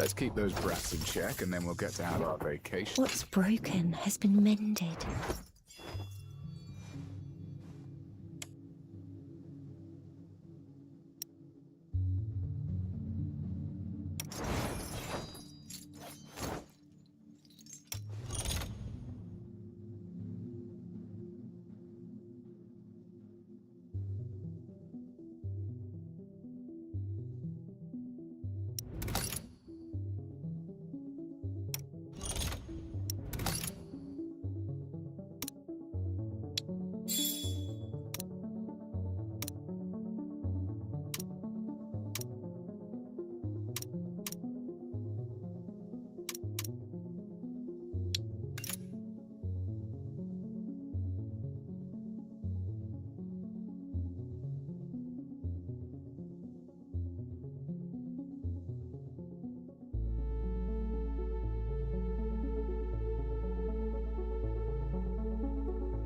Let's keep those brats in check, and then we'll get to have our vacation. What's broken has been mended.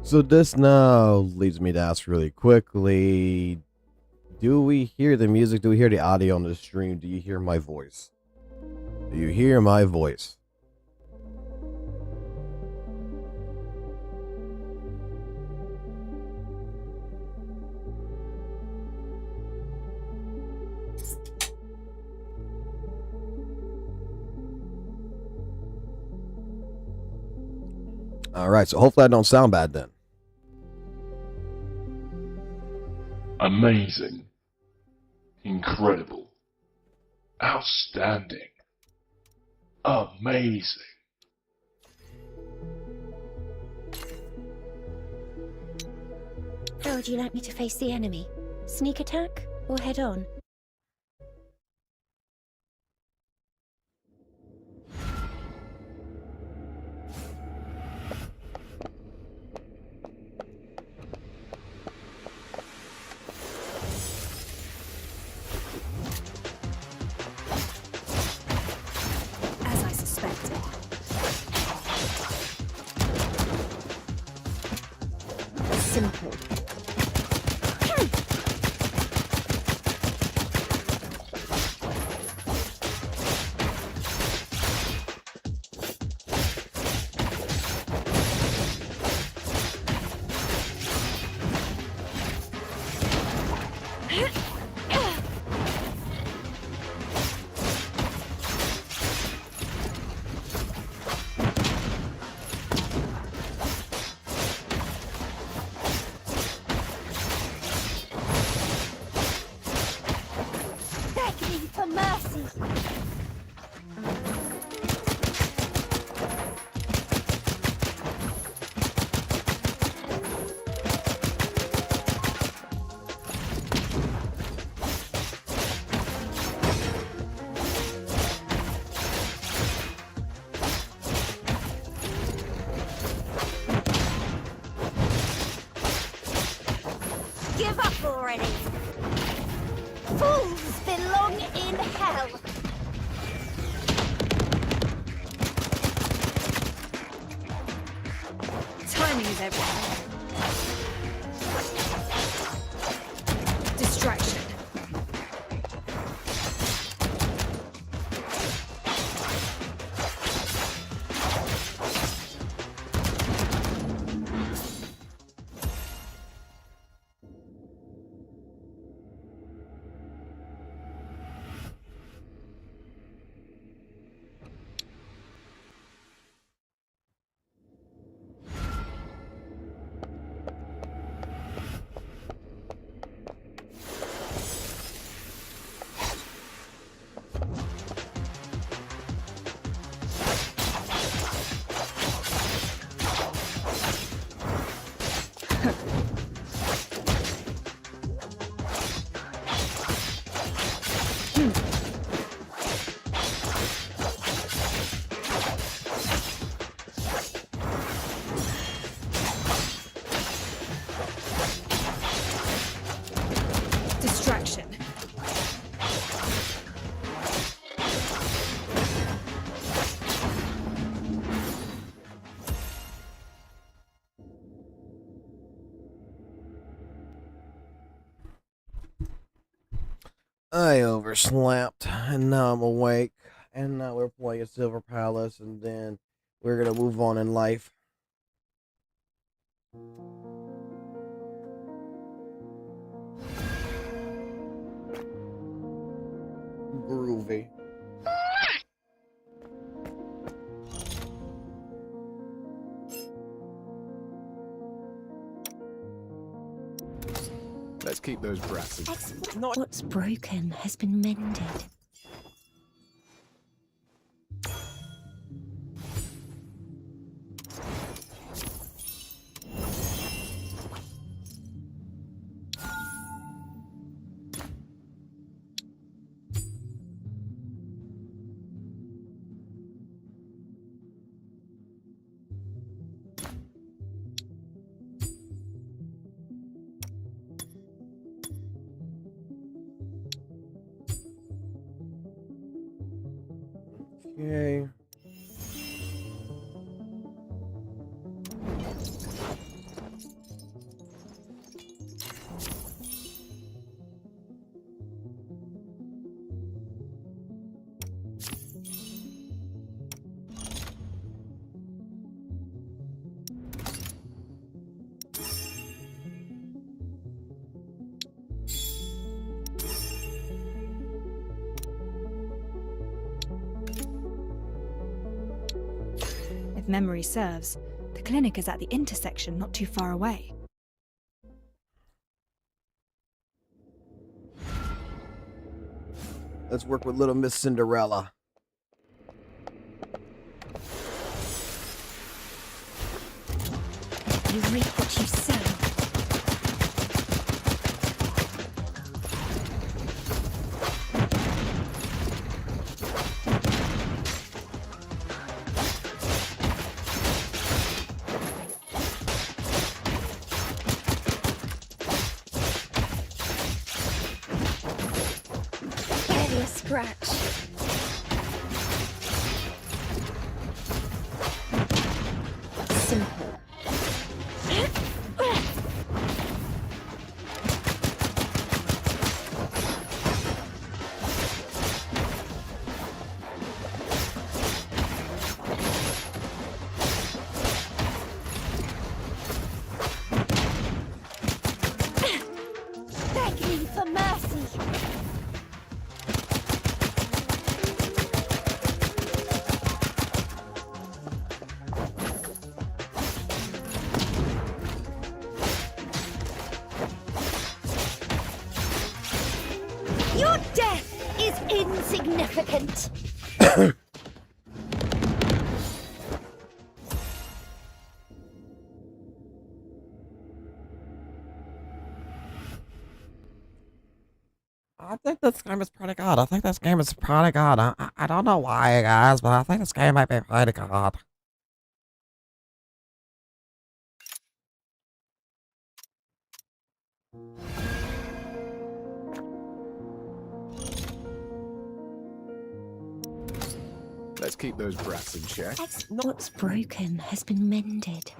So this now leads me to ask really quickly, do we hear the music? Do we hear the audio on the stream? Do you hear my voice? Do you hear my voice? All right, so hopefully I don't sound bad then. Amazing. Incredible. Outstanding. Amazing. How would you like me to face the enemy? Sneak attack or head on? As I suspected. Simple. Begging for mercy. Give up already. Fools belong in hell. Timing is everything. Distraction. Distraction. I overslept and now I'm awake And now we're playing Silver Palace, and then we're gonna move on in life. Groovy. Let's keep those brats. What's broken has been mended. Okay. If memory serves, the clinic is at the intersection not too far away. Let's work with little Miss Cinderella. You reap what you sow. Barely a scratch. Simple. Begging for mercy. Your death is insignificant. I think this game is pretty good. I think this game is pretty good. I don't know why, guys, but I think this game might be pretty good. Let's keep those brats in check. What's broken has been mended.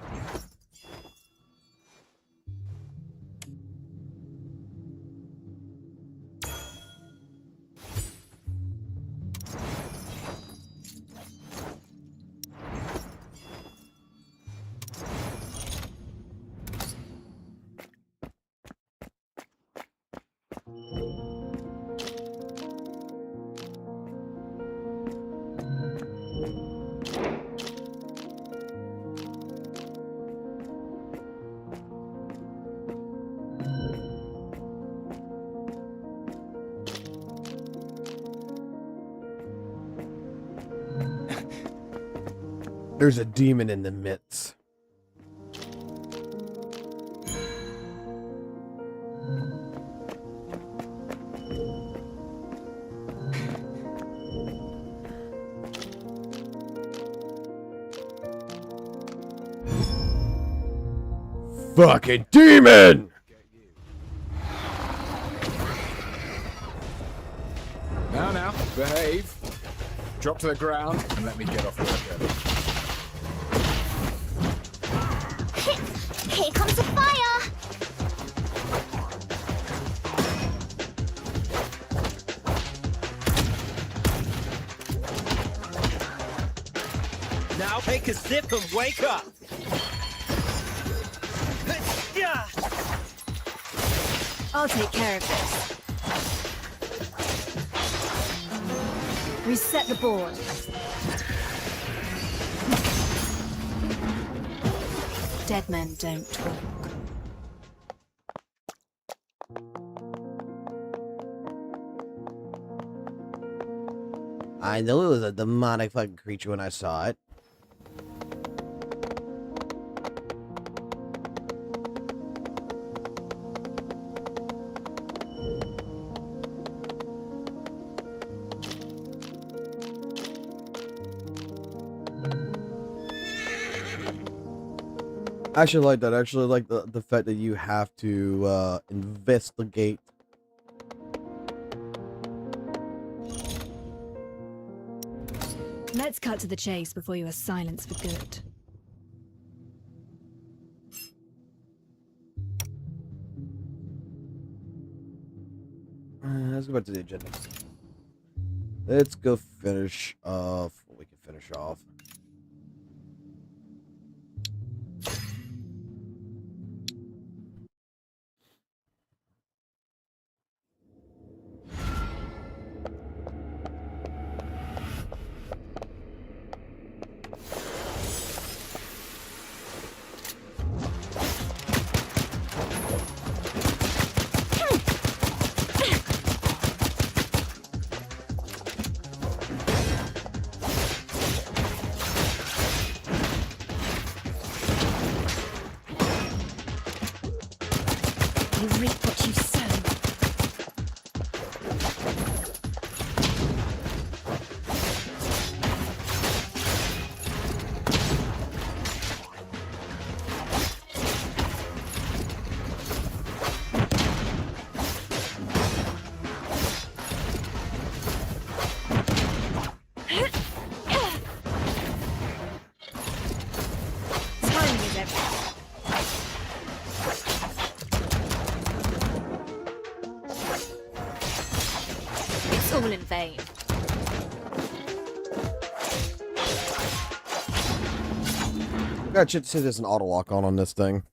There's a demon in the midst. Fucking demon! Now, behave. Drop to the ground and let me get off work early. Here comes the fire! Now take a sip and wake up. I'll take care of this. Reset the board. Dead men don't talk. I know it was a demonic fucking creature when I saw it. I actually like that. I actually like the fact that you have to investigate. Let's cut to the chase before you are silenced for good. Let's go back to the agenda. Let's go finish off what we can finish off. You reap what you sow. Timing is everything. It's all in vain. Got a chance to see there's an auto lock on this thing.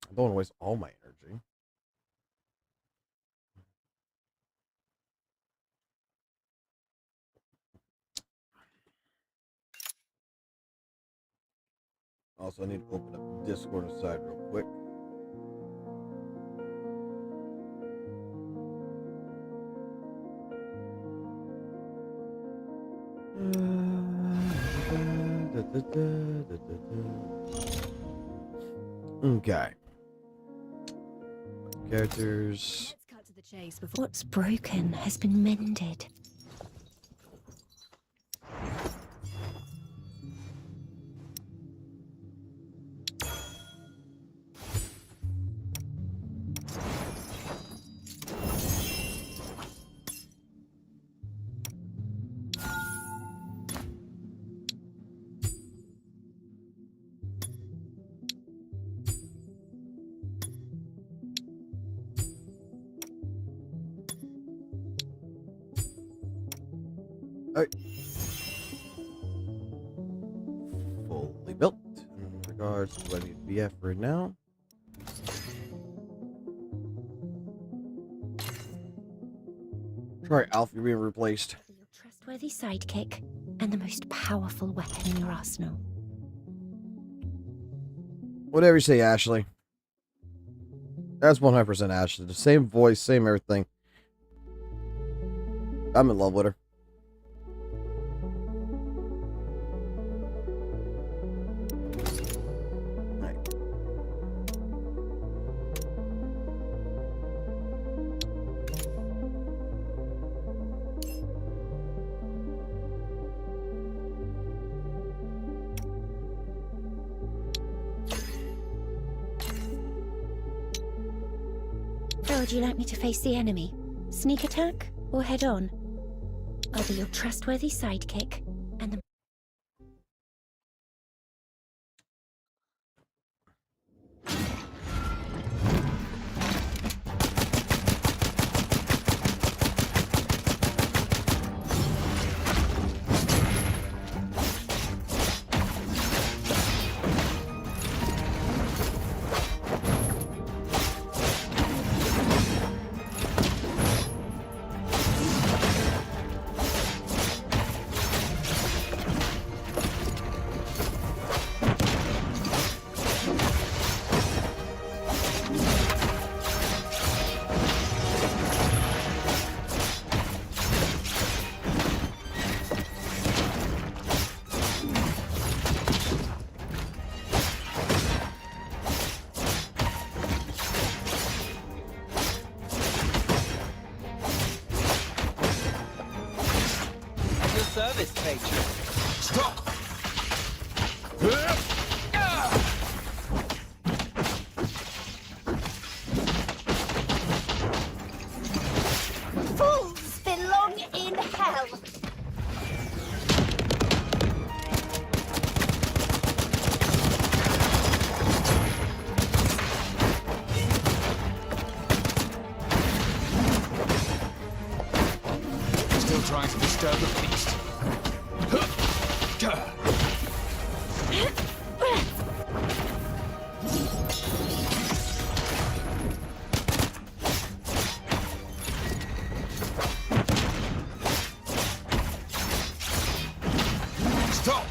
I don't want to waste all my energy. Also, I need to open up Discord aside real quick. Okay. Characters. Let's cut to the chase before. What's broken has been mended. Fully built. In regards to what I need BF for now. Sorry, Alf, you're being replaced. Your trustworthy sidekick and the most powerful weapon in your arsenal. Whatever you say, Ashley. That's 100% Ashley. The same voice, same everything. I'm in love with her. Right. How would you like me to face the enemy? Sneak attack or head on? I'll be your trustworthy sidekick and the service, patron. Stop! Fools belong in hell! Still trying to disturb the feast. Stop!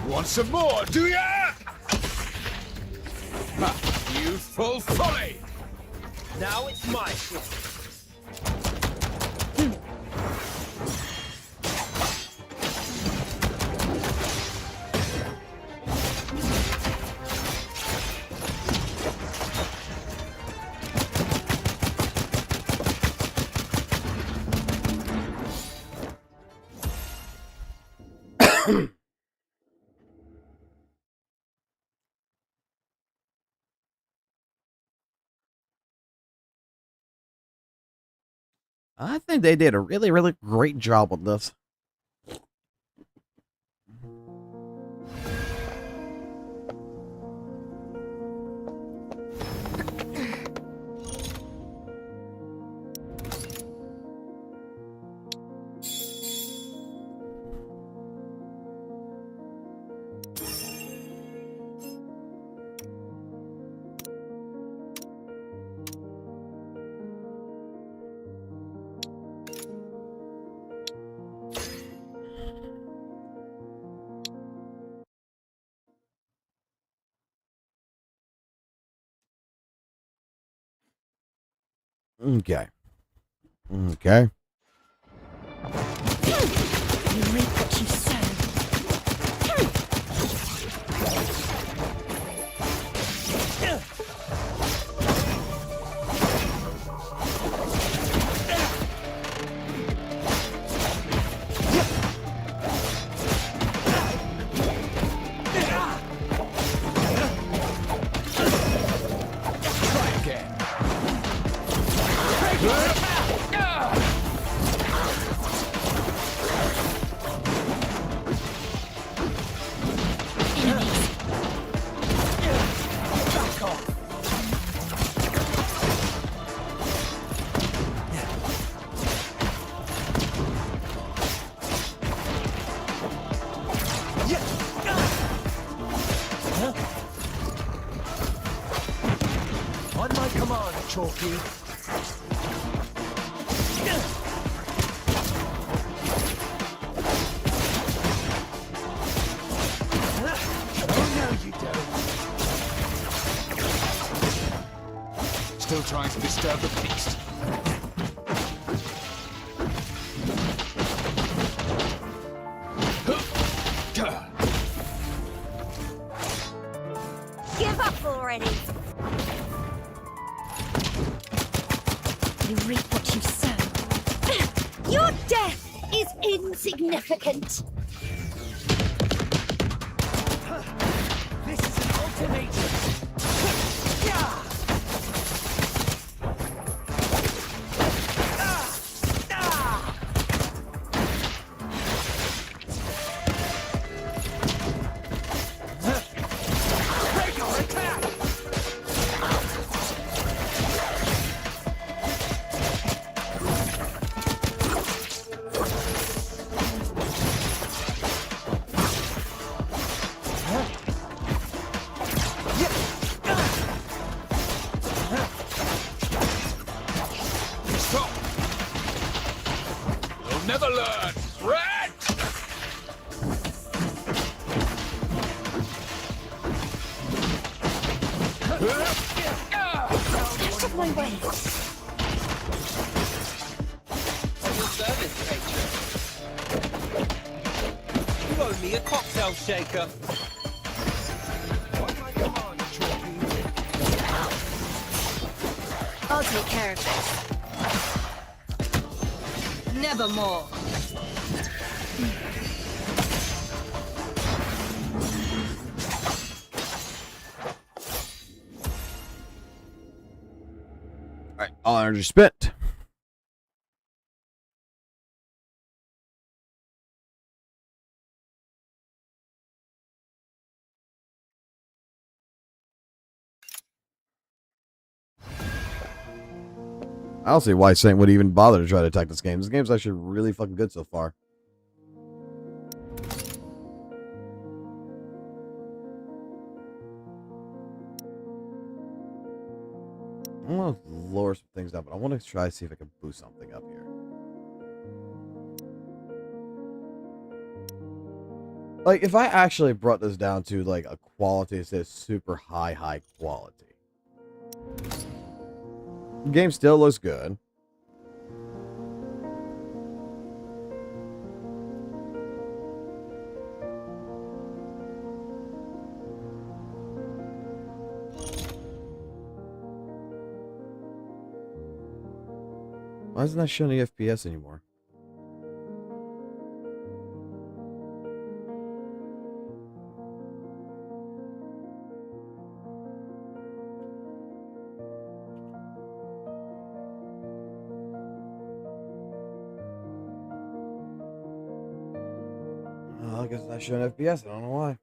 Want some more, do ya? Ha, youthful folly! Now it's my turn. I think they did a really, really great job with this. Okay. Okay. You reap what you sow. Try again. Enemies. Back off. On my command, Chalky. Oh, no, you don't. Still trying to disturb the feast. Give up already! You reap what you sow. Your death is insignificant. This is an ultimatum. Stop! You'll never learn! Red! Out of my way. On your service, patron. You owe me a cocktail shaker. On my command, Chalky. I'll take care of this. Nevermore. Alright, all energy spent. I don't see why Saint would even bother to try to attack this game. This game's actually really fucking good so far. I want to lower some things down, but I want to try to see if I can boost something up here. Like, if I actually brought this down to, like, a quality that says super high quality. The game still looks good. Why isn't that showing the FPS anymore? I guess it's not showing FPS. I don't know why.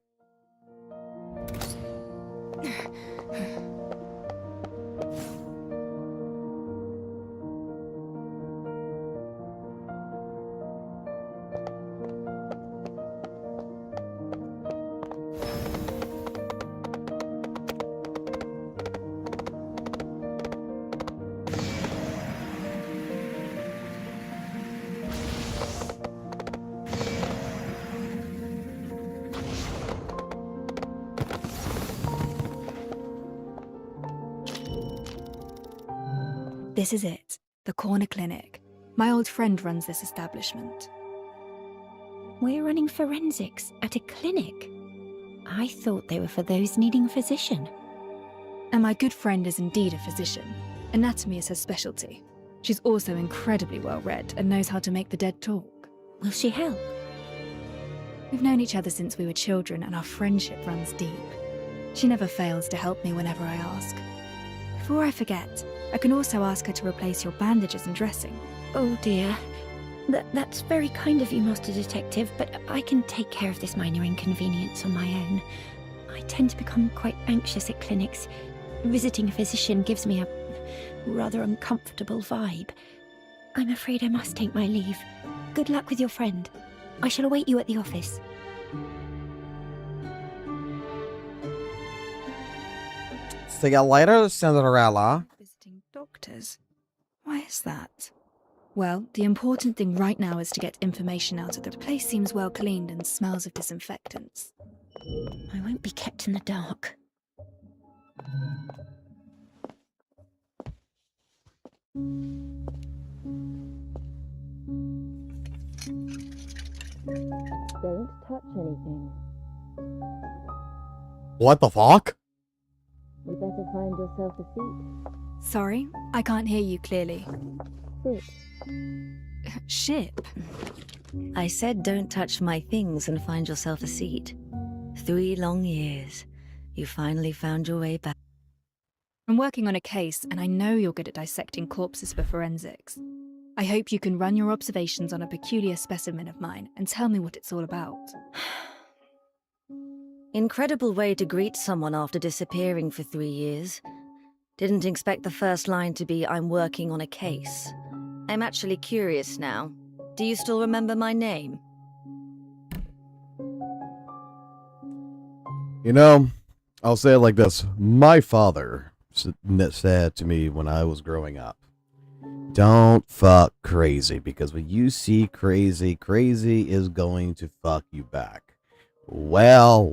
This is it, the corner clinic. My old friend runs this establishment. We're running forensics at a clinic. I thought they were for those needing a physician. And my good friend is indeed a physician. Anatomy is her specialty. She's also incredibly well read and knows how to make the dead talk. Will she help? We've known each other since we were children and our friendship runs deep. She never fails to help me whenever I ask. Before I forget, I can also ask her to replace your bandages and dressing. Oh dear. That's very kind of you, Master Detective, but I can take care of this minor inconvenience on my own. I tend to become quite anxious at clinics. Visiting a physician gives me a rather uncomfortable vibe. I'm afraid I must take my leave. Good luck with your friend. I shall await you at the office. See you later, Cinderella. Visiting doctors? Why is that? Well, the important thing right now is to get information out of the place. Seems well cleaned and smells of disinfectants. I won't be kept in the dark. Don't touch anything. What the fuck? You better find yourself a seat. Sorry, I can't hear you clearly. Sit. Ship? I said don't touch my things and find yourself a seat. 3 long years. You finally found your way back. I'm working on a case, and I know you're good at dissecting corpses for forensics. I hope you can run your observations on a peculiar specimen of mine and tell me what it's all about. Incredible way to greet someone after disappearing for 3 years. Didn't expect the first line to be, I'm working on a case. I'm actually curious now. Do you still remember my name? You know, I'll say it like this. My father said to me when I was growing up, don't fuck crazy, because when you see crazy, crazy is going to fuck you back. Well.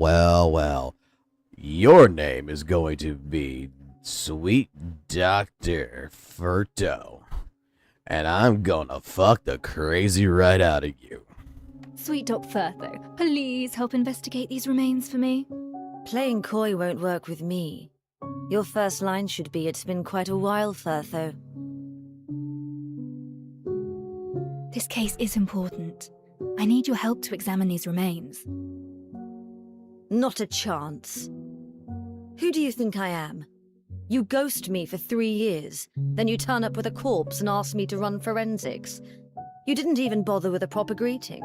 Your name is going to be Sweet Dr. Furto. And I'm gonna fuck the crazy right out of you. Sweet Doc Furtho, please help investigate these remains for me. Playing coy won't work with me. Your first line should be, it's been quite a while, Furtho. This case is important. I need your help to examine these remains. Not a chance. Who do you think I am? You ghost me for 3 years, then you turn up with a corpse and ask me to run forensics. You didn't even bother with a proper greeting.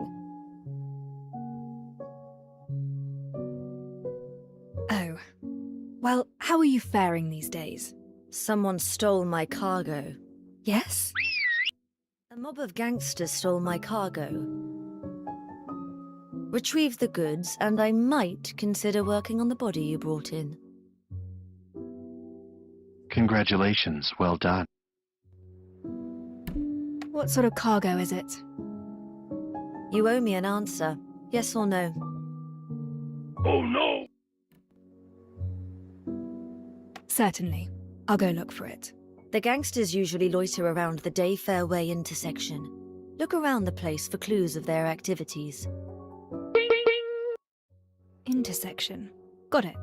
Oh. Well, how are you faring these days? Someone stole my cargo. Yes? A mob of gangsters stole my cargo. Retrieve the goods, and I might consider working on the body you brought in. Congratulations, well done. What sort of cargo is it? You owe me an answer. Yes or no? Oh no! Certainly. I'll go look for it. The gangsters usually loiter around the Day Fairway intersection. Look around the place for clues of their activities. Intersection. Got it.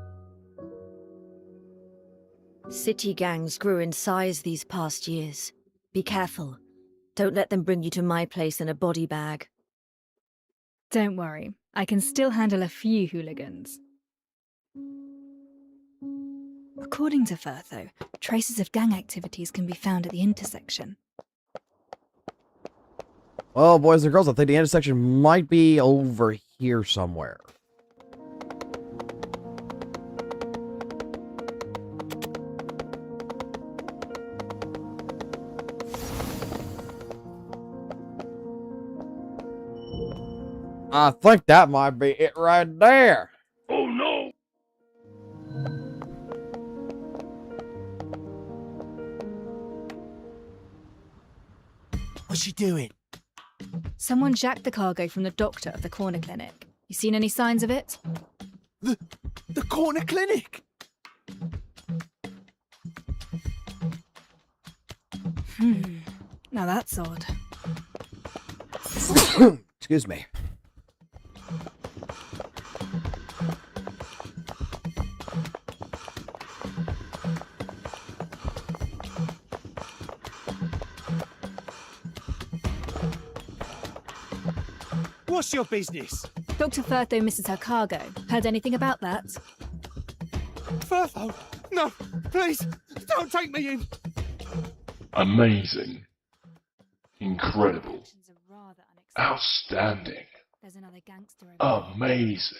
City gangs grew in size these past years. Be careful. Don't let them bring you to my place in a body bag. Don't worry. I can still handle a few hooligans. According to Firtho, traces of gang activities can be found at the intersection. Well, boys and girls, I think the intersection might be over here somewhere. I think that might be it right there. Oh no! What's she doing? Someone jacked the cargo from the doctor of the corner clinic. You seen any signs of it? The corner clinic? Now that's odd. Excuse me. What's your business? Dr. Firtho misses her cargo. Heard anything about that? Firtho? No, please, don't take me in. Amazing. Incredible. Outstanding. There's another gangster over there. Amazing.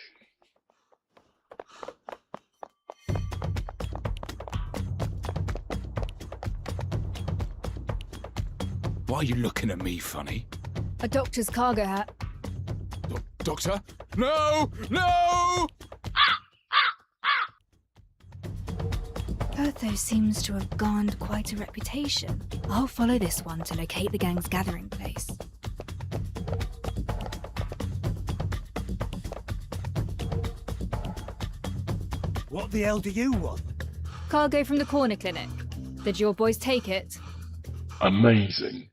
Why are you looking at me funny? A doctor's cargo hat. Doctor? No! No! Firtho seems to have garnered quite a reputation. I'll follow this one to locate the gang's gathering place. What the hell do you want? Cargo from the corner clinic. Did your boys take it? Amazing.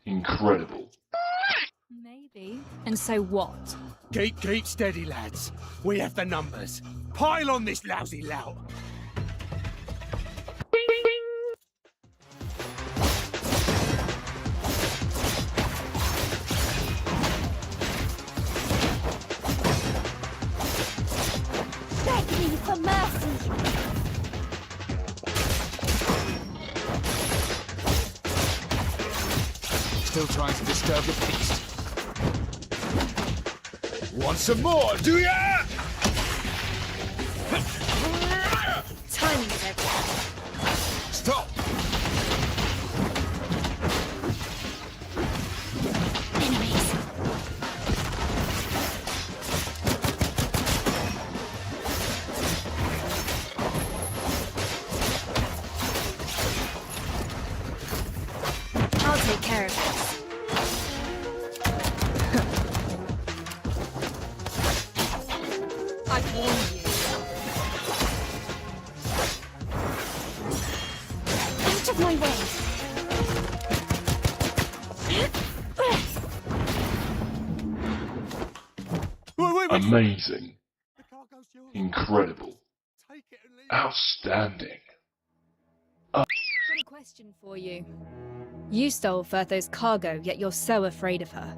Incredible. Maybe. And so what? Keep steady, lads. We have the numbers. Pile on this lousy lout. Beg me for mercy! Still trying to disturb the peace. Want some more, do ya? Timing is everything. Stop! Enemies. I'll take care of this. I warned you. Out of my way! Wait. Amazing. The cargo's yours. Incredible. Take it and leave. Outstanding. Got a question for you. You stole Furtho's cargo, yet you're so afraid of her.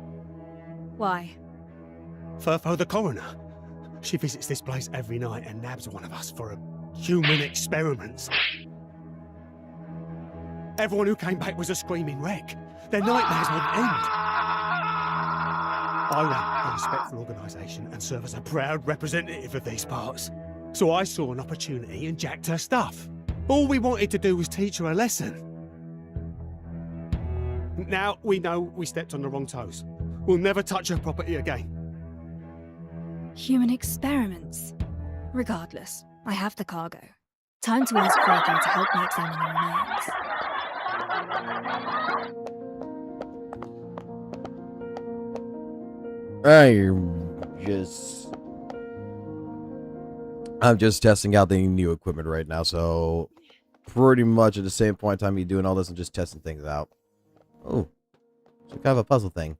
Why? Furtho the coroner. She visits this place every night and nabs one of us for human experiments. Everyone who came back was a screaming wreck. Their nightmares wouldn't end. I run a respectful organisation and serve as a proud representative of these parts. So I saw an opportunity and jacked her stuff. All we wanted to do was teach her a lesson. Now we know we stepped on the wrong toes. We'll never touch her property again. Human experiments. Regardless, I have the cargo. Time to ask Furtho to help me examine the remains. I'm just testing out the new equipment right now, so pretty much at the same point in time you're doing all this and just testing things out. Oh, it's kind of a puzzle thing.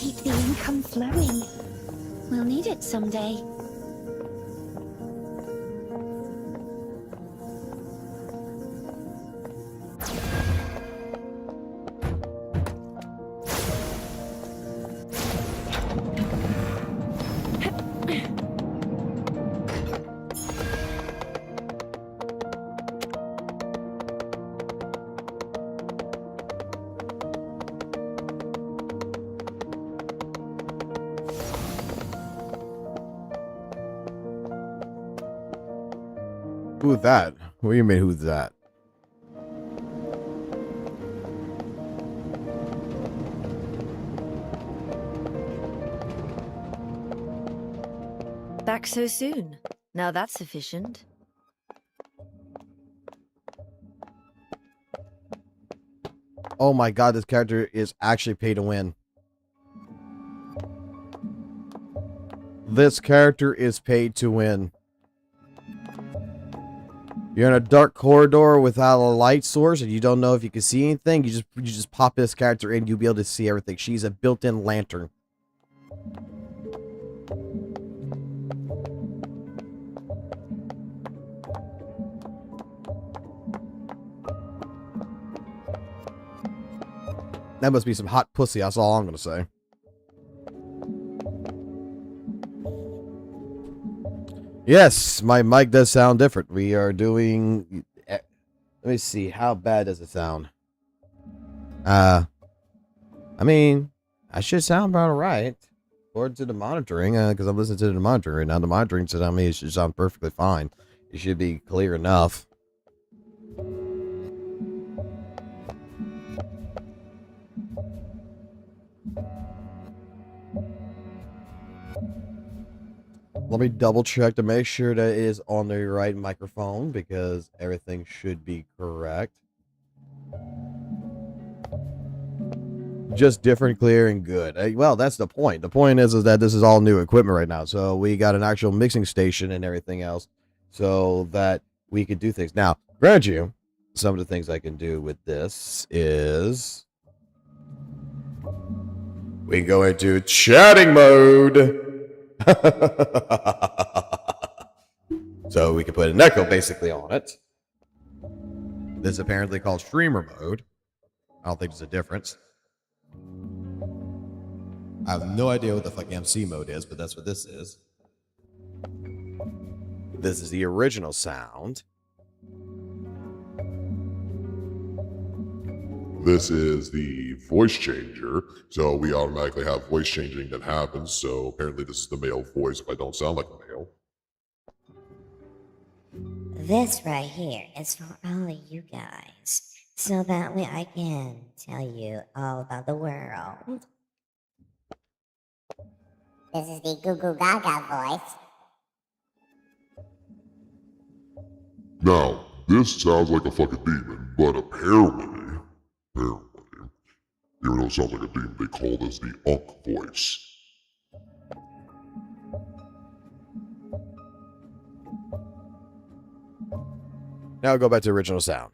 Keep the income flowing. We'll need it someday. Who's that? What do you mean, who's that? Back so soon. Now that's sufficient. Oh my god, this character is actually pay to win. This character is paid to win. You're in a dark corridor without a light source and you don't know if you can see anything. You just pop this character in, you'll be able to see everything. She's a built-in lantern. That must be some hot pussy, that's all I'm gonna say. Yes, my mic does sound different. We are doing... Let me see, how bad does it sound? I mean, I should sound about right. According to the monitoring, because I'm listening to the monitoring right now. The monitoring says, I mean, it should sound perfectly fine. It should be clear enough. Let me double check to make sure that it is on the right microphone because everything should be correct. Just different, clear, and good. Well, that's the point. The point is that this is all new equipment right now. So we got an actual mixing station and everything else so that we could do things. Now, grant you, some of the things I can do with this is we can go into chatting mode. So we can put an echo basically on it. This is apparently called streamer mode. I don't think there's a difference. I have no idea what the fuck MC mode is, but that's what this is. This is the original sound. This is the voice changer, so we automatically have voice changing that happens, so apparently this is the male voice if I don't sound like a male. This right here is for all of you guys, so that way I can tell you all about the world. This is the Goo Goo Gaga voice. Now, this sounds like a fucking demon, but apparently, Even though it sounds like a demon, they call this the Unk voice. Now go back to original sound.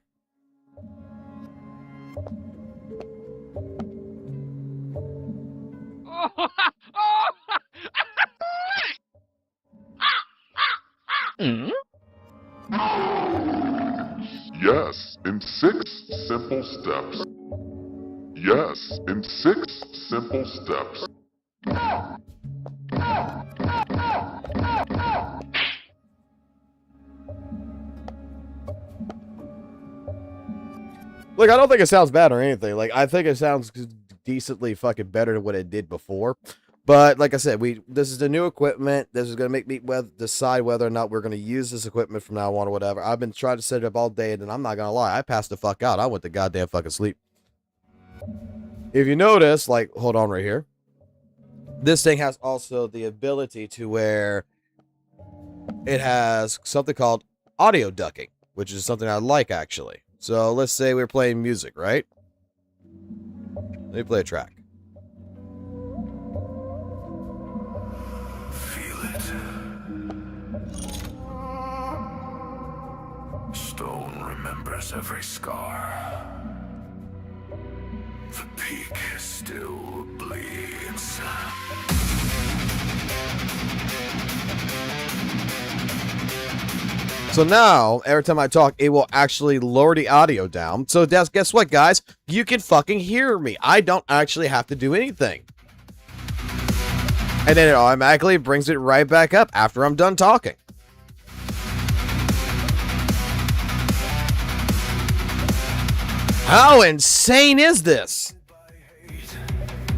Yes, in 6 simple steps. Yes, in 6 simple steps. Look, I don't think it sounds bad or anything. Like, I think it sounds decently fucking better than what it did before. But like I said, this is the new equipment. This is gonna make me decide whether or not we're gonna use this equipment from now on or whatever. I've been trying to set it up all day, and I'm not gonna lie, I passed the fuck out. I went to goddamn fucking sleep. If you notice, like, hold on right here. This thing has also the ability to where it has something called audio ducking, which is something I like actually. So let's say we're playing music, right? Let me play a track. Stone remembers every scar. The peak still bleeds. So now, every time I talk, it will actually lower the audio down. So guess what, guys? You can fucking hear me. I don't actually have to do anything. And then it automatically brings it right back up after I'm done talking. How insane is this?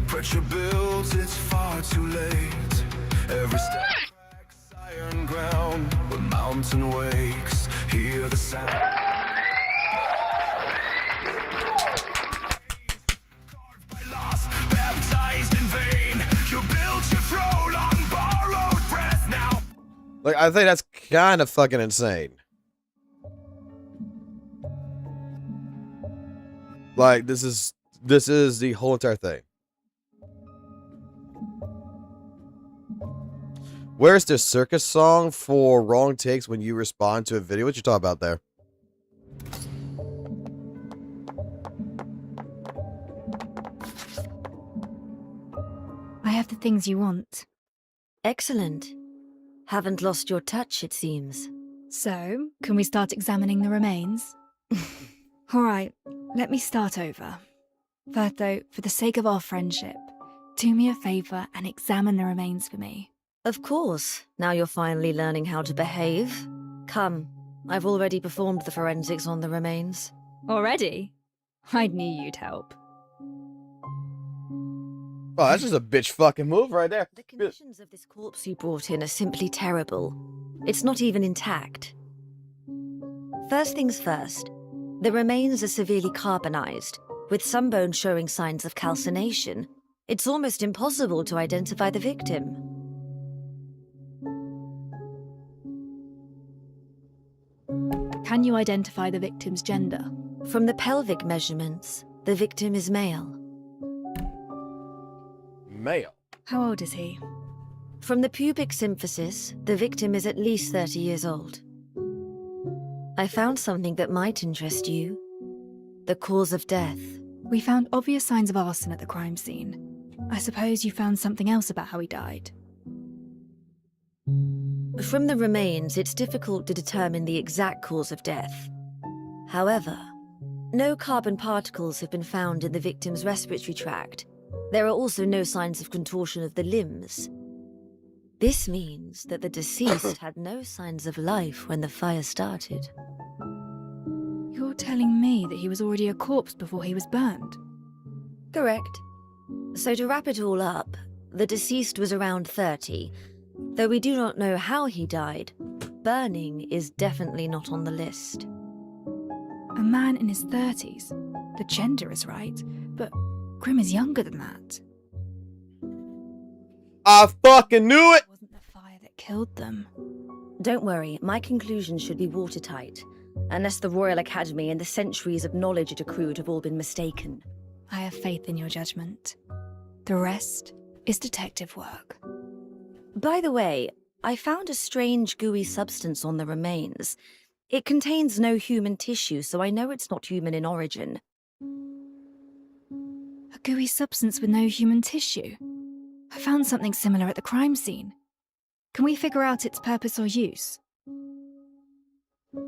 Pressure builds, it's far too late. Every step cracks iron ground, but mountain wakes. Hear the sound. Carved by loss, baptized in vain. You built your throne on borrowed breath now. Like, I think that's kind of fucking insane. Like, this is the whole entire thing. Where's the circus song for wrong takes when you respond to a video? What you talking about there? I have the things you want. Excellent. Haven't lost your touch, it seems. So, can we start examining the remains? All right, let me start over. First, though, for the sake of our friendship, do me a favor and examine the remains for me. Of course, now you're finally learning how to behave. Come, I've already performed the forensics on the remains. Already? I knew you'd help. Oh, that's just a bitch fucking move right there. The conditions of this corpse you brought in are simply terrible. It's not even intact. First things first, the remains are severely carbonized, with some bones showing signs of calcination. It's almost impossible to identify the victim. Can you identify the victim's gender? From the pelvic measurements, the victim is male. Male. How old is he? From the pubic symphysis, the victim is at least 30 years old. I found something that might interest you. The cause of death. We found obvious signs of arson at the crime scene. I suppose you found something else about how he died. From the remains, it's difficult to determine the exact cause of death. However, no carbon particles have been found in the victim's respiratory tract. There are also no signs of contortion of the limbs. This means that the deceased had no signs of life when the fire started. You're telling me that he was already a corpse before he was burned? Correct. So to wrap it all up, the deceased was around 30. Though we do not know how he died, burning is definitely not on the list. A man in his 30s. The gender is right, but Grim is younger than that. I fucking knew it! It wasn't the fire that killed them. Don't worry, my conclusions should be watertight, unless the Royal Academy and the centuries of knowledge it accrued have all been mistaken. I have faith in your judgment. The rest is detective work. By the way, I found a strange gooey substance on the remains. It contains no human tissue, so I know it's not human in origin. A gooey substance with no human tissue? I found something similar at the crime scene. Can we figure out its purpose or use?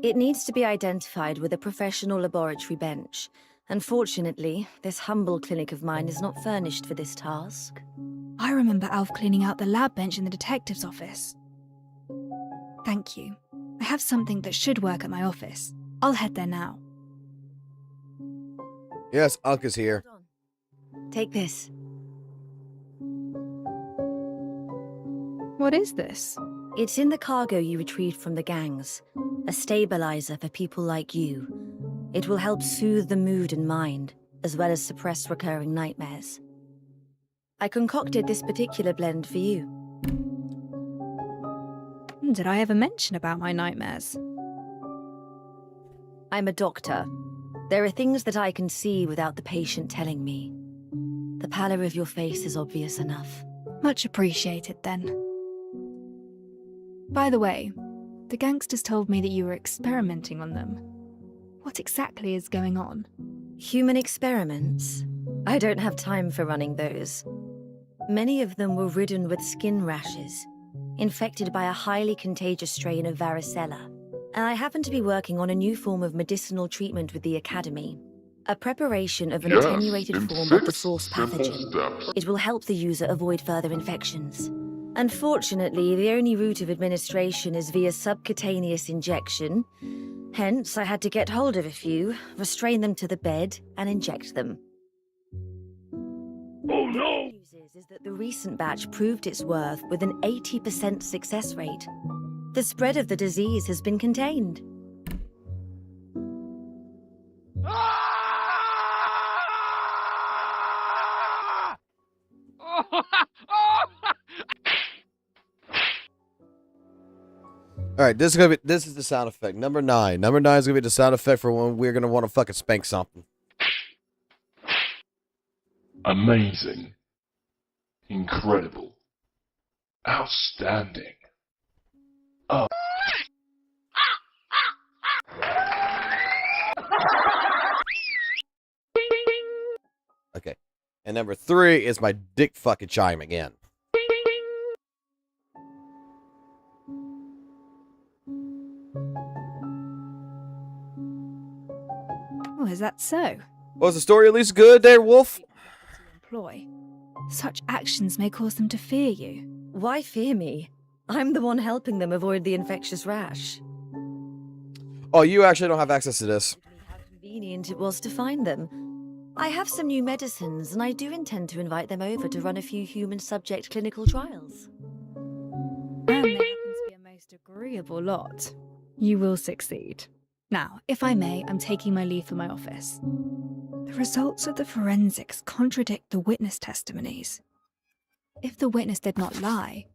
It needs to be identified with a professional laboratory bench. Unfortunately, this humble clinic of mine is not furnished for this task. I remember Alf cleaning out the lab bench in the detective's office. Thank you. I have something that should work at my office. I'll head there now. Yes, Unc is here. Take this. What is this? It's in the cargo you retrieved from the gangs. A stabilizer for people like you. It will help soothe the mood and mind, as well as suppress recurring nightmares. I concocted this particular blend for you. Did I ever mention about my nightmares? I'm a doctor. There are things that I can see without the patient telling me. The pallor of your face is obvious enough. Much appreciated, then. By the way, the gangsters told me that you were experimenting on them. What exactly is going on? Human experiments? I don't have time for running those. Many of them were ridden with skin rashes, infected by a highly contagious strain of varicella. And I happen to be working on a new form of medicinal treatment with the Academy. A preparation of an attenuated form of the source pathogen. It will help the user avoid further infections. Unfortunately, the only route of administration is via subcutaneous injection. Hence, I had to get hold of a few, restrain them to the bed, and inject them. Oh no! The news is that the recent batch proved its worth with an 80% success rate. The spread of the disease has been contained. All right, this is the sound effect. Number 9. Number 9 is gonna be the sound effect for when we're gonna want to fucking spank something. Amazing. Incredible. Outstanding. Oh. Okay. And number 3 is my dick fucking chime again. Oh, is that so? Was the story at least good there, Wolf? Employ. Such actions may cause them to fear you. Why fear me? I'm the one helping them avoid the infectious rash. Oh, you actually don't have access to this. How convenient it was to find them. I have some new medicines, and I do intend to invite them over to run a few human subject clinical trials. And they happen to be a most agreeable lot. You will succeed. Now, if I may, I'm taking my leave for my office. The results of the forensics contradict the witness testimonies. If the witness did not lie,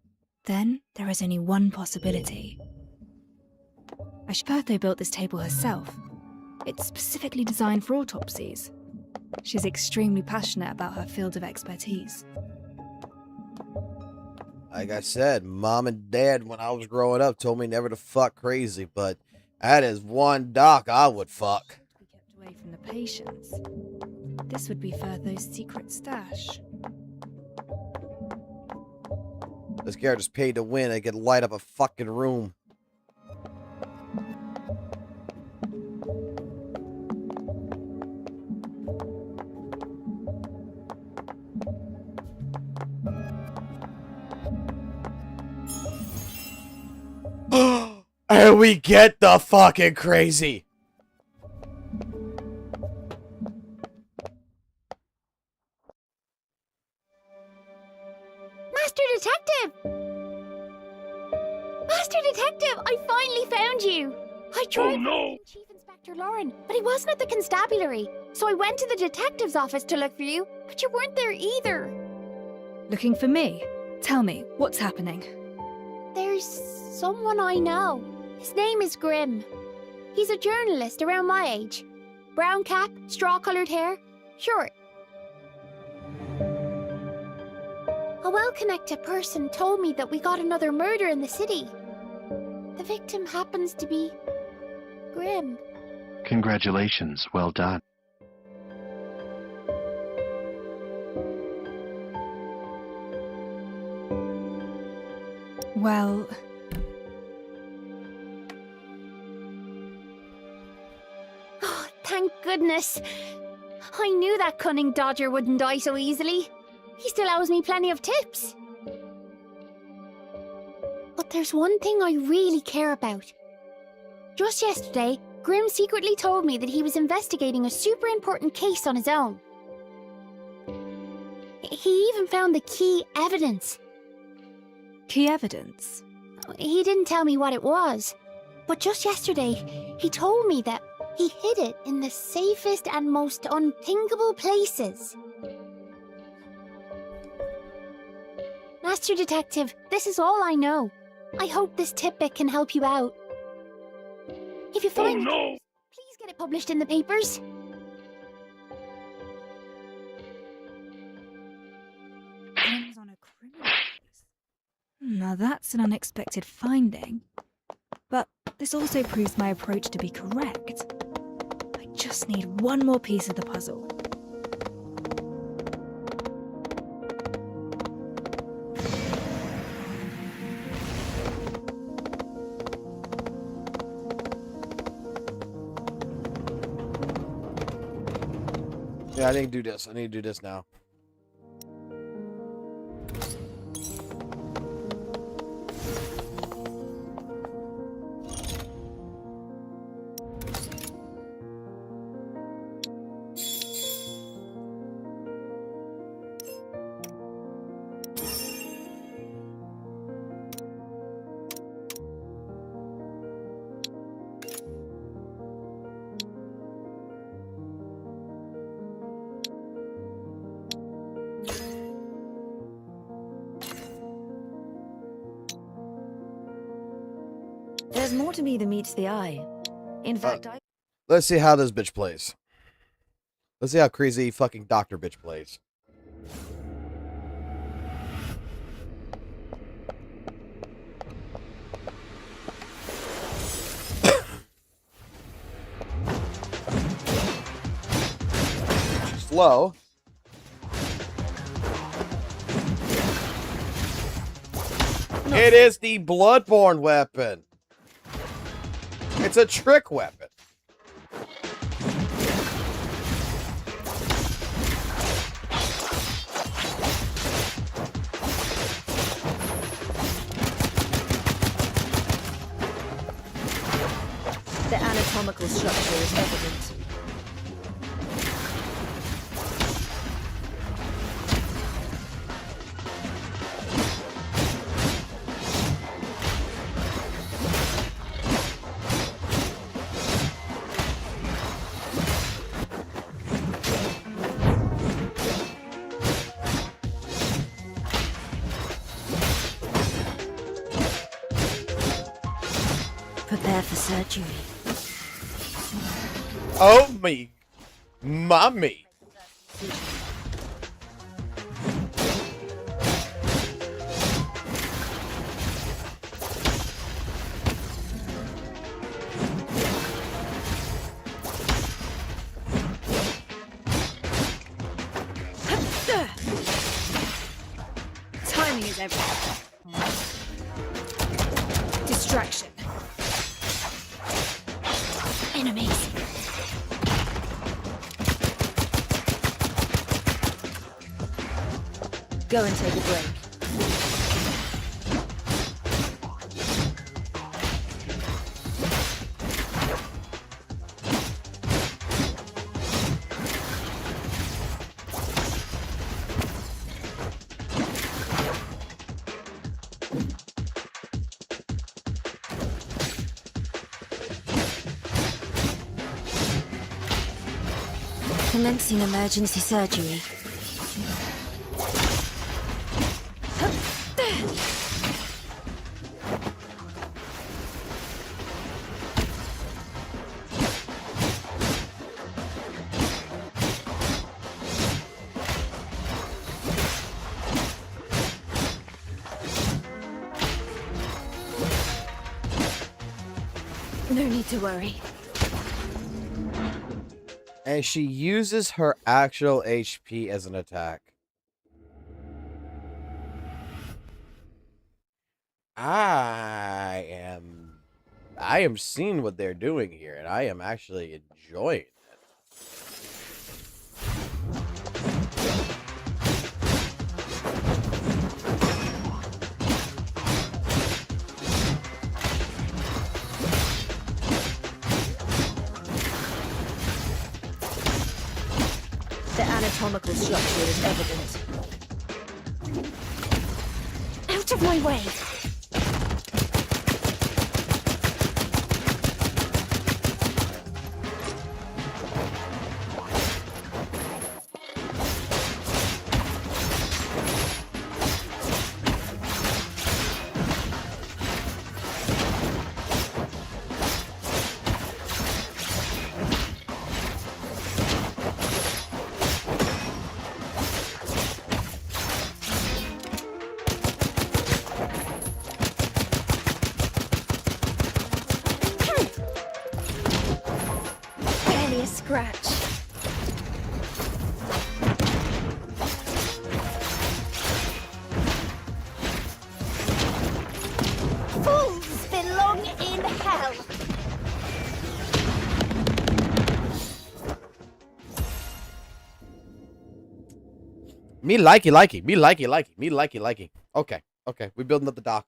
then there is only one possibility. Ashbertho built this table herself. It's specifically designed for autopsies. She's extremely passionate about her field of expertise. Like I said, Mom and Dad, when I was growing up, told me never to fuck crazy, but that is one doc I would fuck. To be kept away from the patients. This would be Furtho's secret stash. This guy just paid to win and could light up a fucking room. And we get the fucking crazy. Master Detective! Master Detective, I finally found you! I tried Oh no! Chief Inspector Lauren, but he wasn't at the constabulary. So I went to the detective's office to look for you, but you weren't there either. Looking for me? Tell me, what's happening? There's someone I know. His name is Grimm. He's a journalist around my age. Brown cap, straw-coloured hair. Sure, A well-connected person told me that we got another murder in the city. The victim happens to be Grim. Congratulations, well done. Well, Oh, thank goodness. I knew that cunning dodger wouldn't die so easily. He still owes me plenty of tips. But there's one thing I really care about. Just yesterday, Grim secretly told me that he was investigating a super important case on his own. He even found the key evidence. key evidence? He didn't tell me what it was, but just yesterday, he told me that he hid it in the safest and most unthinkable places. Master Detective, this is all I know. I hope this tidbit can help you out. If you find it, please get it published in the papers. Grim's on a criminal case. Now that's an unexpected finding. But this also proves my approach to be correct. I just need one more piece of the puzzle. Yeah, I need to do this. I need to do this now. There's more to me than meets the eye. In fact, Let's see how this bitch plays. Let's see how crazy fucking Doctor bitch plays. Slow. It is the Bloodborne weapon. It's a trick weapon. the anatomical structure is evident. Prepare for surgery. Oh me, mommy. Timing is everything. Distraction. Enemies. Go and take a break. Commencing emergency surgery. No need to worry. And she uses her actual HP as an attack. I am seeing what they're doing here, and I am actually enjoying it. The anatomical structure is evident. Out of my way! Scratch. Fools belong in hell. Me likey. Me likey. Okay. We're building up the dock.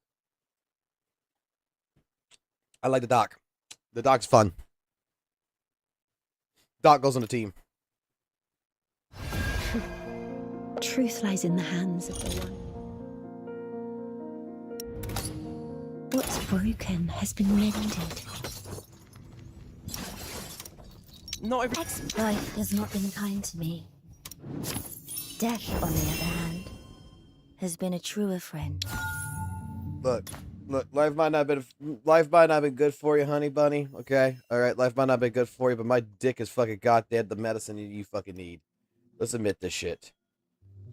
I like the dock. The dock's fun. Doc goes on the team. Truth lies in the hands of the one. What's broken has been mended. Not every life has not been kind to me. Death, on the other hand, has been a truer friend. Look, life might not have been good for you, honey bunny. Okay, all right, life might not have been good for you, but my dick is fucking goddamn the medicine you fucking need. Let's admit this shit.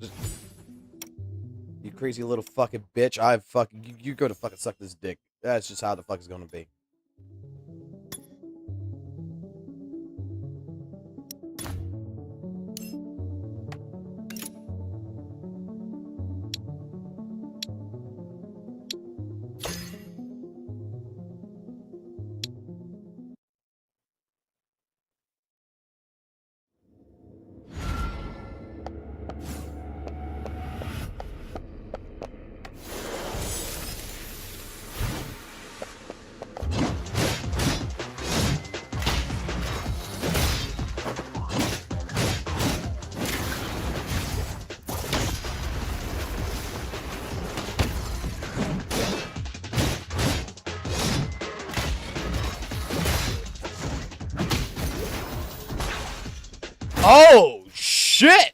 Just, you crazy little fucking bitch. You go to fucking suck this dick. That's just how the fuck it's gonna be. Oh, shit!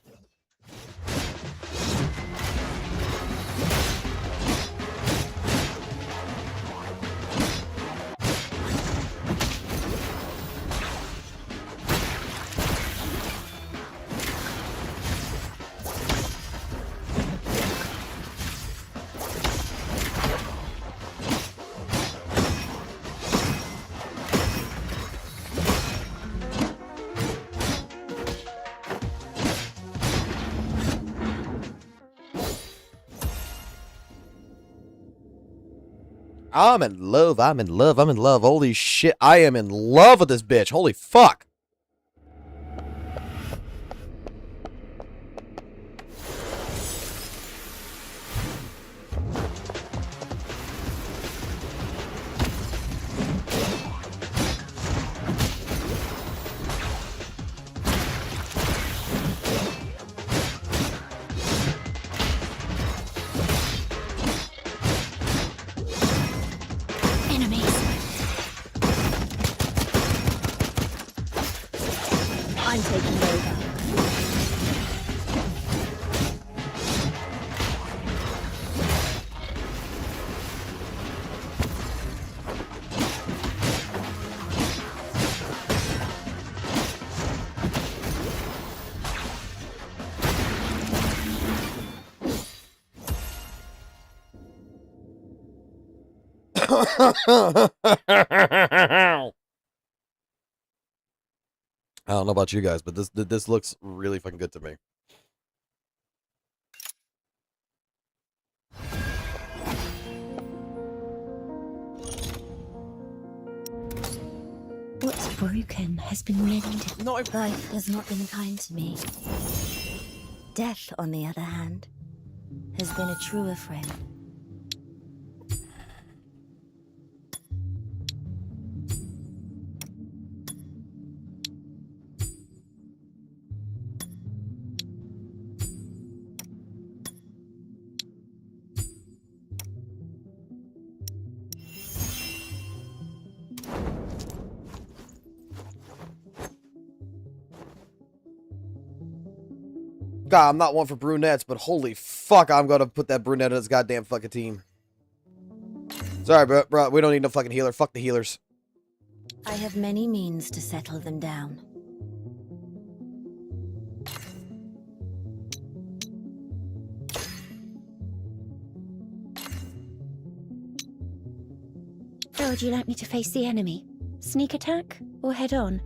I'm in love. Holy shit, I am in love with this bitch. Holy fuck. I don't know about you guys, but this looks really fucking good to me. What's broken has been mended. Life has not been kind to me. Death, on the other hand, has been a truer friend. God, I'm not one for brunettes, but holy fuck, I'm gonna put that brunette in this goddamn fucking team. Sorry, bro, we don't need no fucking healer. Fuck the healers. I have many means to settle them down. How would you like me to face the enemy? Sneak attack or head on?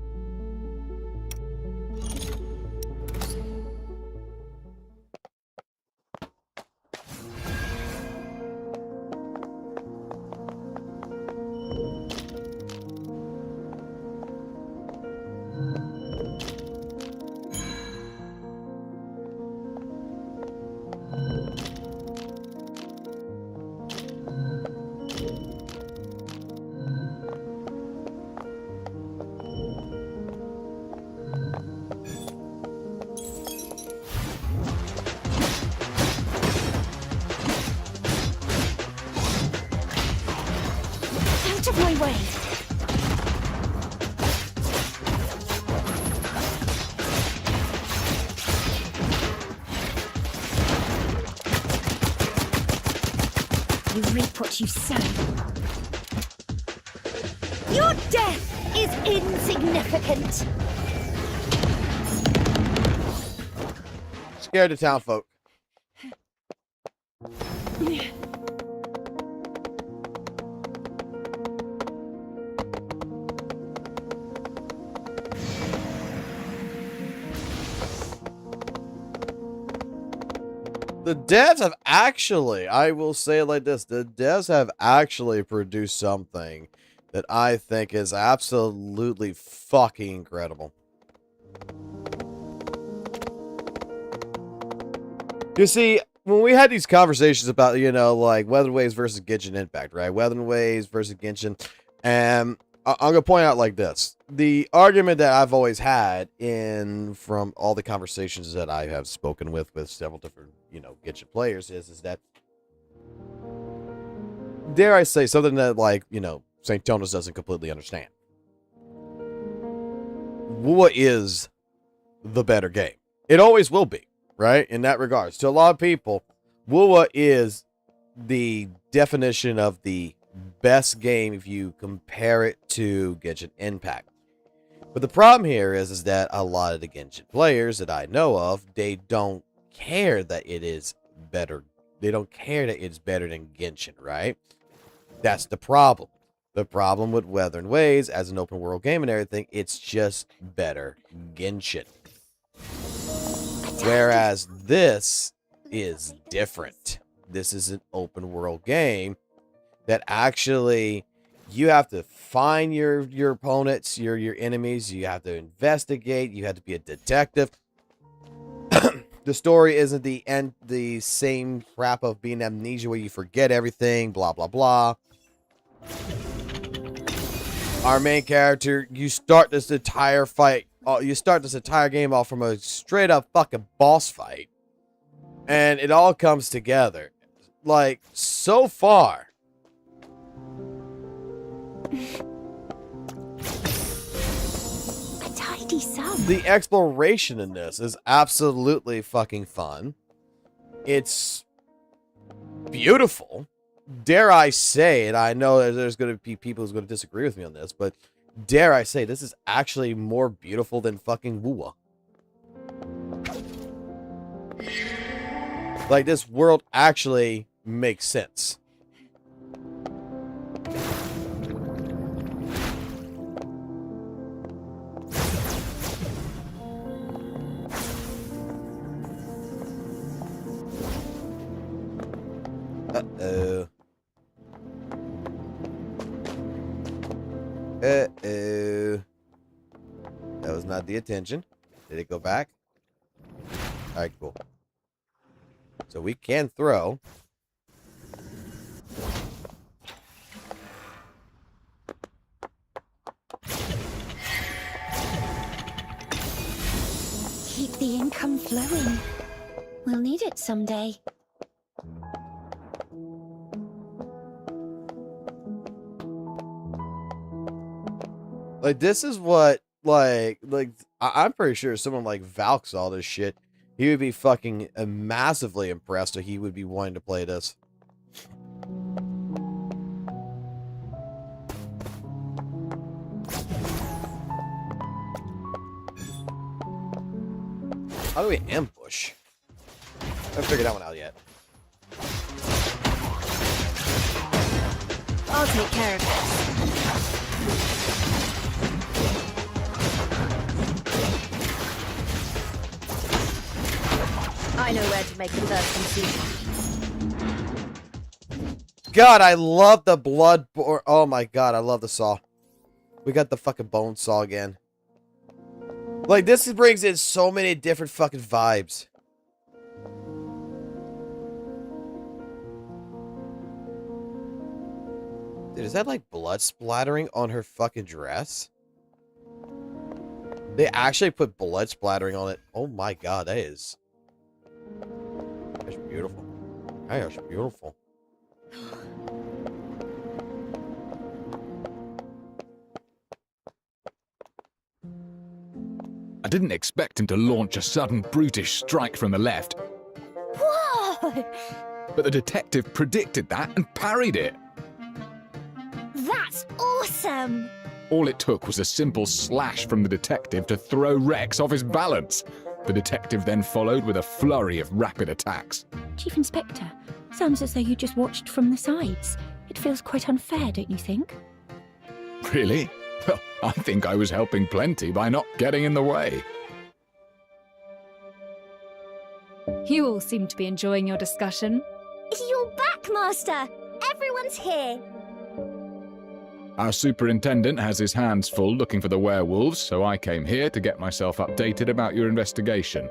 Out of my way! You reap what you sow. Your death is insignificant! Scared the town folk. The devs have actually, I will say it like this, the devs have actually produced something that I think is absolutely fucking incredible. You see, when we had these conversations about, you know, like Weathered Waves versus Genshin Impact, right? Weathered Waves versus Genshin, and I'm going to point out like this. The argument that I've always had from all the conversations that I have spoken with several different, you know, Genshin players is that, dare I say, something that, like, you know, St. Tonas doesn't completely understand. WUWA is the better game. It always will be, right? In that regards. To a lot of people, WUWA is the definition of the best game if you compare it to Genshin Impact. But the problem here is that a lot of the Genshin players that I know of, they don't care that it is better. They don't care that it's better than Genshin, right? That's the problem. The problem with Weathered Waves as an open world game and everything, it's just better Genshin. Whereas this is different. This is an open world game that actually you have to find your opponents, your enemies. You have to investigate. You have to be a detective. The story isn't the same crap of being amnesia where you forget everything, blah, blah, blah. Our main character, you start this entire fight, you start this entire game off from a straight up fucking boss fight. And it all comes together. Like, so far. A tidy sum. The exploration in this is absolutely fucking fun. It's beautiful. Dare I say, and I know that there's going to be people who's going to disagree with me on this, but dare I say, this is actually more beautiful than fucking WUWA. Like, this world actually makes sense. Uh-oh. Uh-oh. That was not the attention. Did it go back? Alright, cool. So we can throw. Keep the income flowing. We'll need it someday. Like, this is what, I'm pretty sure if someone like Valk saw this shit, he would be fucking massively impressed, so he would be wanting to play this. How do we ambush? I haven't figured that one out yet. I'll take care of this. I know where to make the first incision. God, I love the blood. Oh my god, I love the saw. We got the fucking bone saw again. Like, this brings in so many different fucking vibes. Dude, is that like blood splattering on her fucking dress? They actually put blood splattering on it. Oh my god, that is... That's beautiful. That is beautiful. I didn't expect him to launch a sudden brutish strike from the left, Whoa! but the detective predicted that and parried it. That's awesome! All it took was a simple slash from the detective to throw Rex off his balance. The detective then followed with a flurry of rapid attacks. Chief Inspector, sounds as though you just watched from the sides. It feels quite unfair, don't you think? Really? Well, I think I was helping plenty by not getting in the way. You all seem to be enjoying your discussion. You're back, Master! Everyone's here! Our superintendent has his hands full looking for the werewolves, so I came here to get myself updated about your investigation.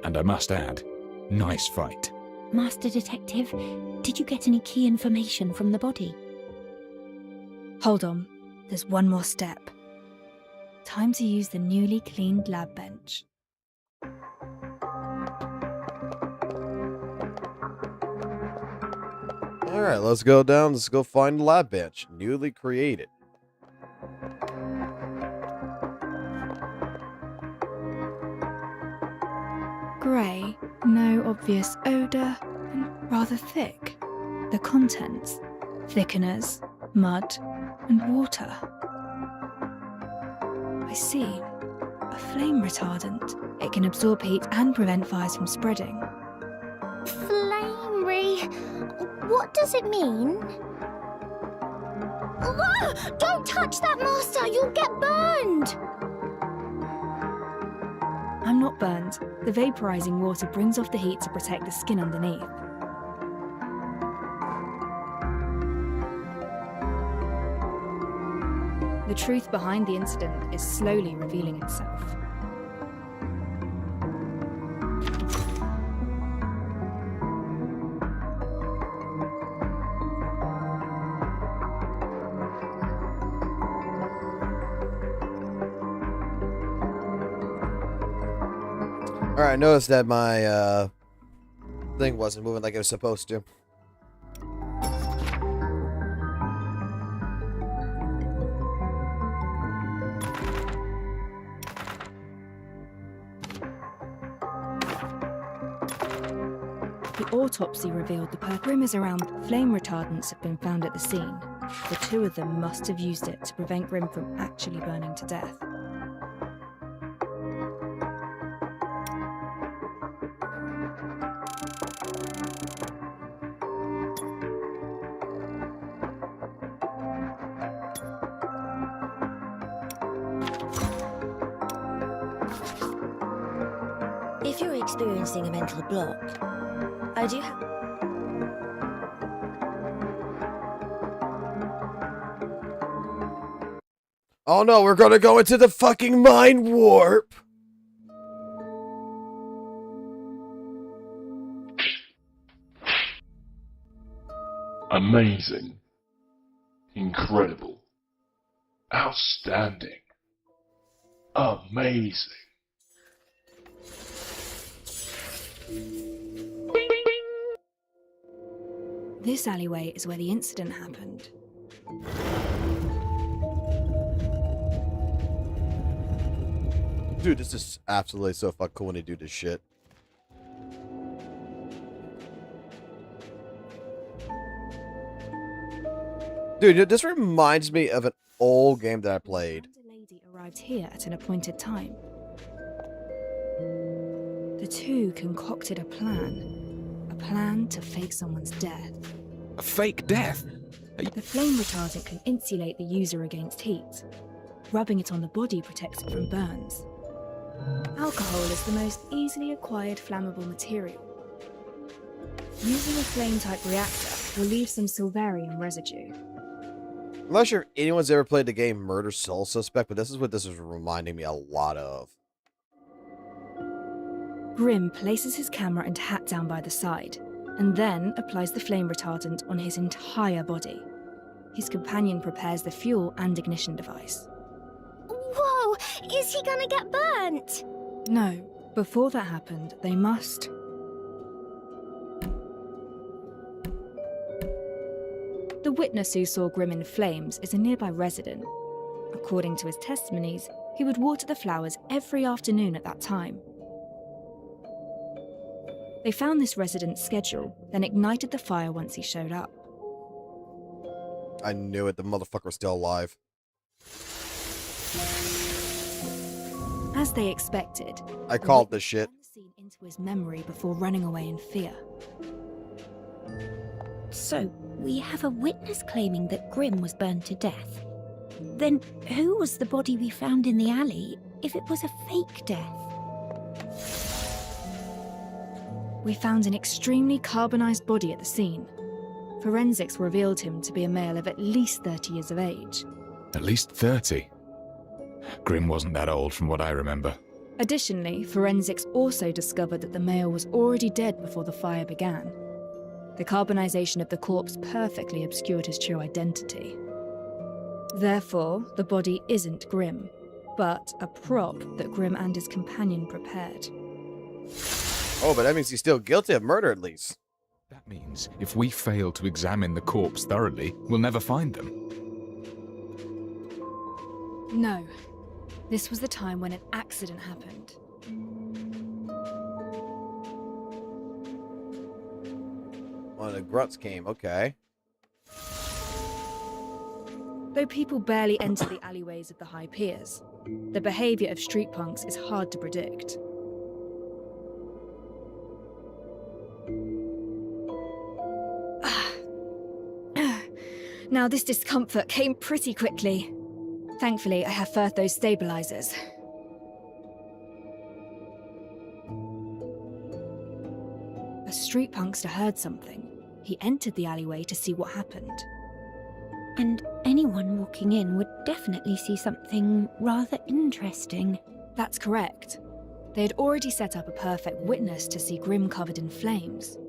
And I must add, nice fight. Master Detective, did you get any key information from the body? Hold on. There's one more step. Time to use the newly cleaned lab bench. Alright, let's go down. Let's go find the lab bench. Newly created. Grey, no obvious odour, and rather thick. The contents: thickeners, mud, and water. I see. A flame retardant. It can absorb heat and prevent fires from spreading. Flamery. What does it mean? Whoa! Don't touch that, Master! You'll get burned! I'm not burned. The vaporizing water brings off the heat to protect the skin underneath. The truth behind the incident is slowly revealing itself. Alright, I noticed that my thing wasn't moving like it was supposed to. The autopsy revealed the perimeters around flame retardants have been found at the scene. The two of them must have used it to prevent Grim from actually burning to death. If you're experiencing a mental block, I do have... Oh no, we're gonna go into the fucking mind warp! Amazing. Incredible. Outstanding. Amazing. This alleyway is where the incident happened. Dude, this is absolutely so fucking cool when they do this shit. Dude, this reminds me of an old game that I played. The lady arrived here at an appointed time. The two concocted a plan to fake someone's death. A fake death? The flame retardant can insulate the user against heat. Rubbing it on the body protects it from burns. Alcohol is the most easily acquired flammable material. Using a flame-type reactor will leave some silverium residue. I'm not sure if anyone's ever played the game Murder Soul Suspect, but this is what this is reminding me a lot of. Grim places his camera and hat down by the side, and then applies the flame retardant on his entire body. His companion prepares the fuel and ignition device. Whoa! Is he gonna get burnt? No, before that happened, they must... The witness who saw Grim in flames is a nearby resident. According to his testimonies, he would water the flowers every afternoon at that time. They found this resident's schedule, then ignited the fire once he showed up. I knew it, the motherfucker was still alive. As they expected, I called this shit. the scene into his memory before running away in fear. So, we have a witness claiming that Grim was burned to death. Then, who was the body we found in the alley if it was a fake death? We found an extremely carbonized body at the scene. Forensics revealed him to be a male of at least 30 years of age. At least 30. Grim wasn't that old from what I remember. Additionally, forensics also discovered that the male was already dead before the fire began. The carbonization of the corpse perfectly obscured his true identity. Therefore, the body isn't Grim, but a prop that Grim and his companion prepared. Oh, but that means he's still guilty of murder, at least. That means if we fail to examine the corpse thoroughly, we'll never find them. No. This was the time when an accident happened. One of the grunts came, okay. Though people barely enter the alleyways of the high piers, the behavior of street punks is hard to predict. Now, this discomfort came pretty quickly. Thankfully, I have Firthos stabilizers. A street punkster heard something. He entered the alleyway to see what happened. And anyone walking in would definitely see something rather interesting. That's correct. They had already set up a perfect witness to see Grim covered in flames.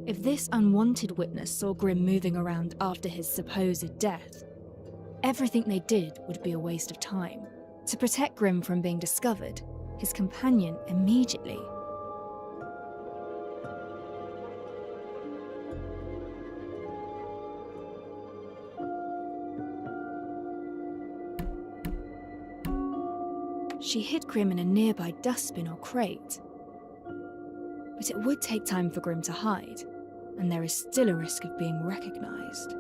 If this unwanted witness saw Grim moving around after his supposed death, everything they did would be a waste of time. To protect Grim from being discovered, his companion immediately... She hid Grim in a nearby dustbin or crate. But it would take time for Grim to hide, and there is still a risk of being recognized.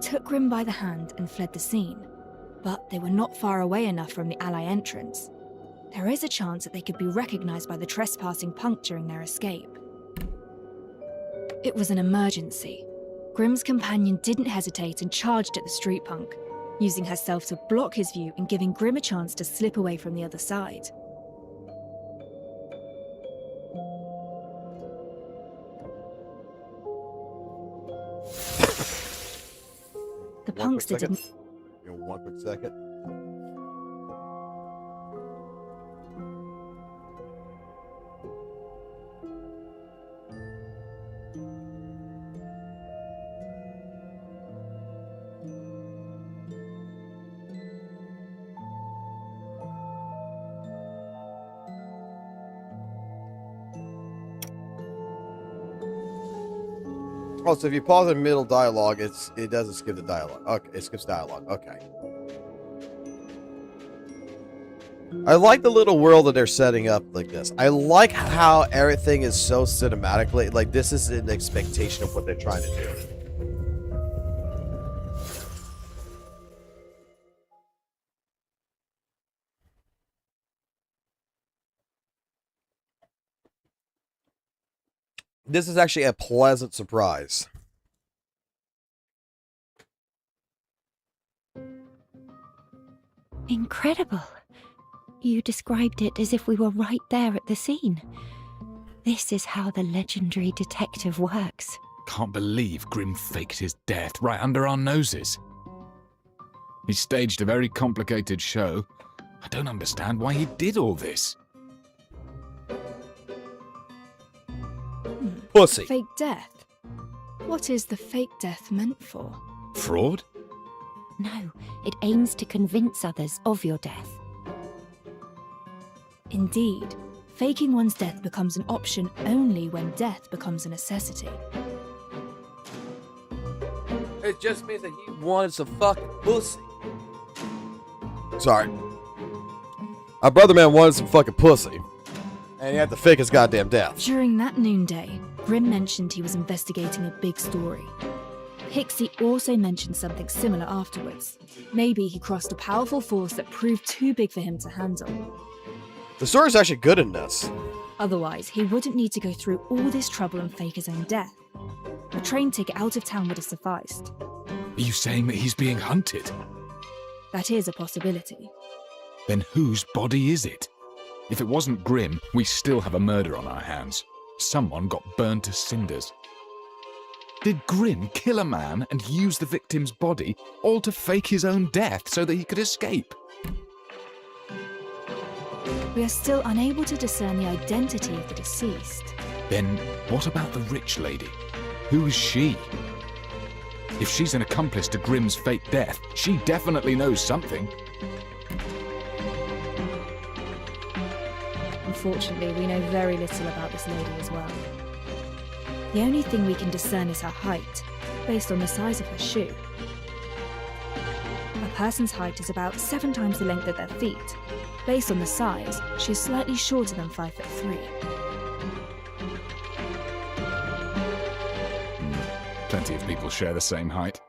Took Grim by the hand and fled the scene, but they were not far away enough from the Ally entrance. There is a chance that they could be recognized by the trespassing punk during their escape. It was an emergency. Grim's companion didn't hesitate and charged at the street punk, using herself to block his view and giving Grim a chance to slip away from the other side. The One quick punkster second. didn't. Give me one quick second. Oh, so if you pause in middle dialogue, it doesn't skip the dialogue. Okay, it skips dialogue. Okay. I like the little world that they're setting up like this. I like how everything is so cinematically. Like, this is an expectation of what they're trying to do. This is actually a pleasant surprise. Incredible. You described it as if we were right there at the scene. This is how the legendary detective works. Can't believe Grim faked his death right under our noses. He staged a very complicated show. I don't understand why he did all this. Pussy. Fake death? What is the fake death meant for? Fraud? No, it aims to convince others of your death. Indeed, faking one's death becomes an option only when death becomes a necessity. It just means that he wanted some fucking pussy. Sorry. Our brother man wanted some fucking pussy. And he had to fake his goddamn death. During that noonday, Grim mentioned he was investigating a big story. Pixie also mentioned something similar afterwards. Maybe he crossed a powerful force that proved too big for him to handle. The story's actually good in this. Otherwise, he wouldn't need to go through all this trouble and fake his own death. A train ticket out of town would have sufficed. Are you saying that he's being hunted? That is a possibility. Then whose body is it? If it wasn't Grim, we still have a murder on our hands. Someone got burned to cinders. Did Grim kill a man and use the victim's body, all to fake his own death so that he could escape? We are still unable to discern the identity of the deceased. Then what about the rich lady? Who is she? If she's an accomplice to Grim's fake death, she definitely knows something. Unfortunately, we know very little about this lady as well. The only thing we can discern is her height, based on the size of her shoe. A person's height is about 7 times the length of their feet. Based on the size, she is slightly shorter than 5'3". Plenty of people share the same height.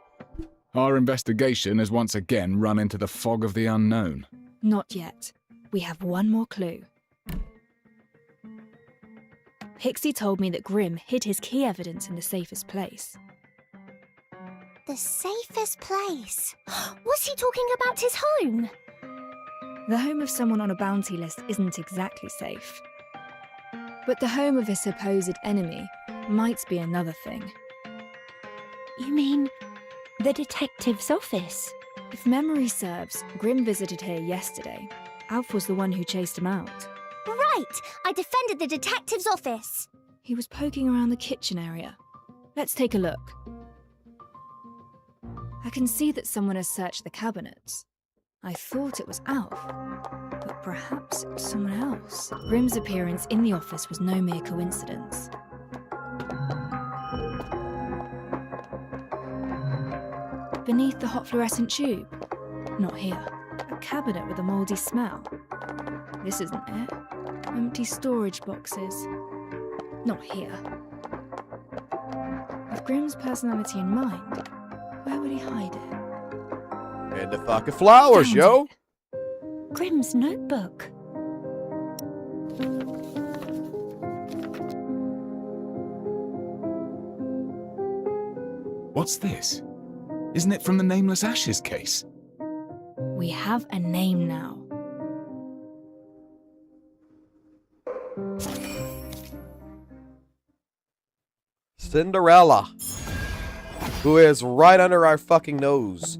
Our investigation has once again run into the fog of the unknown. Not yet. We have one more clue. Pixie told me that Grim hid his key evidence in the safest place. The safest place? Was he talking about his home? The home of someone on a bounty list isn't exactly safe. But the home of a supposed enemy might be another thing. You mean the detective's office? If memory serves, Grim visited here yesterday. Alf was the one who chased him out. Right! I defended the detective's office! He was poking around the kitchen area. Let's take a look. I can see that someone has searched the cabinets. I thought it was Alf, but perhaps it was someone else. Grim's appearance in the office was no mere coincidence. Beneath the hot fluorescent tube? Not here. A cabinet with a mouldy smell. This isn't it. Empty storage boxes. Not here. With Grim's personality in mind, where would he hide it? And the fucking flowers, Found yo! it. Grim's notebook. What's this? Isn't it from the Nameless Ashes case? We have a name now. Cinderella. who is right under our fucking nose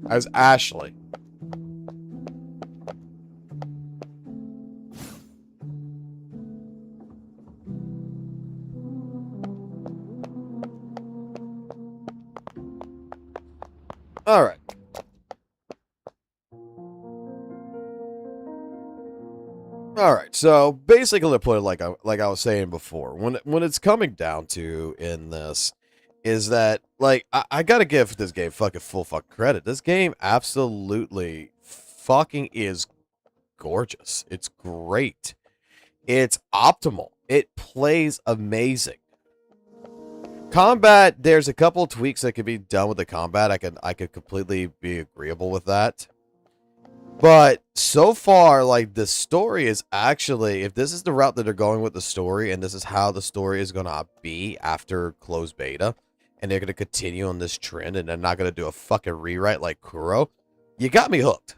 as Ashley. All right. All right. So basically, to put it like I was saying before, when it's coming down to in this, is that like I gotta give this game fucking full fucking credit. This game absolutely fucking is gorgeous. It's great. It's optimal. It plays amazing. Combat, there's a couple of tweaks that could be done with the combat. I could completely be agreeable with that. But so far, like, the story is actually, if this is the route that they're going with the story, and this is how the story is going to be after closed beta, and they're going to continue on this trend, and they're not going to do a fucking rewrite like Kuro, you got me hooked.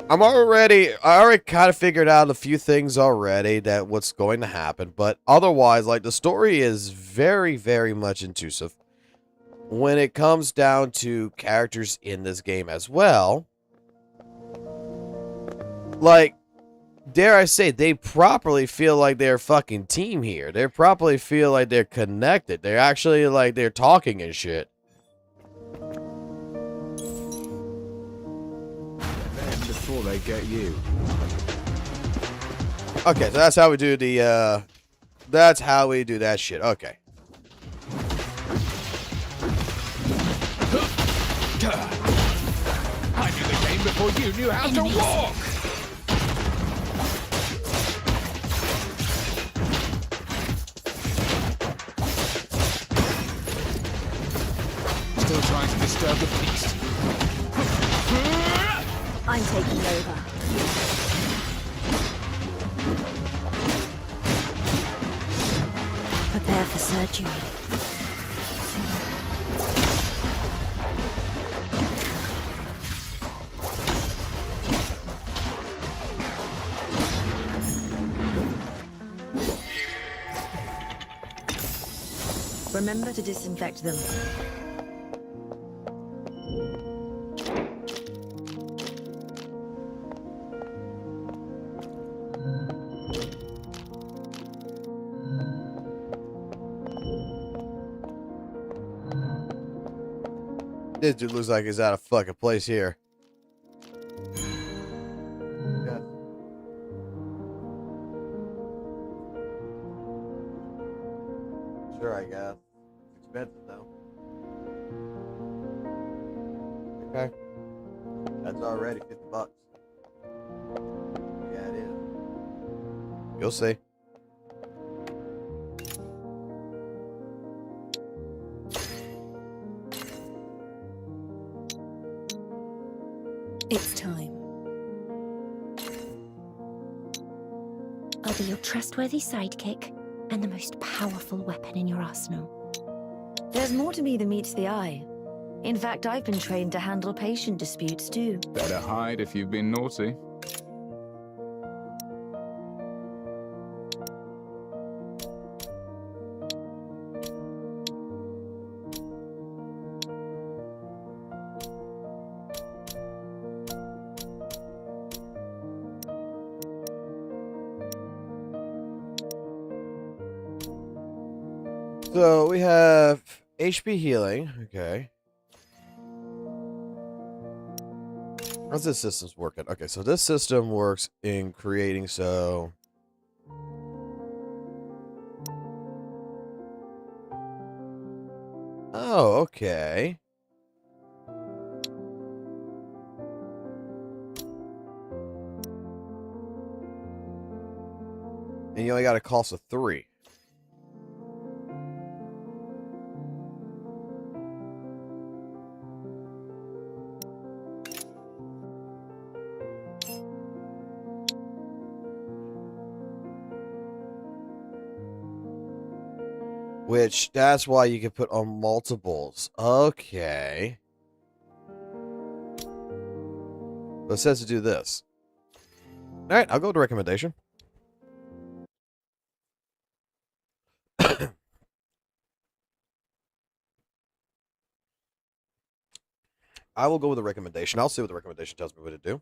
I already kind of figured out a few things already that what's going to happen, but otherwise, like, the story is very, very much intrusive. When it comes down to characters in this game as well, like, dare I say, they properly feel like they're a fucking team here. They properly feel like they're connected. They're actually, like, they're talking and shit. Before they get you. Okay, so that's how we do the, that's how we do that shit. Okay. I knew the game before you knew how to walk! Still trying to disturb the peace. I'm taking over. Prepare for surgery. Remember to disinfect them. This dude looks like he's out of fucking place here. Yeah. Sure, I guess. It's expensive though. Okay. That's already $50. Yeah, it is. You'll see. It's time. I'll be your trustworthy sidekick and the most powerful weapon in your arsenal. There's more to me than meets the eye. In fact, I've been trained to handle patient disputes too. Better hide if you've been naughty. So we have HP healing. Okay. How's this system's working? Okay, so this system works in creating so. Oh, okay. And you only got a cost of 3. Which, that's why you can put on multiples. Okay. But it says to do this. Alright, I'll go with the recommendation. I will go with a recommendation. I'll see what the recommendation tells me what to do.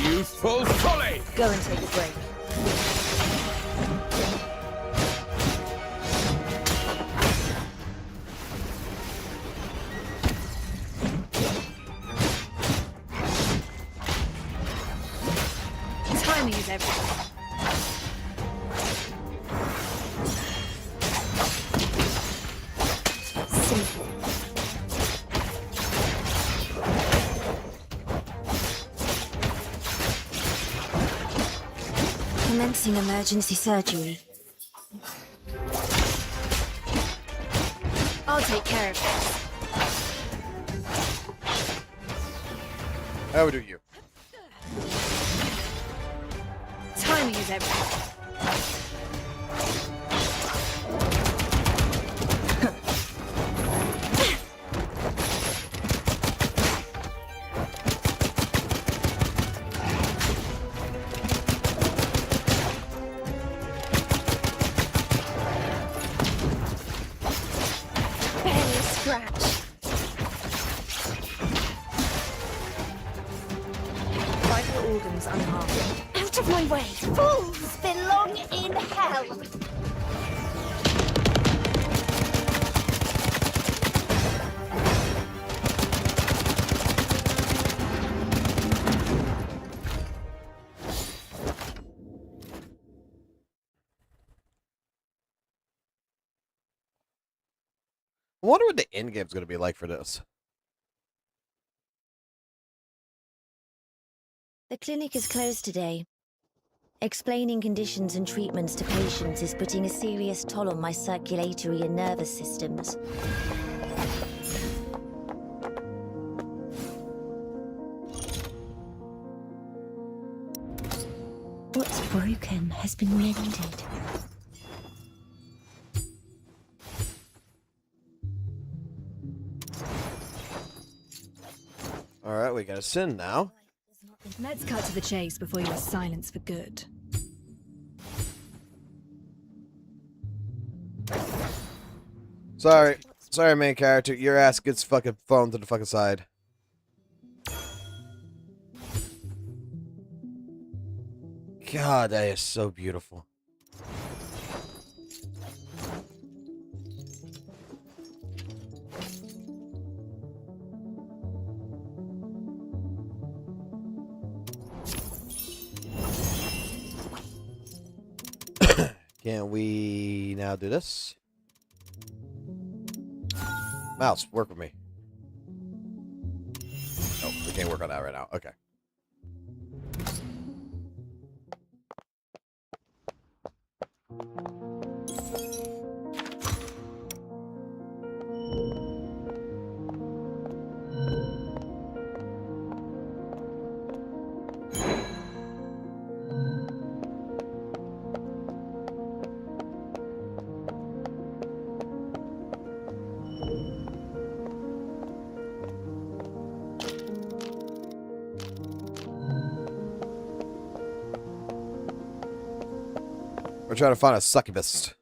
Youthful folly! Go and take a break. Timing is everything. Simple. Commencing emergency surgery. I'll take care of this. How do you? Timing is everything. Barely a scratch. Vital organs unharmed. Out of my way! Fools belong in hell! I wonder what the end game's going to be like for this. The clinic is closed today. Explaining conditions and treatments to patients is putting a serious toll on my circulatory and nervous systems. What's broken has been mended. Alright, we got a sin now. Let's cut to the chase before you are silenced for good. Sorry. Sorry, main character. Your ass gets fucking thrown to the fucking side. God, that is so beautiful. Can we now do this? Mouse, work with me. Oh, we can't work on that right now. Okay. We're trying to find a succubus.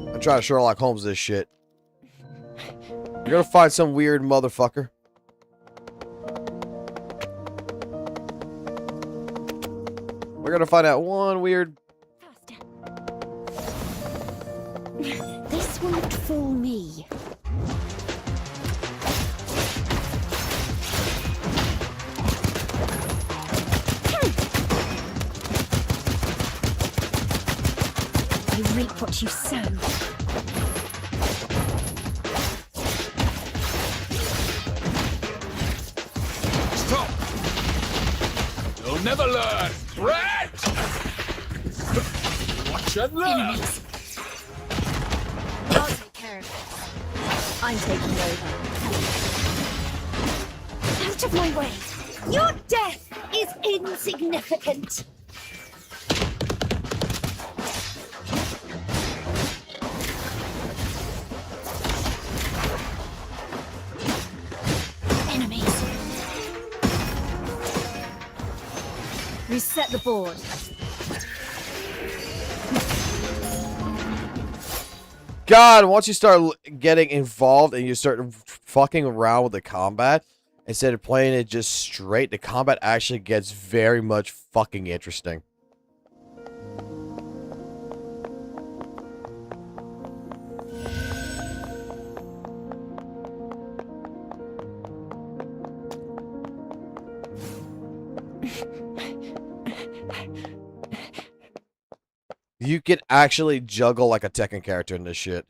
I'm trying to Sherlock Holmes this shit. You're gonna find some weird motherfucker. gonna find out one weird. This won't fool me. I reap what you sow. Stop! You'll never learn! Rat! Watch and learn! I'll take care of it. I'm taking over. Out of my way! Your death is insignificant! Enemies! Reset the board. God, once you start getting involved and you start fucking around with the combat, instead of playing it just straight, the combat actually gets very much fucking interesting. You can actually juggle like a Tekken character in this shit.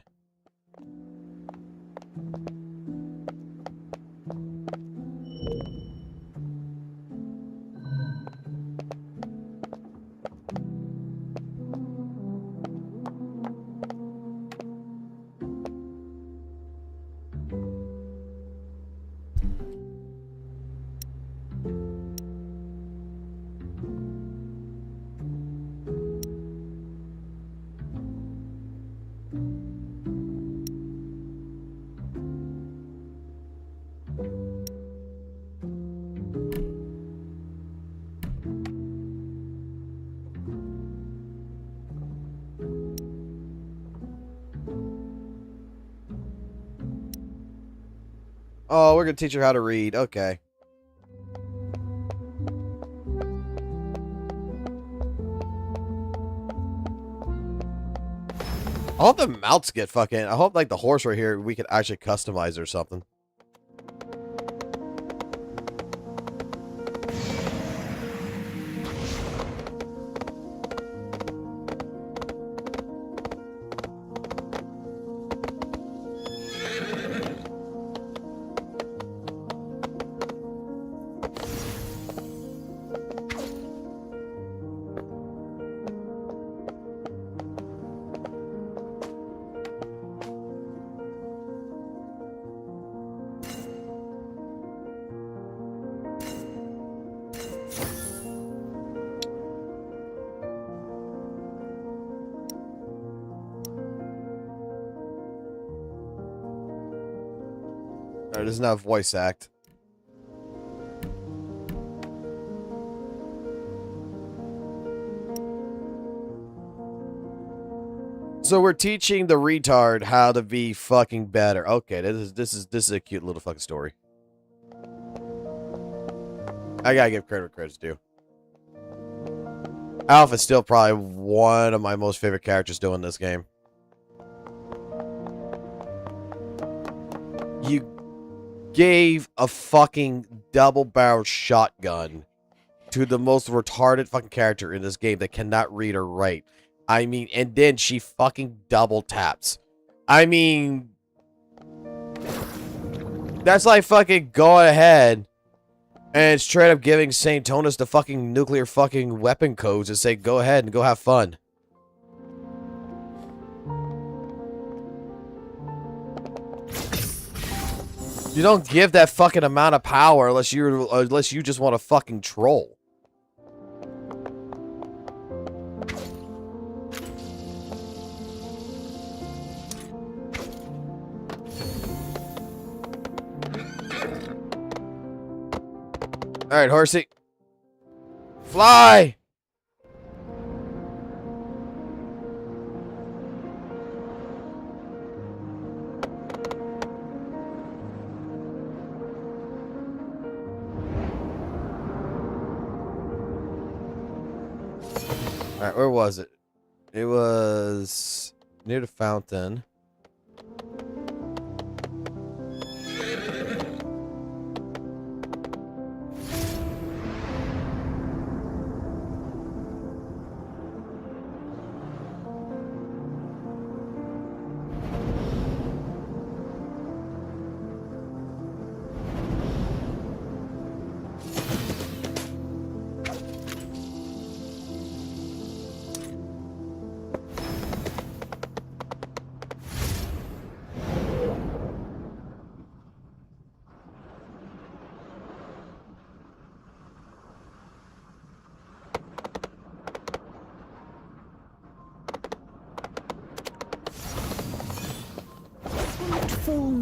Oh, we're gonna teach her how to read. Okay. I hope the mounts get fucking... I hope, like, the horse right here, we could actually customize or something. Alright, this is not voice act. So we're teaching the retard how to be fucking better. Okay, this is a cute little fucking story. I gotta give credit where credit's due. Alpha's still probably one of my most favorite characters doing this game. You gave a fucking double-barreled shotgun to the most retarded fucking character in this game that cannot read or write. I mean, and then she fucking double taps. I mean, that's like fucking going ahead and straight up giving St. Tonus the fucking nuclear fucking weapon codes and say, go ahead and go have fun. You don't give that fucking amount of power unless you just want to fucking troll. All right, horsey. Fly! Alright, where was it? It was near the fountain.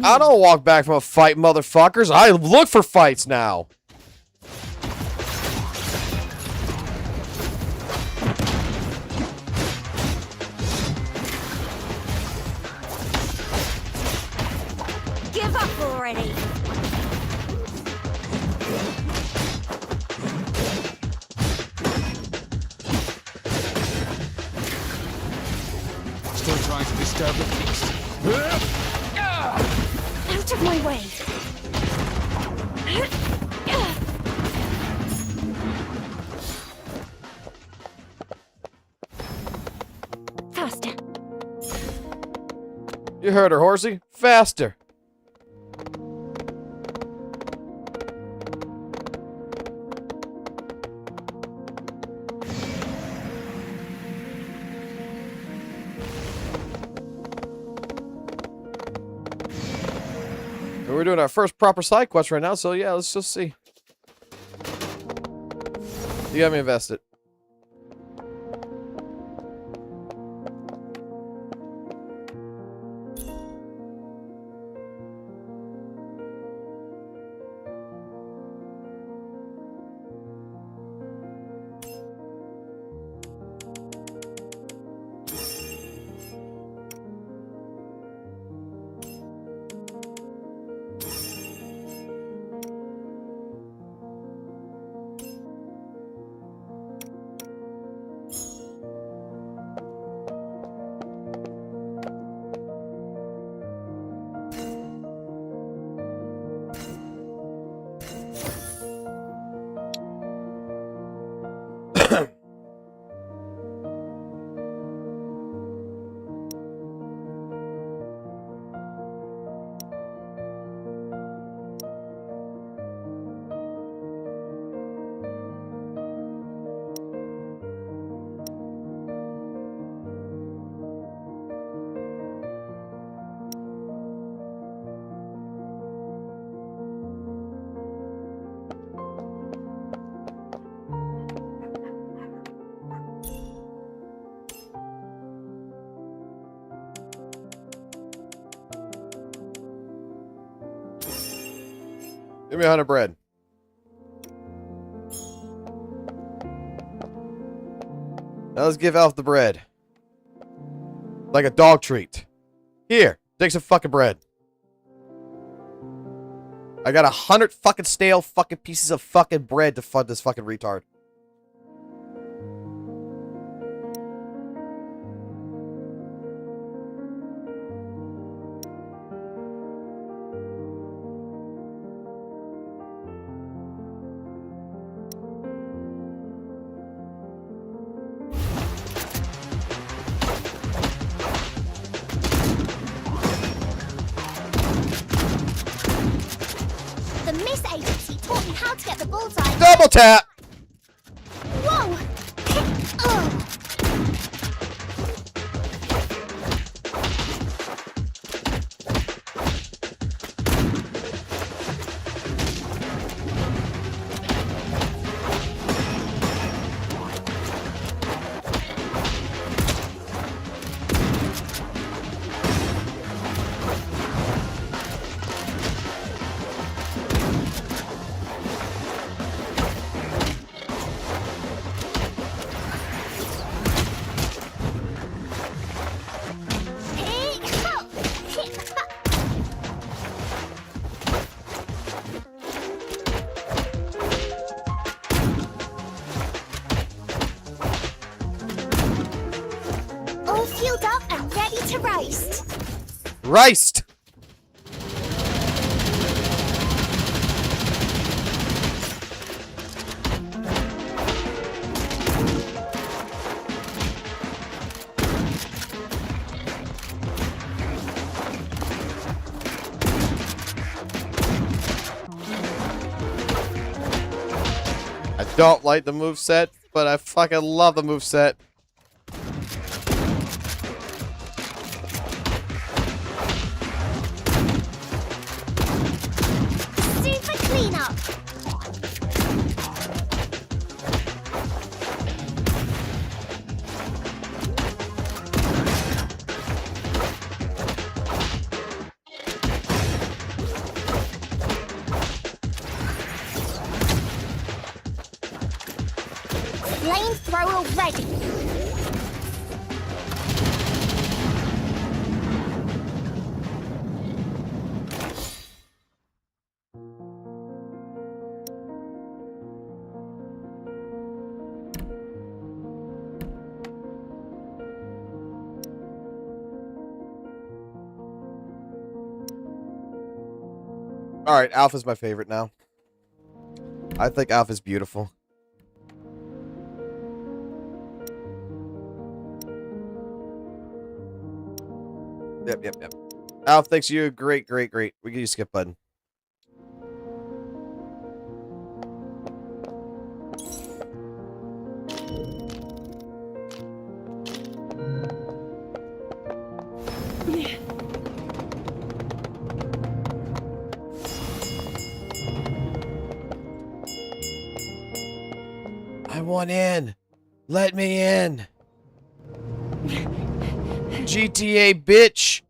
I don't walk back from a fight, motherfuckers. I look for fights now. Give up already! Still trying to disturb the peace. Out of my way! Faster! You heard her, horsey. Faster. We're doing our first proper side quest right now, so yeah, let's just see. You got me invested. Give me 100 bread. Now let's give Elf the bread. Like a dog treat. Here, take some fucking bread. I got 100 fucking stale fucking pieces of fucking bread to fund this fucking retard. The Miss Agency taught me how to get the bullseye. Double tap! Whoa! Ugh. All fueled up and ready to roast. Riced! I don't like the moveset, but I fucking love the moveset. Super cleanup. Flamethrower ready. Alright, Alpha's my favorite now. I think Alpha's beautiful. Yep. Alpha thinks you great. We can use skip button. I want in. Let me in. GTA, bitch.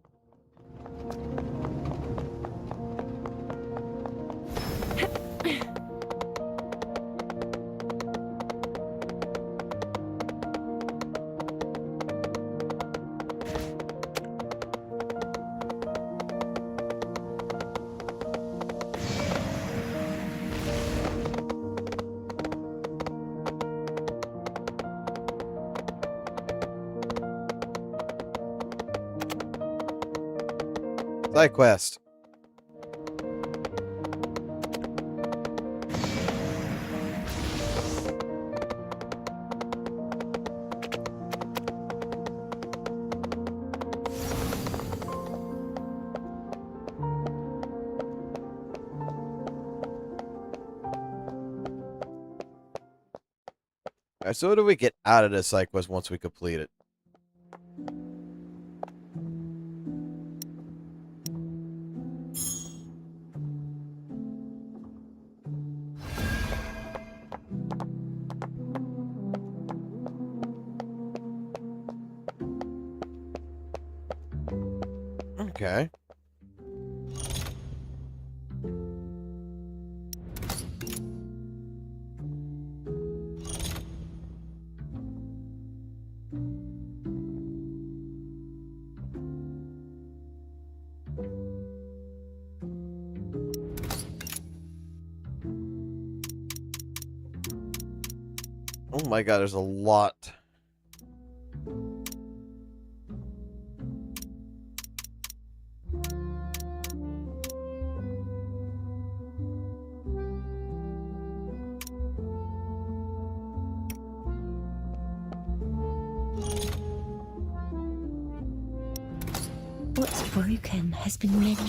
Side quest. Alright, so what do we get out of this side quest once we complete it? Okay. Oh my god, there's a lot. What's broken has been mended.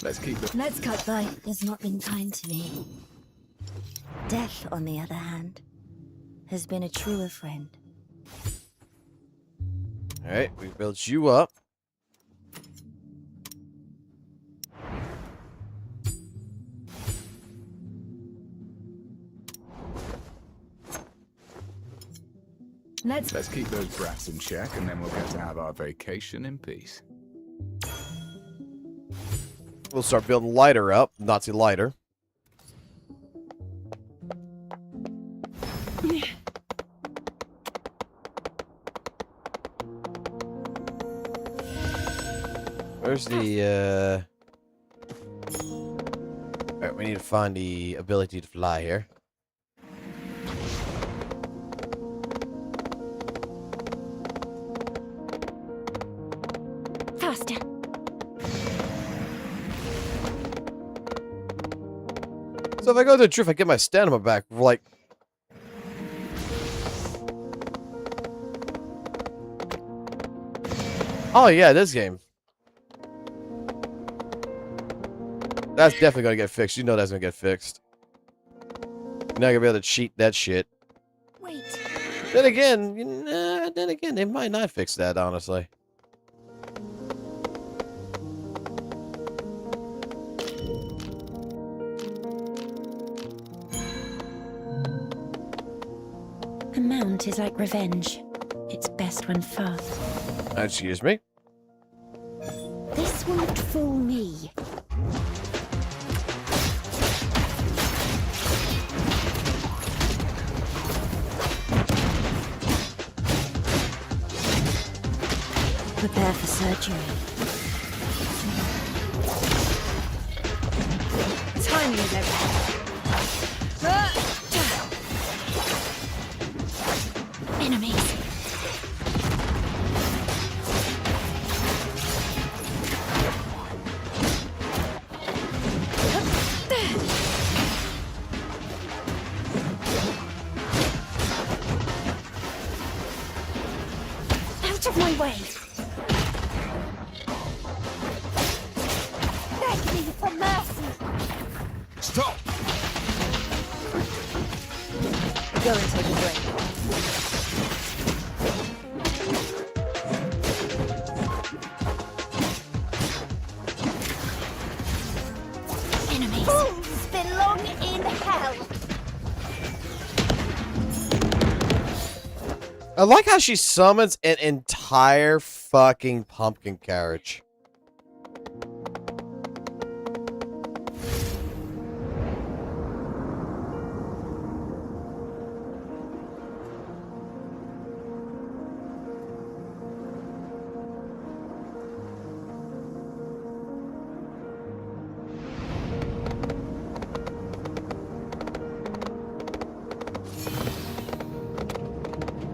Let's keep it. Let's cut. Life has not been kind to me. Death, on the other hand, has been a truer friend. Alright, we built you up. Let's keep those brats in check, and then we'll get to have our vacation in peace. We'll start building lighter up. Nazi lighter. Where's the, Alright, we need to find the ability to fly here. faster. So if I go to the truth, I get my stamina back, like... Oh yeah, this game. That's definitely gonna get fixed. You know that's gonna get fixed. You're not gonna be able to cheat that shit. Wait. Then again, they might not fix that, honestly. A mount is like revenge. It's best when fast. Excuse me. This won't fool me. Prepare for surgery. Timing is everything. Enemies. Out of my way. Beg me for mercy. Stop! Go and take a break. Enemies. Fools belong in hell. I like how she summons an entire fucking pumpkin carriage.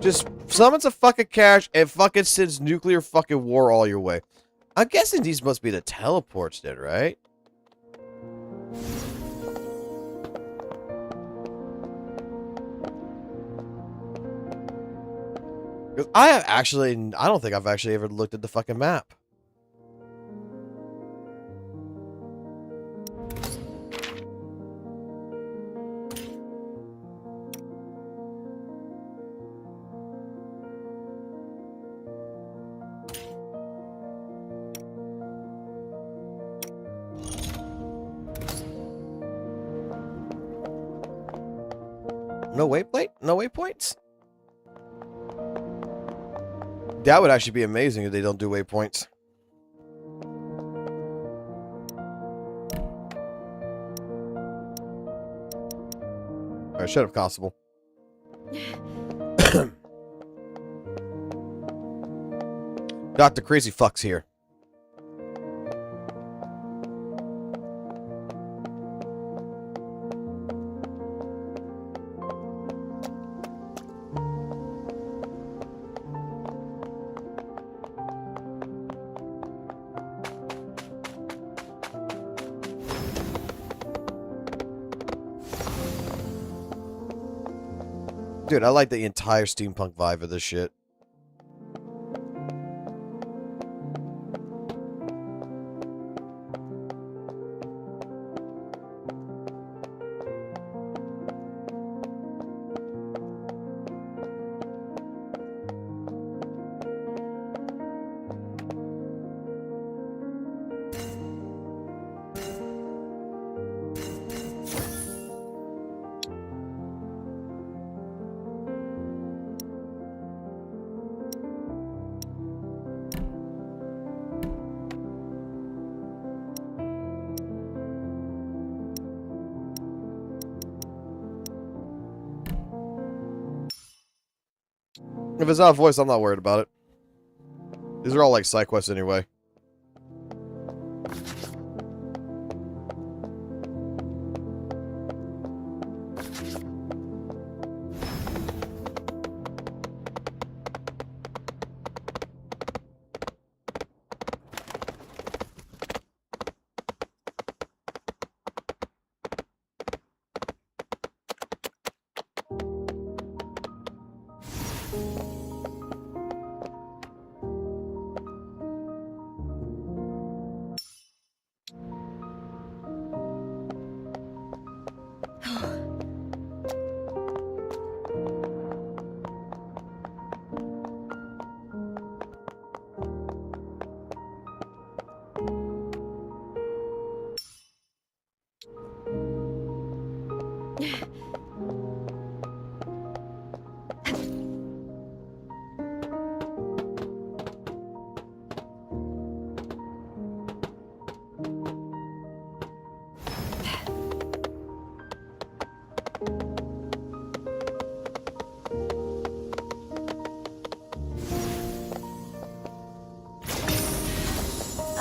Just summons a fucking carriage and fucking sends nuclear fucking war all your way. I'm guessing these must be the teleports then, right? Because I don't think I've actually ever looked at the fucking map. No waypoint? No waypoints? That would actually be amazing if they don't do waypoints. Alright, shut up, Constable. Dr. Crazy Fuck's here. Dude, I like the entire steampunk vibe of this shit. If it's not a voice, I'm not worried about it. These are all like side quests anyway.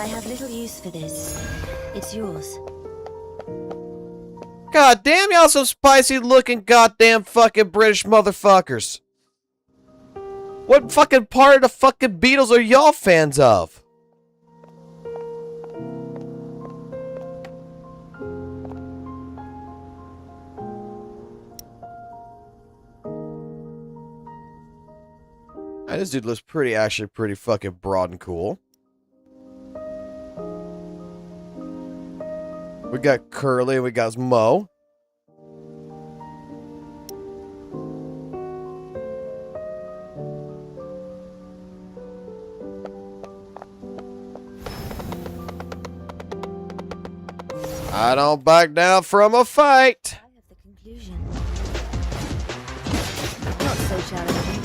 I have little use for this. It's yours. God damn, y'all some spicy looking goddamn fucking British motherfuckers. What fucking part of the fucking Beatles are y'all fans of? This dude looks actually pretty fucking broad and cool. We got Curly, we got Mo. I don't back down from a fight. I have the conclusion. Not so challenging.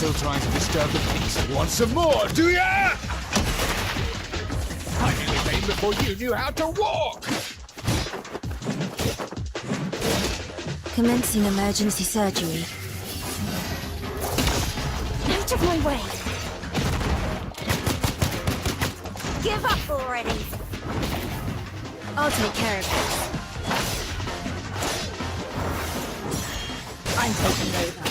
Still trying to disturb the peace. You want some more, do ya? I nearly came before you knew how to walk. Commencing emergency surgery. Out of my way! Give up already! I'll take care of this. I'm taking over.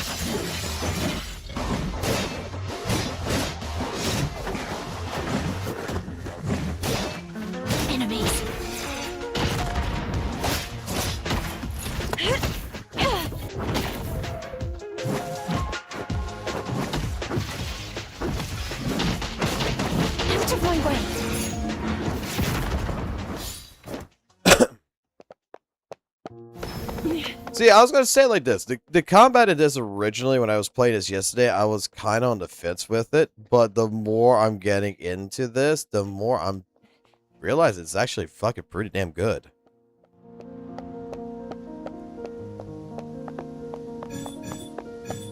Enemies! Out of my way! See, I was going to say it like this. The combat in this originally, when I was playing this yesterday, I was kind of on the fence with it. But the more I'm getting into this, the more I'm realizing it's actually fucking pretty damn good.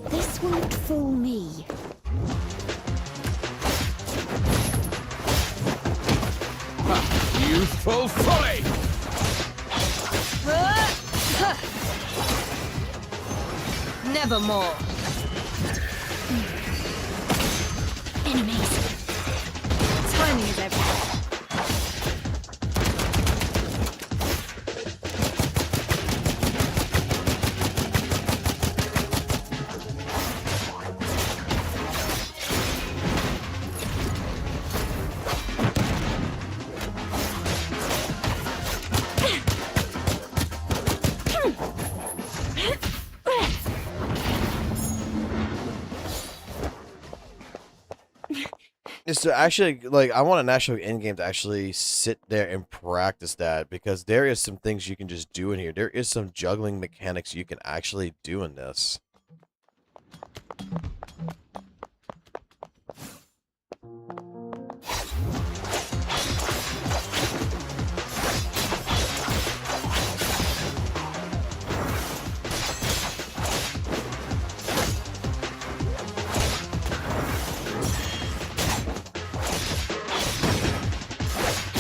This won't fool me. Youthful folly! Nevermore. Enemies! Timing is everything. Is to actually, like, I want a national end game to actually sit there and practice that, because there is some things you can just do in here. There is some juggling mechanics you can actually do in this.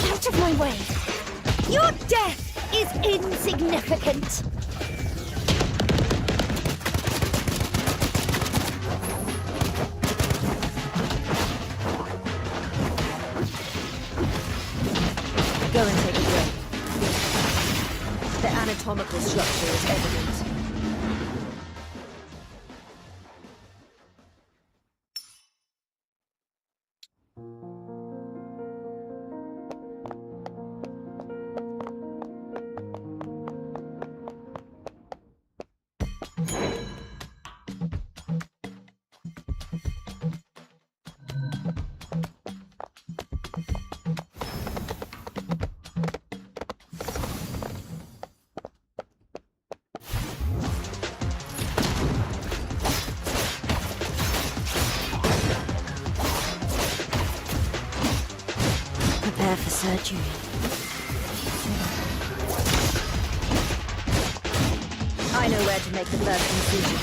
Out of my way! Your death is insignificant! Go and take a break. The anatomical structure is evident. Prepare for surgery. I know where to make the first incision.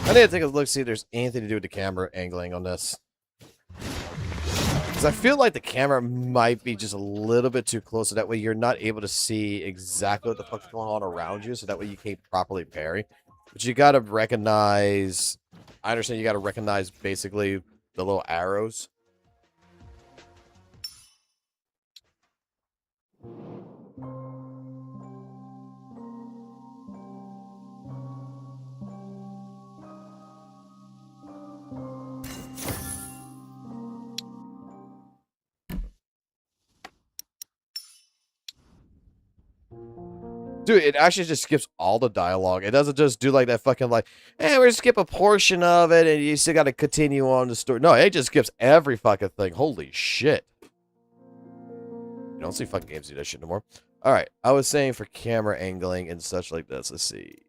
I need to take a look, see if there's anything to do with the camera angling on this. Because I feel like the camera might be just a little bit too close, so that way you're not able to see exactly what the fuck's going on around you, so that way you can't properly parry. But you gotta recognize... I understand you gotta recognize, basically, the little arrows. Dude, it actually just skips all the dialogue. It doesn't just do like that fucking like, hey, we're gonna skip a portion of it and you still gotta continue on the story. No, it just skips every fucking thing. Holy shit. You don't see fucking games do that shit no more. Alright, I was saying for camera angling and such like this. Let's see.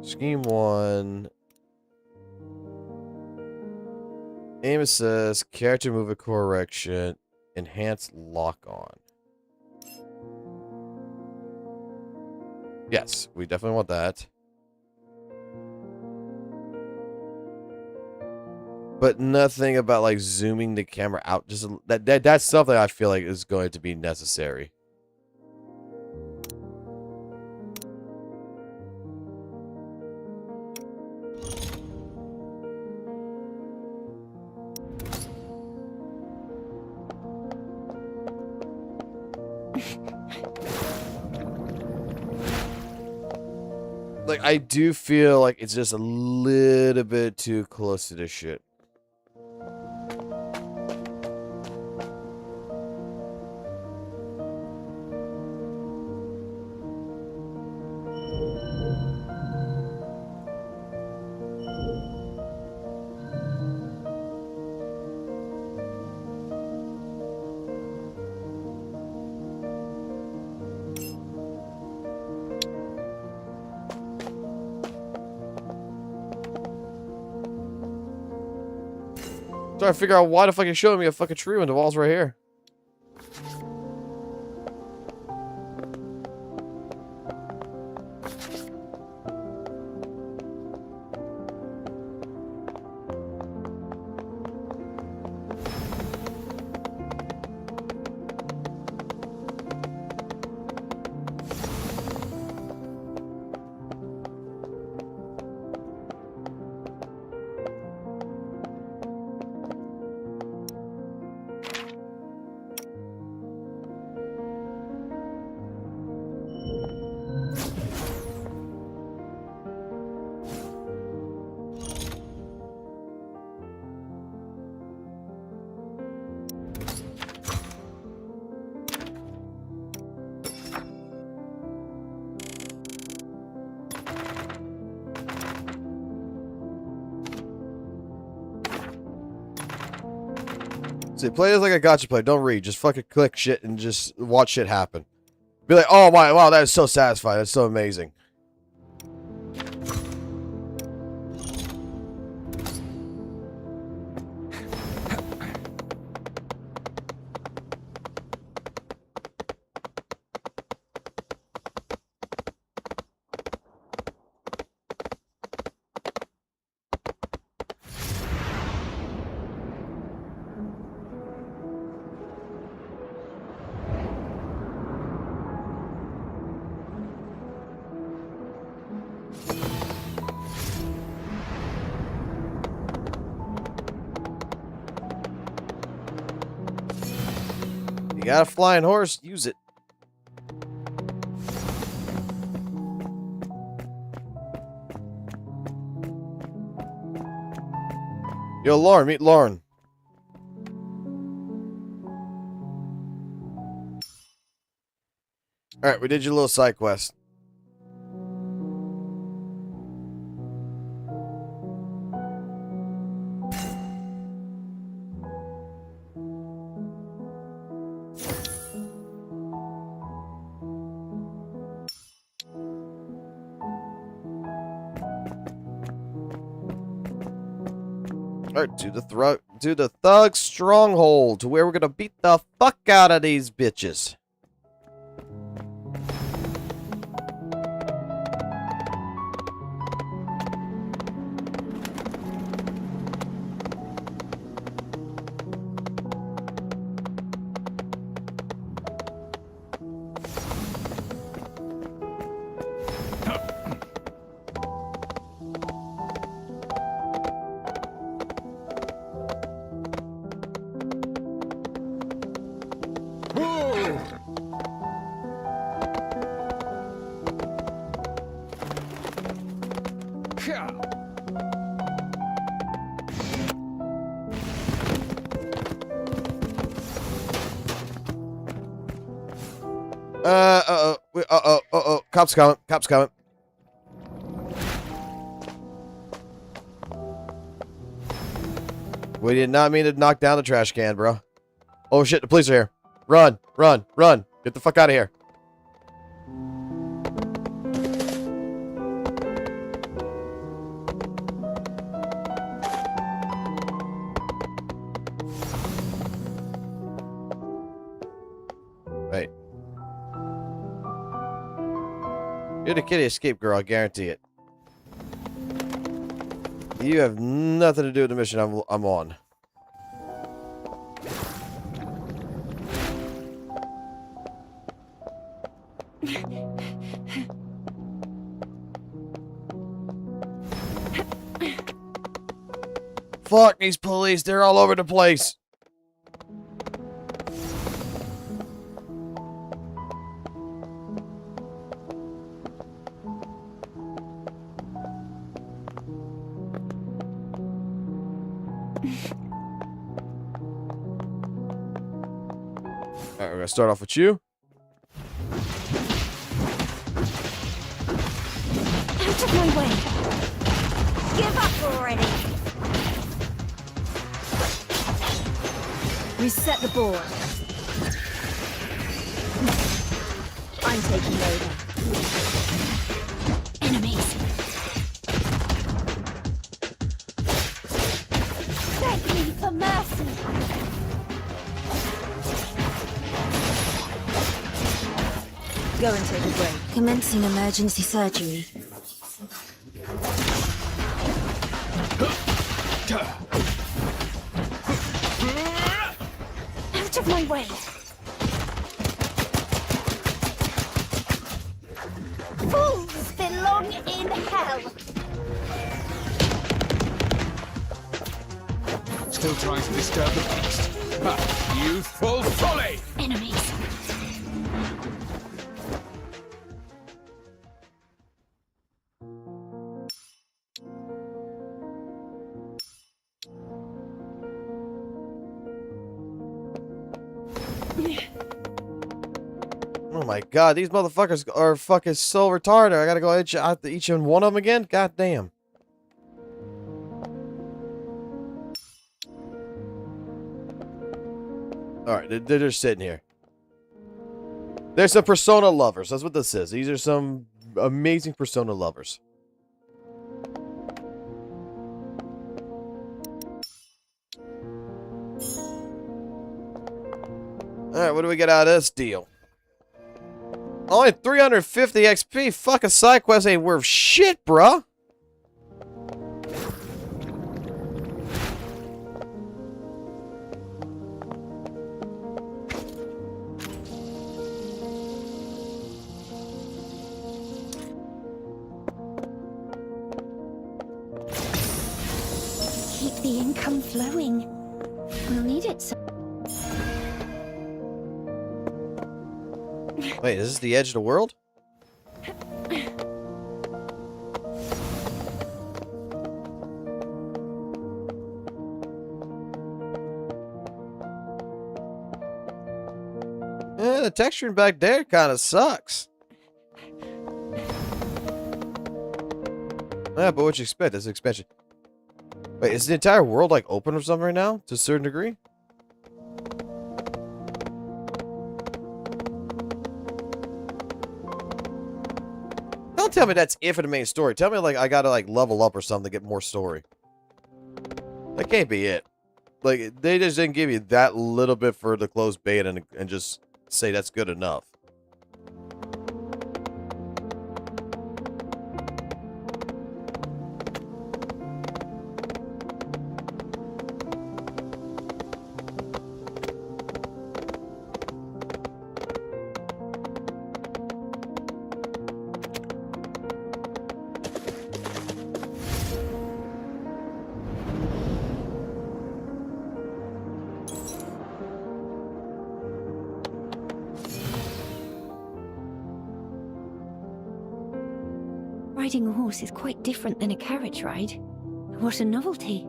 Scheme 1. Aim assist, character movement correction, enhanced lock on. Yes, we definitely want that. But nothing about like zooming the camera out. Just that's something I feel like is going to be necessary. Like, I do feel like it's just a little bit too close to this shit. Trying to figure out why the fuck you're showing me a fucking tree when the wall's right here. See, play this like a gotcha play. Don't read. Just fucking click shit and just watch shit happen. Be like, oh my, wow, that is so satisfying. That's so amazing. You got a flying horse, use it. Yo, Lauren, meet Lauren. Alright, we did your little side quest. Alright, to the thug stronghold, to where we're gonna beat the fuck out of these bitches. Cops coming. Cops coming. We did not mean to knock down the trash can, bro. Oh shit, the police are here. Run, run, run. Get the fuck out of here. Wait. You're the kitty escape girl, I guarantee it. You have nothing to do with the mission I'm on. Fuck these police, they're all over the place. Alright, we're gonna start off with you. Out of my way! Give up already! Reset the board. I'm taking over. Enemies! Beg me for mercy! Go and take a break. Commencing emergency surgery. Out of my way! Fools belong in hell! Still trying to disturb the peace. Ha! Youthful folly! Enemies! Oh my god, these motherfuckers are fucking so retarded. I gotta go out each and one of them again? God damn. Alright, they're just sitting here. There's some Persona lovers. That's what this is. These are some amazing Persona lovers. Alright, what do we get out of this deal? Only 350 XP? Fucking side quest ain't worth shit, bruh. Keep the income flowing. We'll need it so. Wait, is this the edge of the world? Yeah, the texturing back there kind of sucks. Yeah, but what you expect? That's an expansion. Wait, is the entire world like open or something right now? To a certain degree? Don't tell me that's it for the main story. Tell me like I gotta like level up or something to get more story. That can't be it. Like they just didn't give you that little bit for the closed beta and just say that's good enough. Riding a horse is quite different than a carriage ride. What a novelty.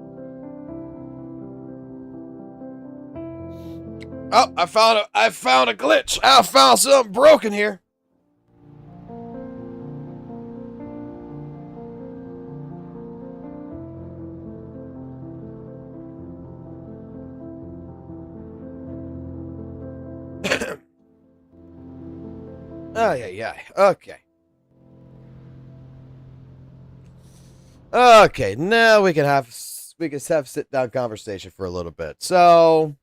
Oh, I found a glitch. I found something broken here. Oh yeah. Okay. Okay, now we can have a sit down conversation for a little bit. So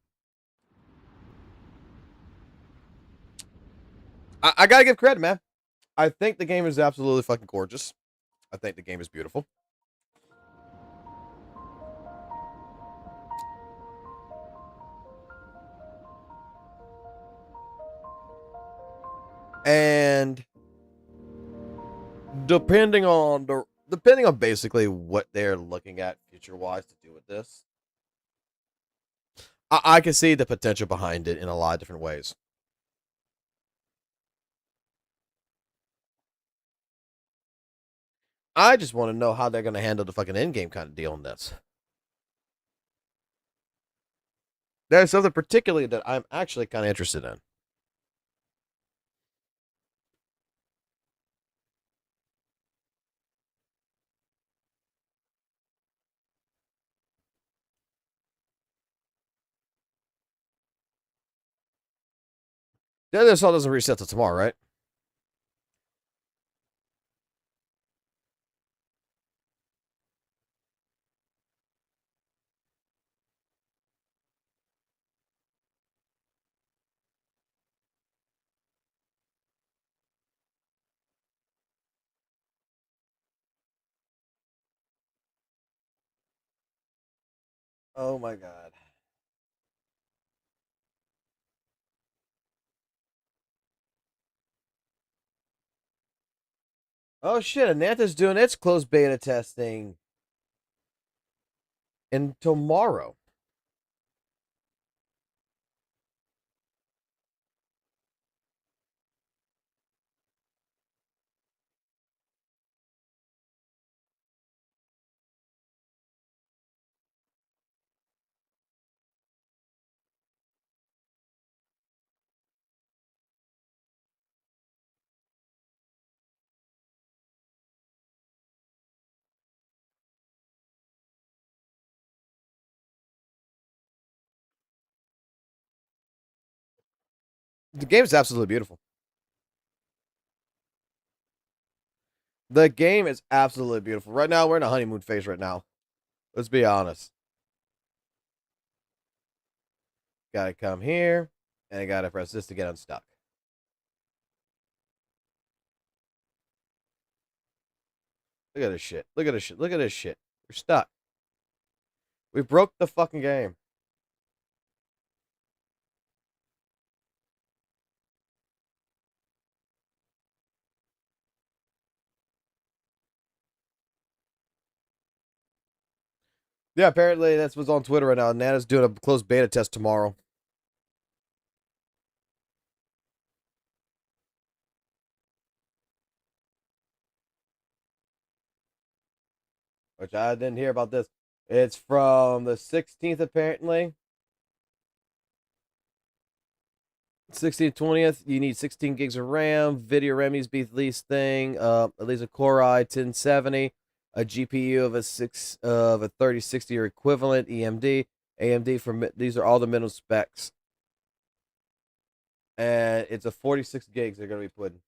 I gotta give credit, man. I think the game is absolutely fucking gorgeous. I think the game is beautiful. And depending on basically what they're looking at future wise to do with this, I can see the potential behind it in a lot of different ways. I just want to know how they're going to handle the fucking end game kind of deal on this. There's something particularly that I'm actually kind of interested in. This all doesn't reset till tomorrow, right? Oh my god. Oh shit, Ananta's doing its closed beta testing in tomorrow. The game is absolutely beautiful. The game is absolutely beautiful. Right now, we're in a honeymoon phase right now. Let's be honest. Gotta come here, and I gotta press this to get unstuck. Look at this shit. Look at this shit. Look at this shit. We're stuck. We broke the fucking game. Yeah, apparently that's what's on Twitter right now. Nana's doing a closed beta test tomorrow. Which I didn't hear about this. It's from the 16th, apparently. 16th, 20th. You need 16 gigs of RAM. Video RAM needs to be the least thing. At least a Core i1070. A GPU of a 3060 or equivalent. AMD for these are all the minimum specs. And it's a 46 gigs they're gonna be putting.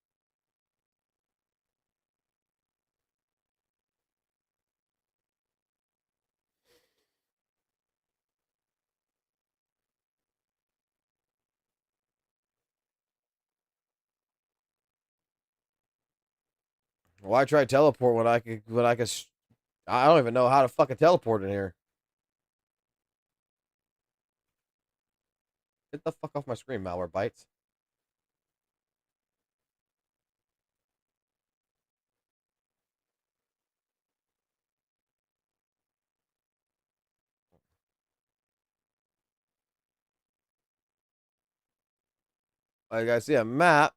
Why try teleport when I could I don't even know how to fucking teleport in here. Get the fuck off my screen, malware bites. Like I see a map.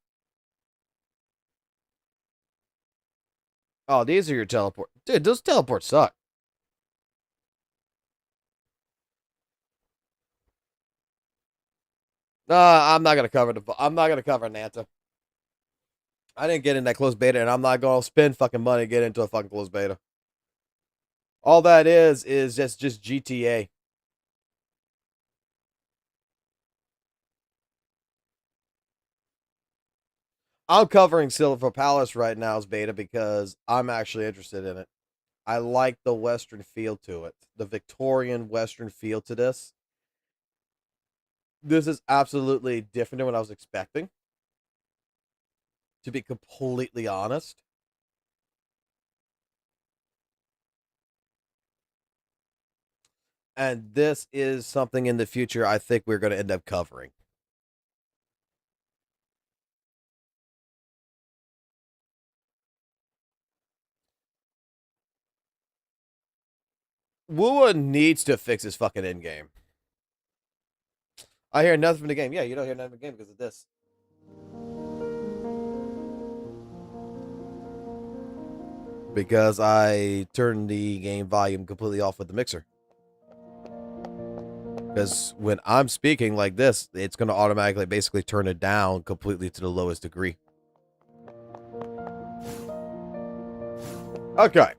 Oh, these are your teleport. Dude, those teleports suck. I'm not gonna cover I'm not gonna cover Nanta. I didn't get in that closed beta, and I'm not gonna spend fucking money to get into a fucking closed beta. All that is just GTA. I'm covering Silver Palace right now as beta because I'm actually interested in it. I like the Western feel to it, the Victorian Western feel to this. This is absolutely different than what I was expecting, to be completely honest. And this is something in the future I think we're going to end up covering. WUWA needs to fix his fucking end game. I hear nothing from the game. Yeah, you don't hear nothing from the game because of this. Because I turned the game volume completely off with the mixer. Because when I'm speaking like this, it's going to automatically basically turn it down completely to the lowest degree. Okay.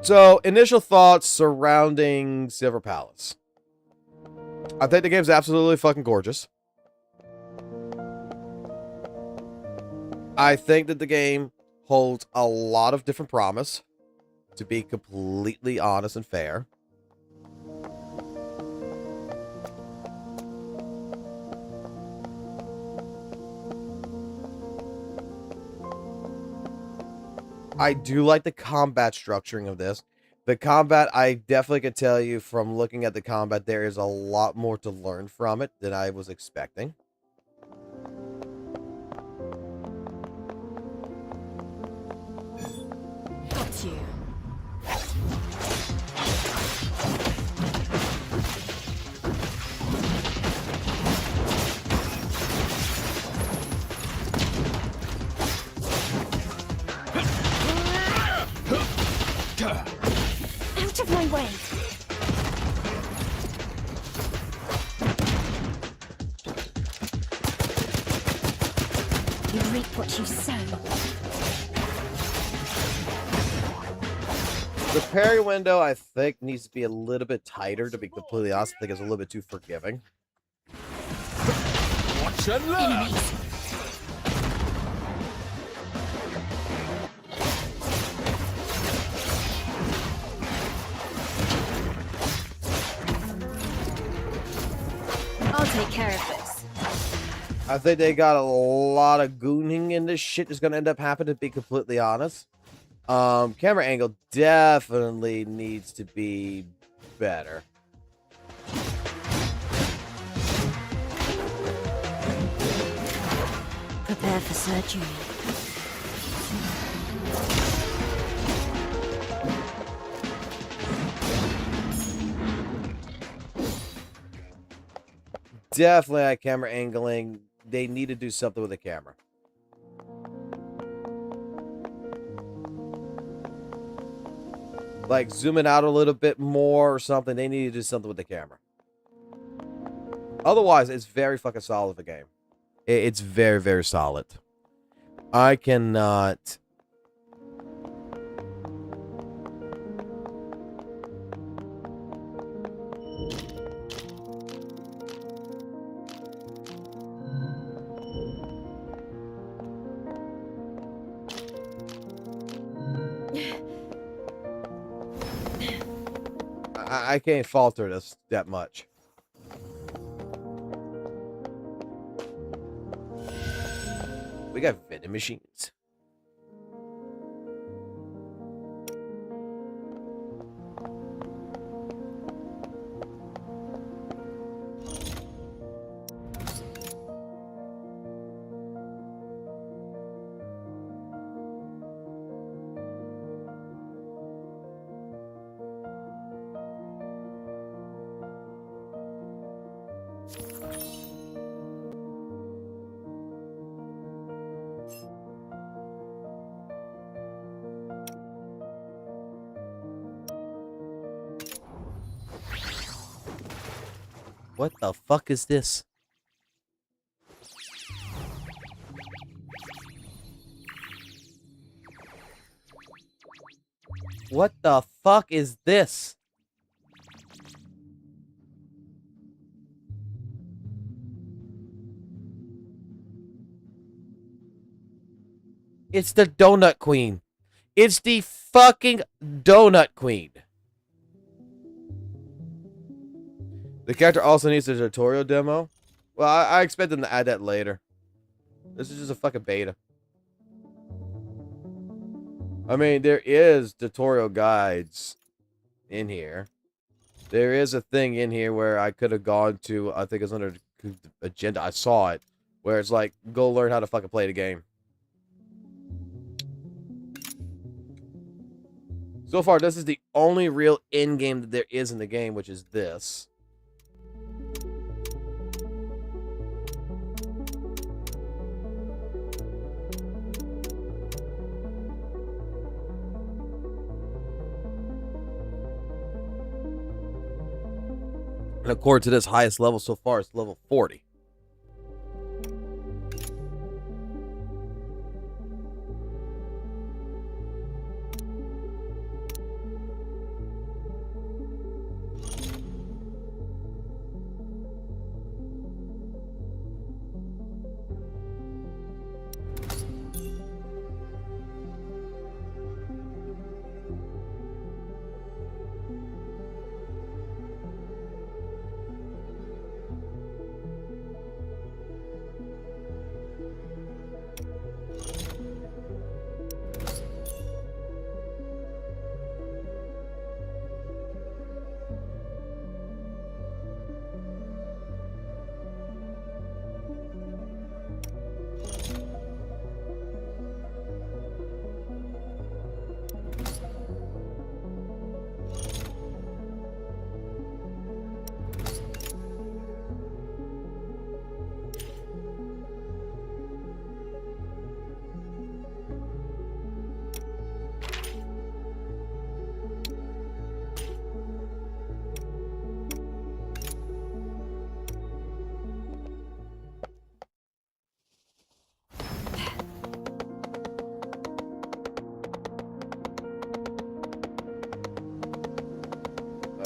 So, initial thoughts surrounding Silver Palace. I think the game's absolutely fucking gorgeous. I think that the game holds a lot of different promise, to be completely honest and fair. I do like the combat structuring of this. The combat, I definitely could tell you from looking at the combat, there is a lot more to learn from it than I was expecting. Got you. Out of my way! You reap what you sow. The parry window, I think, needs to be a little bit tighter, to be completely honest. I think it's a little bit too forgiving. Watch and learn! I'll take care of this. I think they got a lot of gooning in this shit that's going to end up happening, to be completely honest. Camera angle definitely needs to be better. Prepare for surgery. Definitely at camera angling, they need to do something with the camera. Like zoom it out a little bit more or something. They need to do something with the camera. Otherwise, it's very fucking solid of a game. It's very, very solid. I cannot... I can't falter this that much. We got vending machines. What the fuck is this? What the fuck is this? It's the Donut Queen. It's the fucking Donut Queen. The character also needs a tutorial demo. Well, I expect them to add that later. This is just a fucking beta. I mean, there is tutorial guides in here. There is a thing in here where I could have gone to, I think it's under agenda. I saw it. Where it's like, go learn how to fucking play the game. So far, this is the only real end game that there is in the game, which is this. And according to this highest level so far, it's level 40.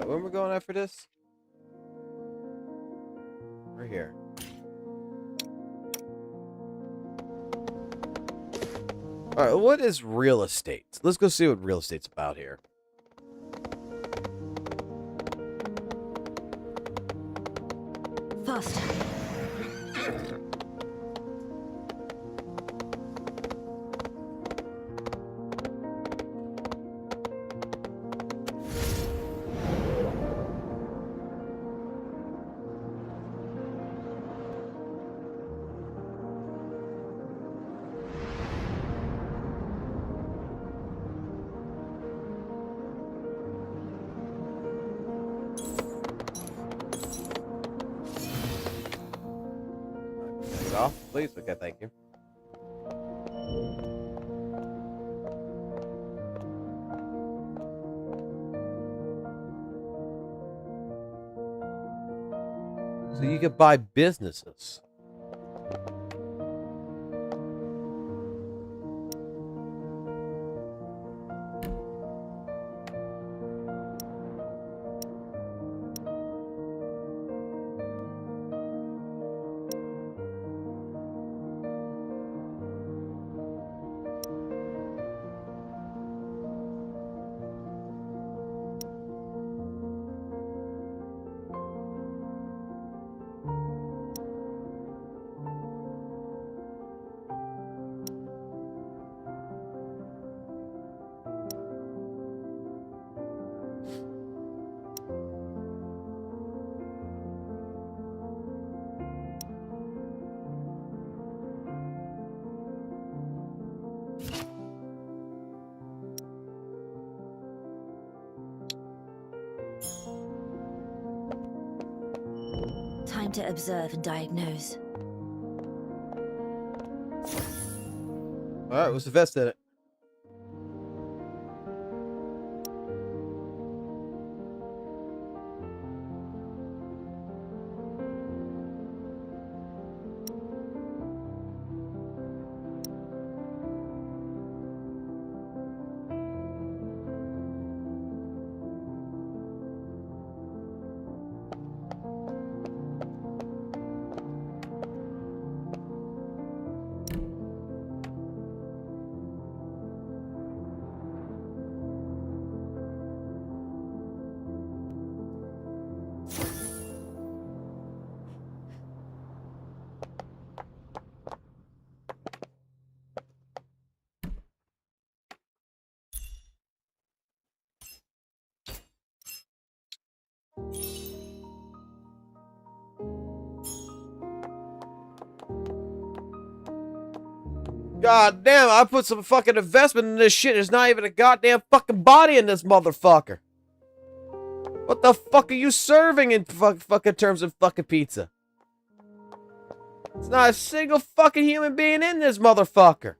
When we're going after this? Right here. Alright, what is real estate? Let's go see what real estate's about here. Faster. Off, please. Okay, thank you. So you can buy businesses. Time to observe and diagnose. Alright, let's invest in it. God damn, I put some fucking investment in this shit. There's not even a goddamn fucking body in this motherfucker. What the fuck are you serving in fucking terms of fucking pizza? There's not a single fucking human being in this motherfucker.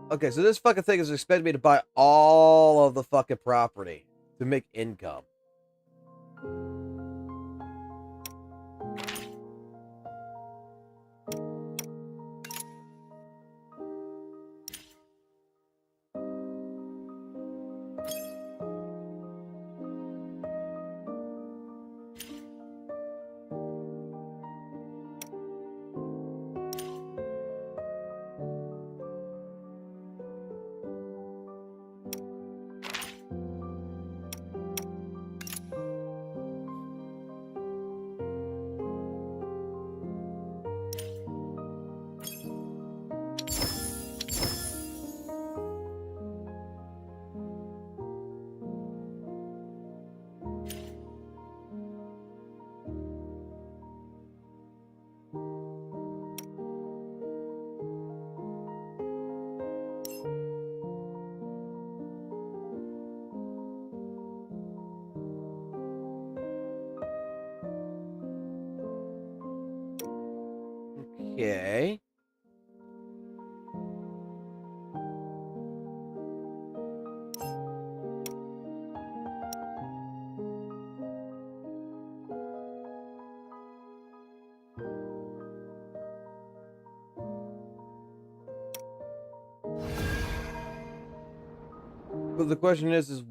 Okay, so this fucking thing is expecting me to buy all of the fucking property to make income. Okay. But the question is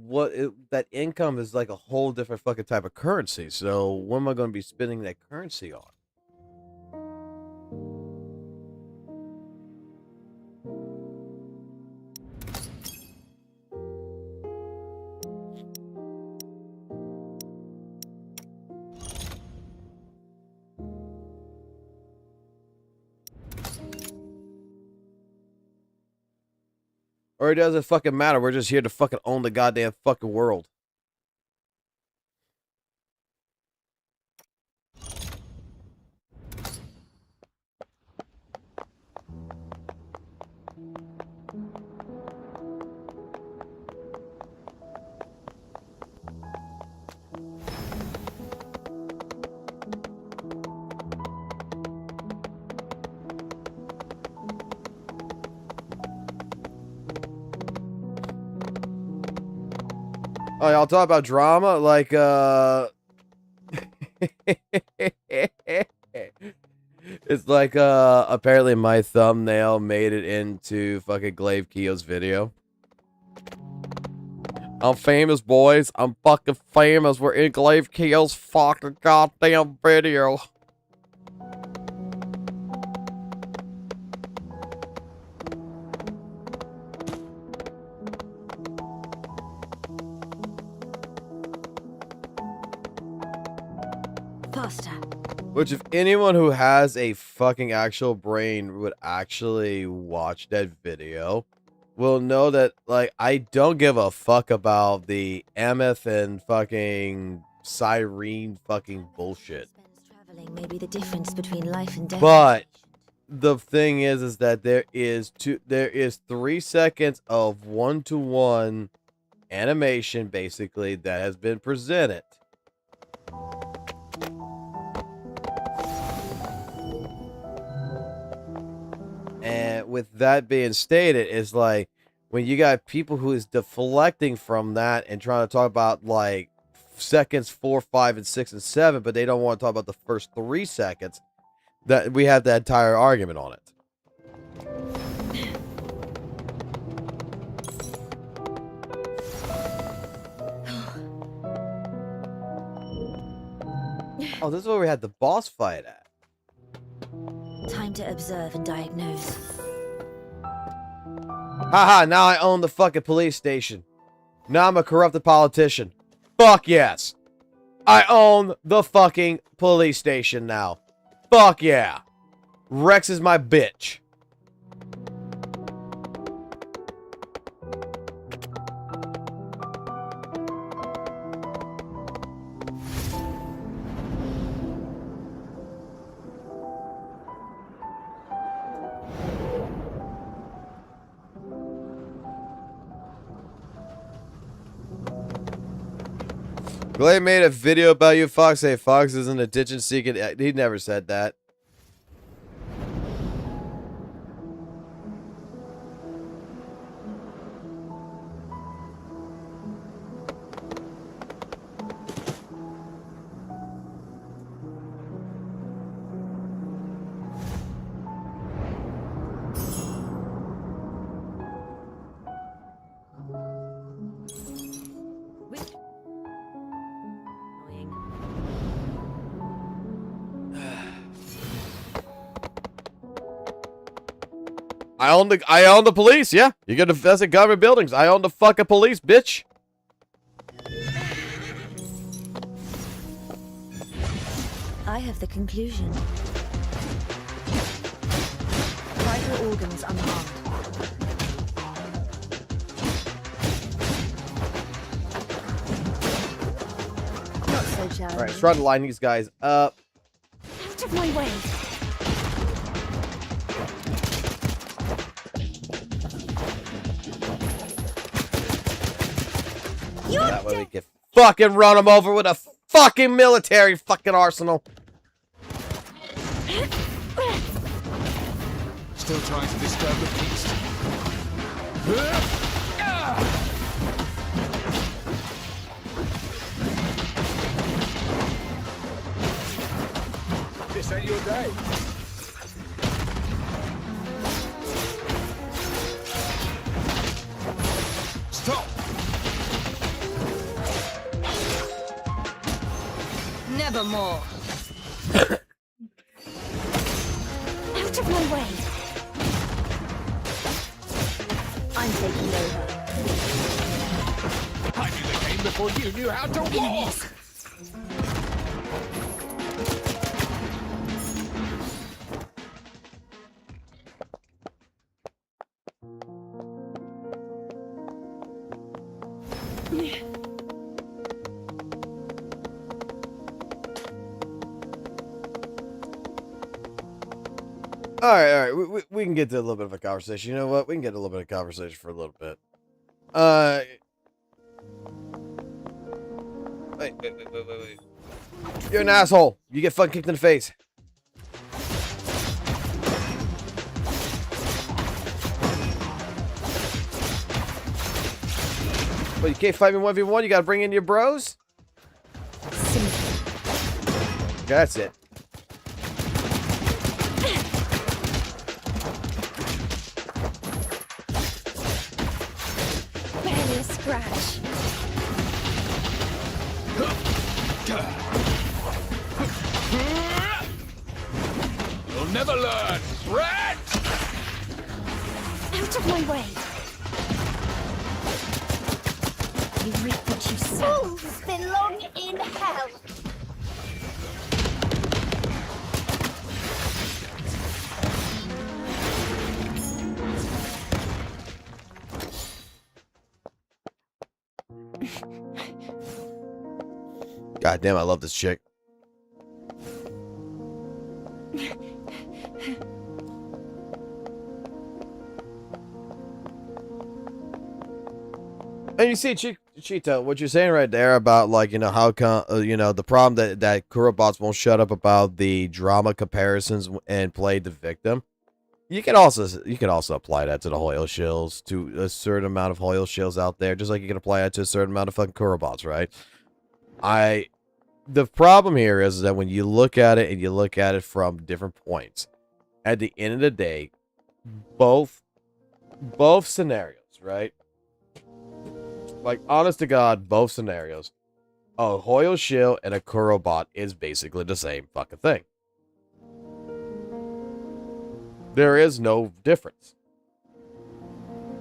that income is like a whole different fucking type of currency. So what am I going to be spending that currency on? Or it doesn't fucking matter. We're just here to fucking own the goddamn fucking world. Oh, y'all talk about drama? Like, it's like, apparently my thumbnail made it into fucking Glaive Keo's video. I'm famous, boys. I'm fucking famous. We're in Glaive Keo's fucking goddamn video. Faster. Which, if anyone who has a fucking actual brain would actually watch that video, will know that, like, I don't give a fuck about the Ameth and fucking Cyrene fucking bullshit. Traveling may be the difference between life and death. But the thing is that there is 3 seconds of one-to-one animation, basically, that has been presented. And with that being stated, it's like when you got people who is deflecting from that and trying to talk about like seconds 4, 5, and 6, and 7, but they don't want to talk about the first 3 seconds, that we have that entire argument on it. Oh, this is where we had the boss fight at. Time to observe and diagnose. Haha, now I own the fucking police station. Now I'm a corrupted politician. Fuck yes. I own the fucking police station now. Fuck yeah. Rex is my bitch. Glade made a video about you, Fox. Hey, Fox is an attention seeking. He never said that. I own the police, yeah. You get invested in government buildings. I own the fucking police, bitch. I have the conclusion. Vital organs unharmed. Not so challenging. Alright, let's try to line these guys up. Out of my way. That way we can fucking run them over with a fucking military fucking arsenal. Still trying to disturb the peace. This ain't your day. Stop! Nevermore. Out of my way. I'm taking over. I knew the game before you knew how to walk! All right. We can get to a little bit of a conversation. You know what? We can get a little bit of conversation for a little bit. Wait. You're an asshole. You get fucking kicked in the face. But you can't fight me 1v1. You gotta bring in your bros. That's it. Barely a scratch. You'll never learn, rat! Out of my way. You reap what you sow. Fools belong in hell. God damn, I love this chick. And you see, Cheetah, what you're saying right there about, like, you know, how come, you know, the problem that Kurobots won't shut up about the drama comparisons and play the victim. You can also apply that to the Hoyle shills, to a certain amount of Hoyle shills out there, just like you can apply that to a certain amount of fucking Kurobots, right? The problem here is that when you look at it and you look at it from different points, at the end of the day, both scenarios, right? Like, honest to God, both scenarios A Hoyo shield and a Kurobot is basically the same fucking thing. There is no difference.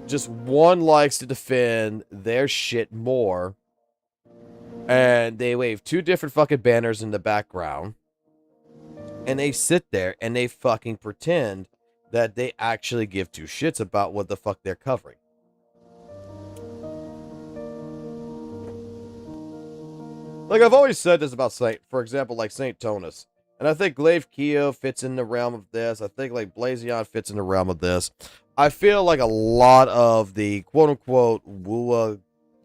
Just one likes to defend their shit more. And they wave two different fucking banners in the background. And they sit there and they fucking pretend that they actually give two shits about what the fuck they're covering. Like, I've always said this about Saint, for example, like Saint Tonus. And I think Glaive Keo fits in the realm of this. I think, like, Blazion fits in the realm of this. I feel like a lot of the quote-unquote WUWA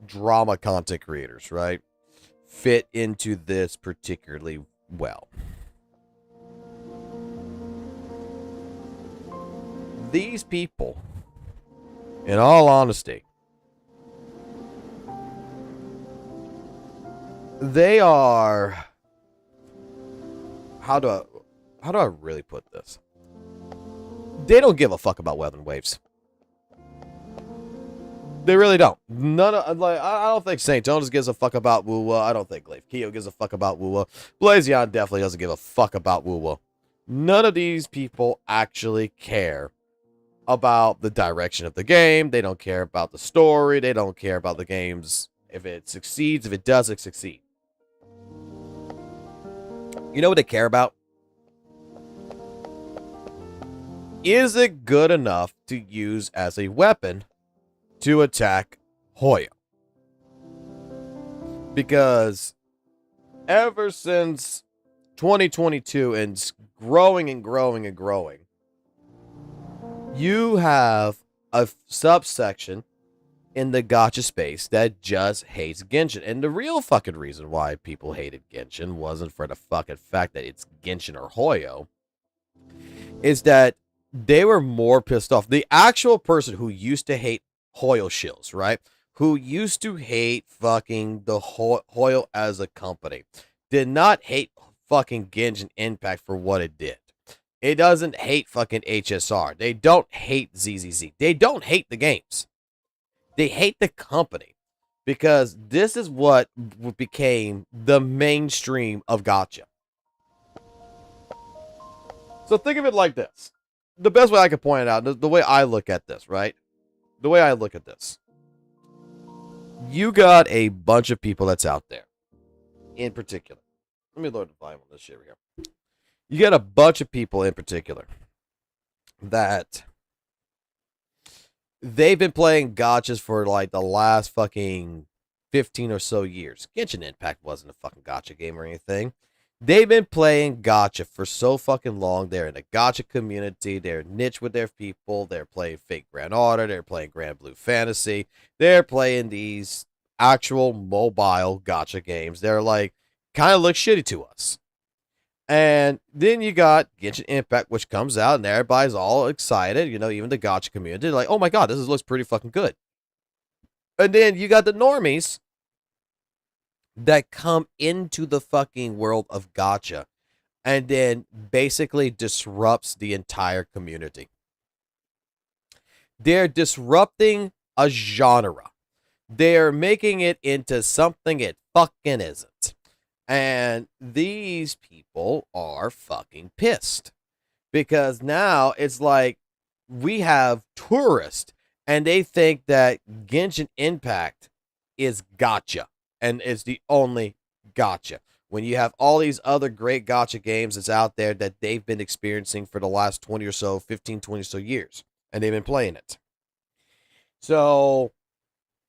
drama content creators, right, fit into this particularly well. These people, in all honesty, they are, how do I really put this? They don't give a fuck about weapon waves. They really don't. None of, like, I don't think St. Jonas gives a fuck about WUWA. I don't think Glaive Keo gives a fuck about WUWA. Blazion definitely doesn't give a fuck about WUWA. None of these people actually care about the direction of the game. They don't care about the story. They don't care about the games. If it succeeds, if it doesn't succeed. You know what they care about? Is it good enough to use as a weapon to attack Hoyo? Because ever since 2022 and growing and growing and growing, you have a subsection in the gacha space that just hates Genshin. And the real fucking reason why people hated Genshin wasn't for the fucking fact that it's Genshin or Hoyo. Is that they were more pissed off. The actual person who used to hate Hoyo shills, right? Who used to hate fucking the Hoyo as a company, did not hate fucking Genshin Impact for what it did. It doesn't hate fucking HSR. They don't hate ZZZ. They don't hate the games. They hate the company. Because this is what became the mainstream of gacha. So think of it like this. The best way I can point it out, the way I look at this, right? The way I look at this. You got a bunch of people that's out there. In particular. Let me lower the volume on this shit right here. You got a bunch of people in particular that they've been playing gachas for like the last fucking 15 or so years. Genshin Impact wasn't a fucking gacha game or anything. They've been playing gacha for so fucking long. They're in the gacha community. They're niche with their people. They're playing Fake Grand Order. They're playing Grand Blue Fantasy. They're playing these actual mobile gacha games. They're like, kind of look shitty to us. And then you got Genshin Impact, which comes out, and everybody's all excited. You know, even the gacha community. They're like, oh my god, this looks pretty fucking good. And then you got the normies that come into the fucking world of gacha and then basically disrupts the entire community. They're disrupting a genre. They're making it into something it fucking isn't. And these people are fucking pissed. Because now it's like we have tourists and they think that Genshin Impact is gacha. And it's the only gacha. When you have all these other great gacha games that's out there that they've been experiencing for the last 20 or so, 15, 20 or so years. And they've been playing it. So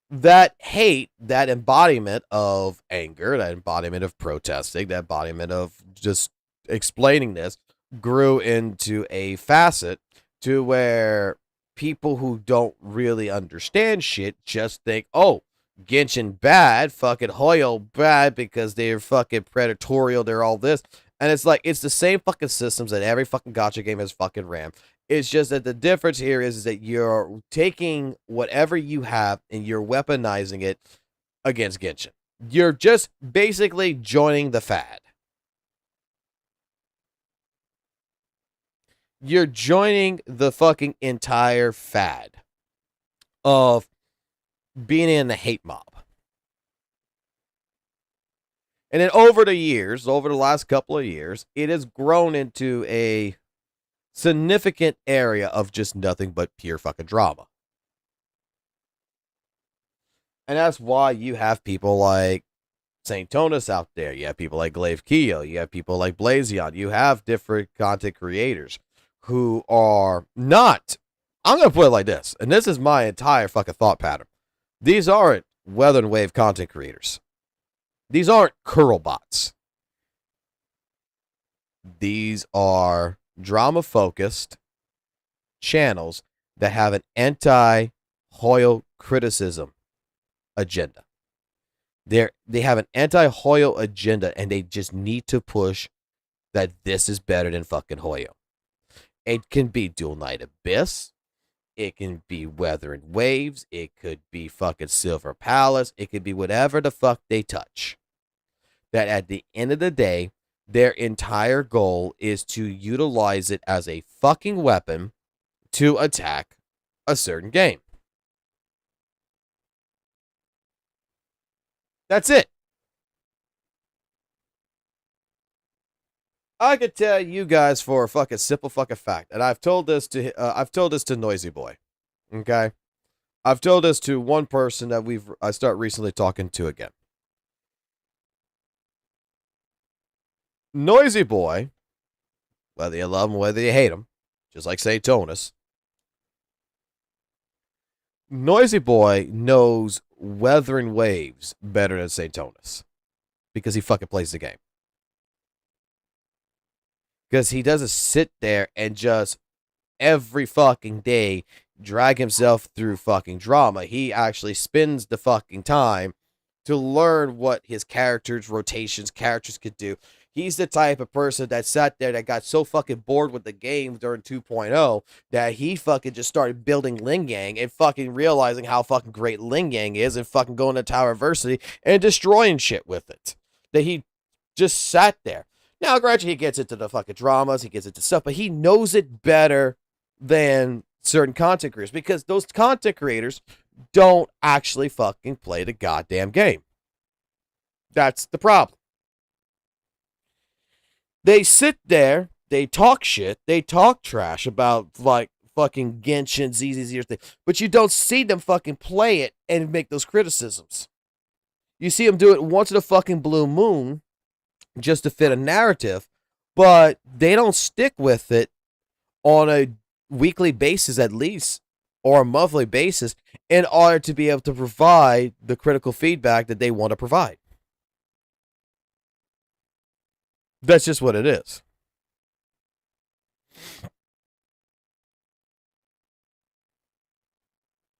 that hate, that embodiment of anger, that embodiment of protesting, that embodiment of just explaining this grew into a facet to where people who don't really understand shit just think, oh, Genshin bad, fucking Hoyo bad because they're fucking predatorial, they're all this. And it's like, it's the same fucking systems that every fucking gacha game has fucking ran. It's just that the difference here is that you're taking whatever you have and you're weaponizing it against Genshin. You're just basically joining the fad. You're joining the fucking entire fad of being in the hate mob. And then over the years, over the last couple of years, it has grown into a significant area of just nothing but pure fucking drama. And that's why you have people like St. Tonus out there. You have people like Glaive Keo. You have people like Blazion. You have different content creators who are not, I'm going to put it like this, and this is my entire fucking thought pattern. These aren't Weather and Wave content creators. These aren't curl bots. These are drama-focused channels that have an anti-Hoyle criticism agenda. They have an anti-Hoyle agenda, and they just need to push that this is better than fucking Hoyle. It can be Dual Knight Abyss. It can be Weather and Waves. It could be fucking Silver Palace. It could be whatever the fuck they touch. That at the end of the day, their entire goal is to utilize it as a fucking weapon to attack a certain game. That's it. I could tell you guys for a fucking simple fucking fact, and I've told this to Noisy Boy. Okay? I've told this to one person that I start recently talking to again. Noisy Boy, whether you love him, whether you hate him, just like St. Tonus, Noisy Boy knows Weather and Waves better than St. Tonus because he fucking plays the game. Because he doesn't sit there and just every fucking day drag himself through fucking drama. He actually spends the fucking time to learn what his characters could do. He's the type of person that sat there that got so fucking bored with the game during 2.0 that he fucking just started building Ling Yang and fucking realizing how fucking great Ling Yang is and fucking going to Tower Adversity and destroying shit with it. That he just sat there. Now, gradually, he gets into the fucking dramas, he gets into stuff, but he knows it better than certain content creators because those content creators don't actually fucking play the goddamn game. That's the problem. They sit there, they talk shit, they talk trash about like fucking Genshin, ZZZ, thing, but you don't see them fucking play it and make those criticisms. You see them do it once in a fucking blue moon just to fit a narrative, but they don't stick with it on a weekly basis at least, or a monthly basis, in order to be able to provide the critical feedback that they want to provide. That's just what it is.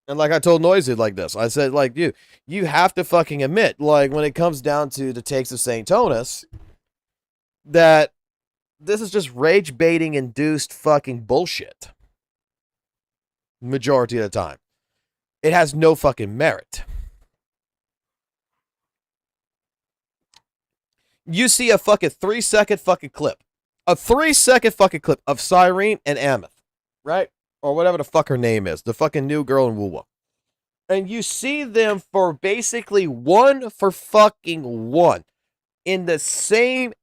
And like I told Noisy like this, I said, like, you have to fucking admit, like, when it comes down to the takes of St. Tonus, that this is just rage baiting induced fucking bullshit. Majority of the time. It has no fucking merit. You see a fucking 3-second fucking clip. A 3-second fucking clip of Cyrene and Ameth. Right? Or whatever the fuck her name is. The fucking new girl in WUWA. And you see them for basically 1 for fucking 1. In the same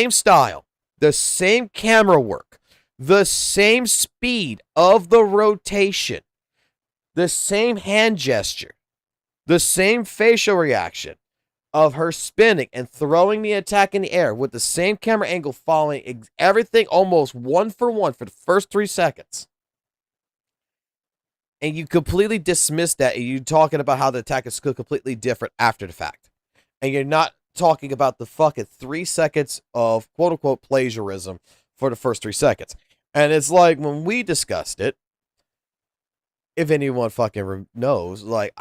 style. The same camera work. The same speed of the rotation. The same hand gesture. The same facial reaction of her spinning and throwing the attack in the air with the same camera angle following everything almost 1 for 1 for the first 3 seconds. And you completely dismiss that, and you're talking about how the attack is completely different after the fact. And you're not talking about the fucking 3 seconds of quote-unquote plagiarism for the first 3 seconds. And it's like, when we discussed it, if anyone fucking knows, like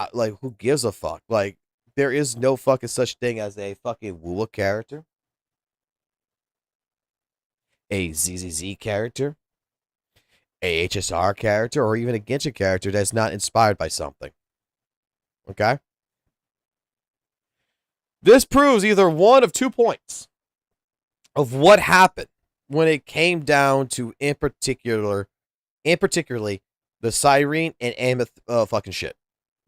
who gives a fuck? Like, there is no fucking such thing as a fucking WUWA character, a ZZZ character, a HSR character, or even a Genshin character that's not inspired by something. Okay? This proves either one of 2 points of what happened when it came down to, in particularly, the Cyrene and Ameth fucking shit.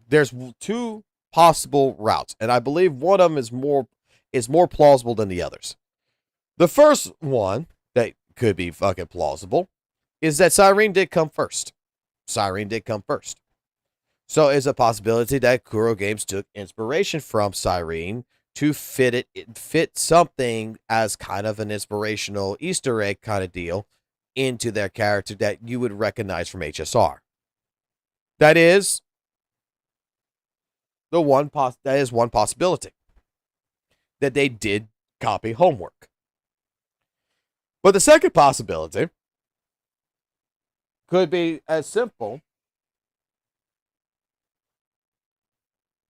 There's 2 possible routes, and I believe one of them is more is more plausible than the others. The first one that could be fucking plausible is that Cyrene did come first. Cyrene did come first. So it's a possibility that Kuro Games took inspiration from Cyrene to fit something as kind of an inspirational Easter egg kind of deal into their character that you would recognize from HSR. That is one possibility. That they did copy homework. But the second possibility could be as simple.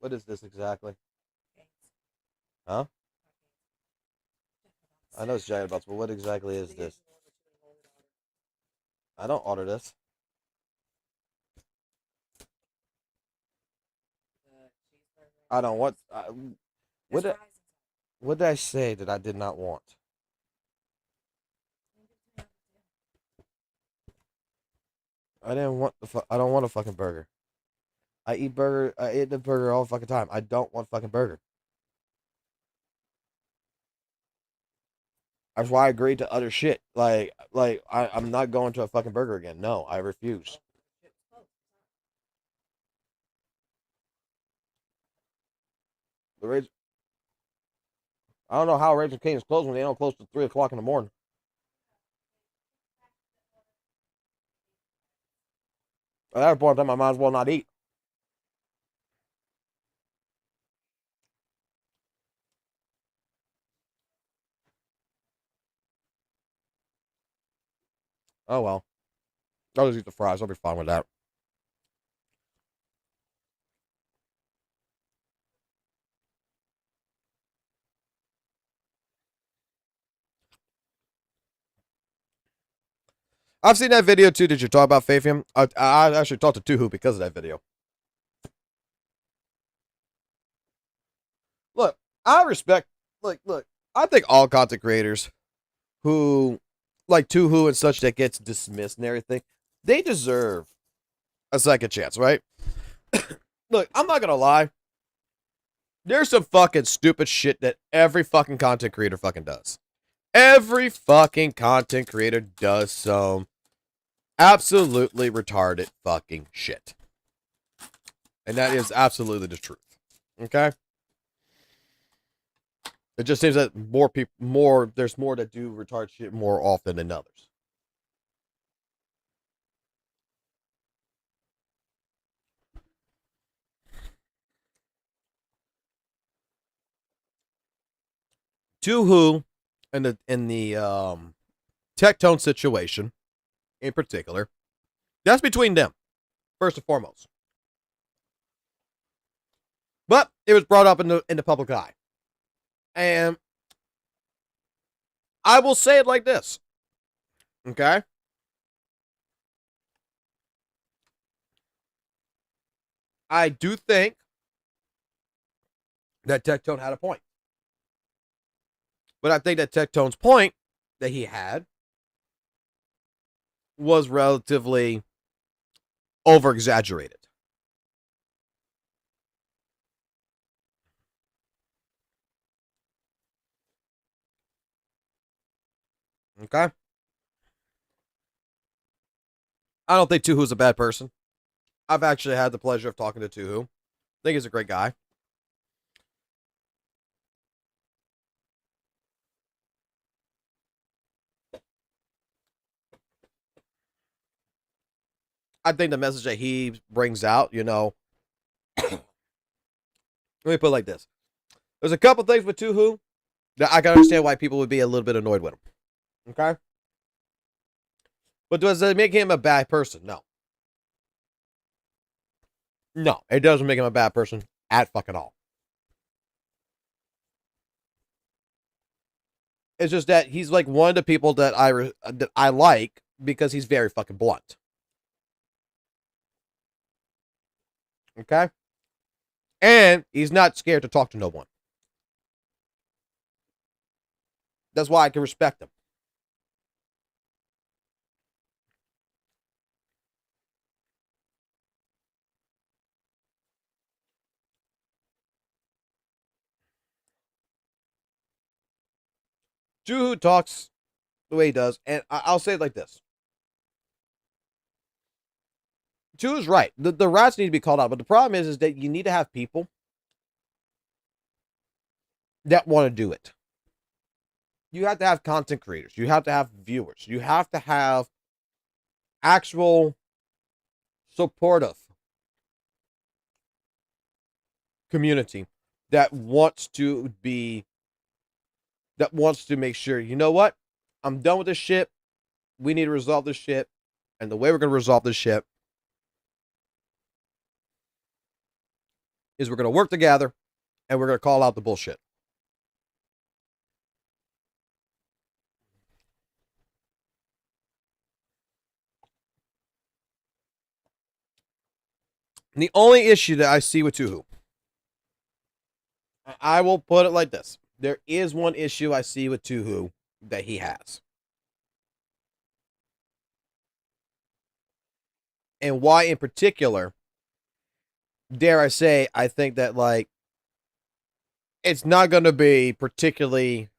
What is this exactly? Huh? I know it's giant box, but what exactly is this? I don't order this. I don't want. What did I say that I did not want? I didn't want I don't want a fucking burger. I eat the burger all the fucking time. I don't want fucking burger. That's why I agreed to other shit. I'm not going to a fucking burger again. No, I refuse. I don't know how Rachel King is closed when they don't close till 3 o'clock in the morning. At that point in time, I might as well not eat. Oh well. I'll just eat the fries. I'll be fine with that. I've seen that video too. Did you talk about Faithium? I actually talked to Tuhu because of that video. Look, I respect. Look. I think all content creators who, like Tuhu and such, that gets dismissed and everything, they deserve a second chance, right? Look, I'm not gonna lie. There's some fucking stupid shit that every fucking content creator fucking does. Every fucking content creator does some absolutely retarded fucking shit. And that is absolutely the truth. Okay? It just seems that there's more that do retarded shit more often than others. Tuhu in the Tectone situation in particular, that's between them, first and foremost. But it was brought up in the public eye. And I will say it like this. Okay? I do think that Tectone had a point. But I think that Tectone's point that he had was relatively over-exaggerated. Okay? I don't think Tuhu's a bad person. I've actually had the pleasure of talking to Tuhu. I think he's a great guy. I think the message that he brings out, let me put it like this. There's a couple things with Tuhu that I can understand why people would be a little bit annoyed with him. Okay? But does it make him a bad person? No. No, it doesn't make him a bad person at fucking all. It's just that he's like one of the people that I like because he's very fucking blunt. Okay? And he's not scared to talk to no one. That's why I can respect him. Juhu talks the way he does, and I'll say it like this. Juhu's right. The rats need to be called out, but the problem is that you need to have people that want to do it. You have to have content creators. You have to have viewers. You have to have actual supportive community that wants to make sure, you know what? I'm done with this shit. We need to resolve this shit. And the way we're going to resolve this shit is we're going to work together and we're going to call out the bullshit. And the only issue that I see with Tuhu, I will put it like this. There is one issue I see with Tuhu that he has. And why in particular, dare I say, I think that, like, it's not going to be particularly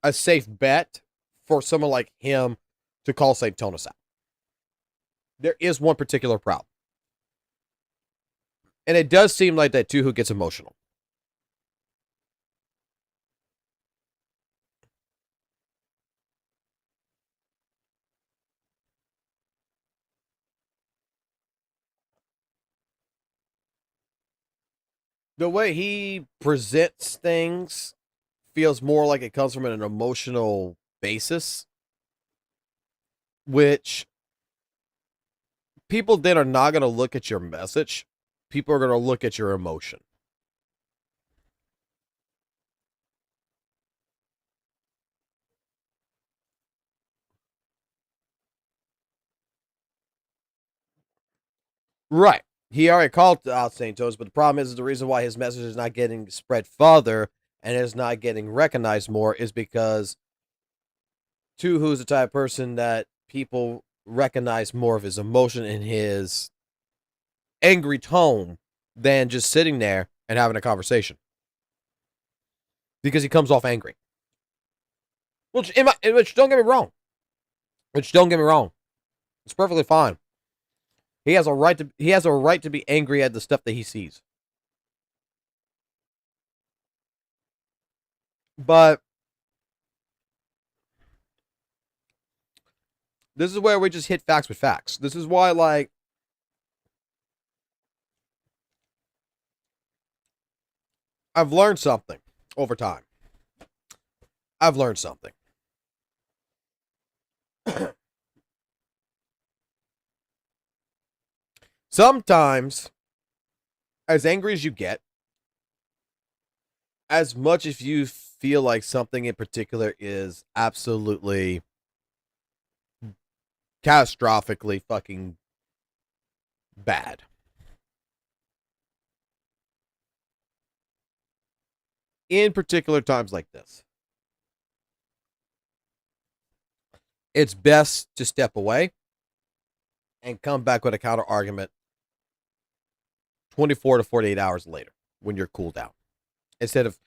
a safe bet for someone like him to call St. Tonus out. There is one particular problem. And it does seem like that Tuhu gets emotional. The way he presents things feels more like it comes from an emotional basis, which people then are not going to look at your message. People are going to look at your emotion. Right. He already called out St. Toes, but the problem is the reason why his message is not getting spread further and is not getting recognized more is because Tuhu's the type of person that people recognize more of his emotion in his angry tone than just sitting there and having a conversation. Because he comes off angry. Which don't get me wrong. It's perfectly fine. He has a right to be angry at the stuff that he sees. But this is where we just hit facts with facts. This is why, like, I've learned something over time. I've learned something. Sometimes, as angry as you get, as much as you feel like something in particular is absolutely catastrophically fucking bad, in particular times like this, it's best to step away and come back with a counter argument 24 to 48 hours later when you're cooled down, instead of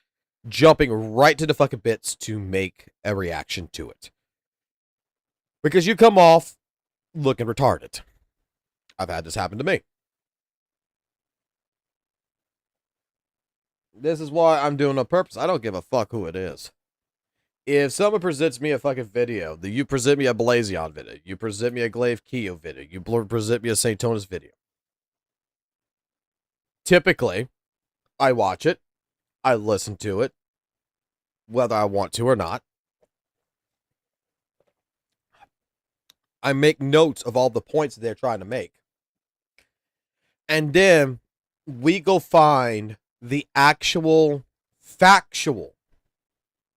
jumping right to the fucking bits to make a reaction to it. Because you come off looking retarded. I've had this happen to me. This is why I'm doing it on purpose. I don't give a fuck who it is. If someone presents me a fucking video, you present me a Blazion video, you present me a Glaive Keo video, you present me a St. Tonus video. Typically, I watch it, I listen to it, whether I want to or not. I make notes of all the points that they're trying to make. And then we go find the actual factual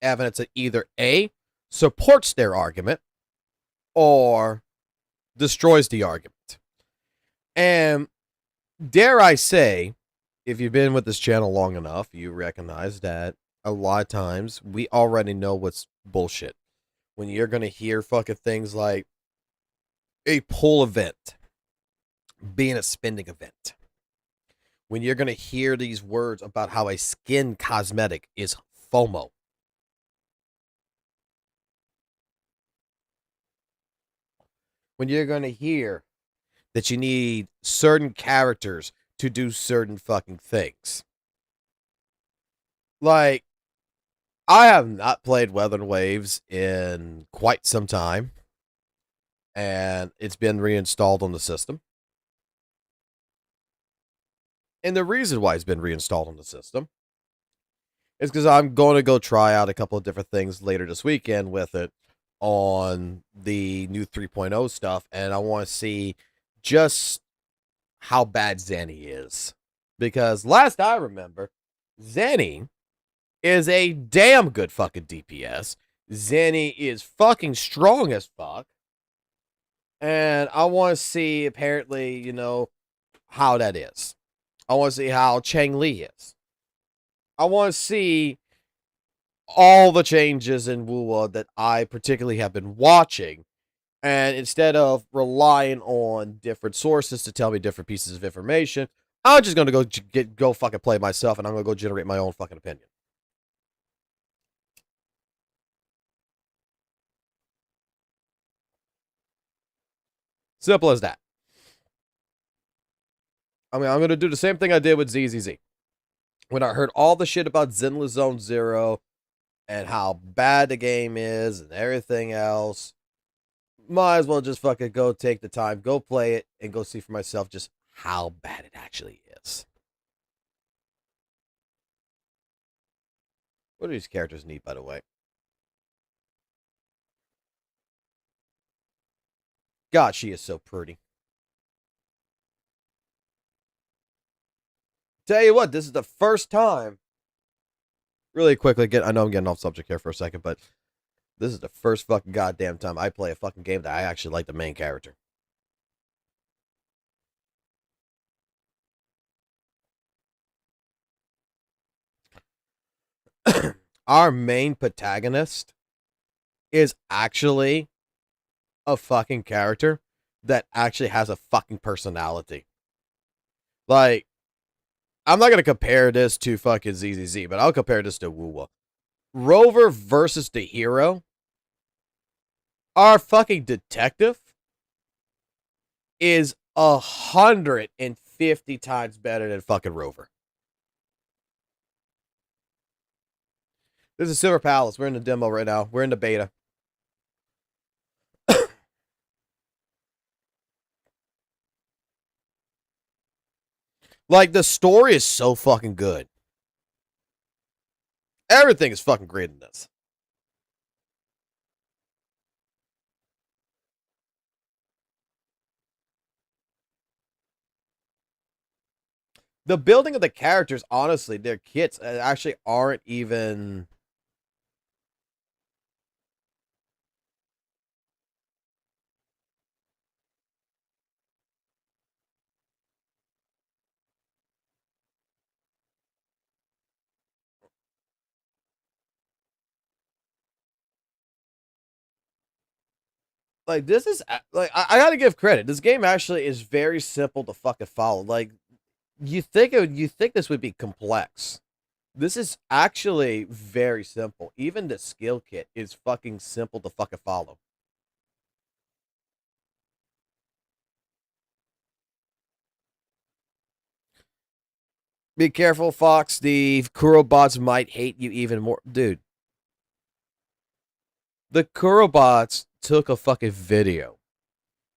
evidence that either A, supports their argument, or destroys the argument. And dare I say, if you've been with this channel long enough, you recognize that a lot of times we already know what's bullshit. When you're going to hear fucking things like a pull event being a spending event. When you're going to hear these words about how a skin cosmetic is FOMO. when you're going to hear that you need certain characters to do certain fucking things. Like, I have not played Weather and Waves in quite some time, and it's been reinstalled on the system. And the reason why it's been reinstalled on the system is because I'm going to go try out a couple of different things later this weekend with it on the new 3.0 stuff, and I want to see just how bad Zenny is. Because last I remember, Zenny is a damn good fucking DPS. Zenny is fucking strong as fuck. And I want to see, apparently, you know, how that is. I want to see how Chang Li is. I want to see all the changes in WUWA that I particularly have been watching. And instead of relying on different sources to tell me different pieces of information, I'm just going to go fucking play myself, and I'm going to go generate my own fucking opinion. Simple as that. I mean, I'm going to do the same thing I did with ZZZ. When I heard all the shit about Zenless Zone Zero and how bad the game is and everything else, might as well just fucking go take the time, go play it, and go see for myself just how bad it actually is. What do these characters need, by the way? God, she is so pretty. Tell you what, this is the first time. Really quickly, I know I'm getting off subject here for a second, but this is the first fucking goddamn time I play a fucking game that I actually like the main character. Our main protagonist is actually a fucking character that actually has a fucking personality. Like, I'm not going to compare this to fucking ZZZ, but I'll compare this to WUWA. Rover versus the hero. Our fucking detective is 150 times better than fucking Rover. This is Silver Palace. We're in the demo right now. We're in the beta. Like, the story is so fucking good. Everything is fucking great in this. The building of the characters, honestly, their kits actually aren't even... Like, this is... Like, I gotta give credit. This game actually is very simple to fucking follow. Like, you think this would be complex. This is actually very simple. Even the skill kit is fucking simple to fucking follow. Be careful, Fox. The Kurobots might hate you even more. Dude. The Kurobots took a fucking video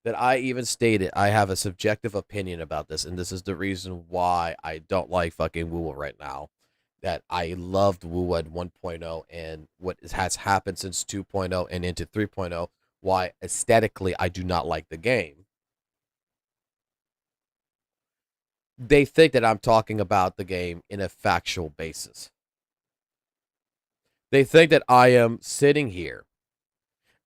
that I even stated I have a subjective opinion about this, and this is the reason why I don't like fucking WUWA right now. That I loved WUWA at 1.0, and what has happened since 2.0 and into 3.0, why aesthetically I do not like the game. They think that I'm talking about the game in a factual basis. They think that I am sitting here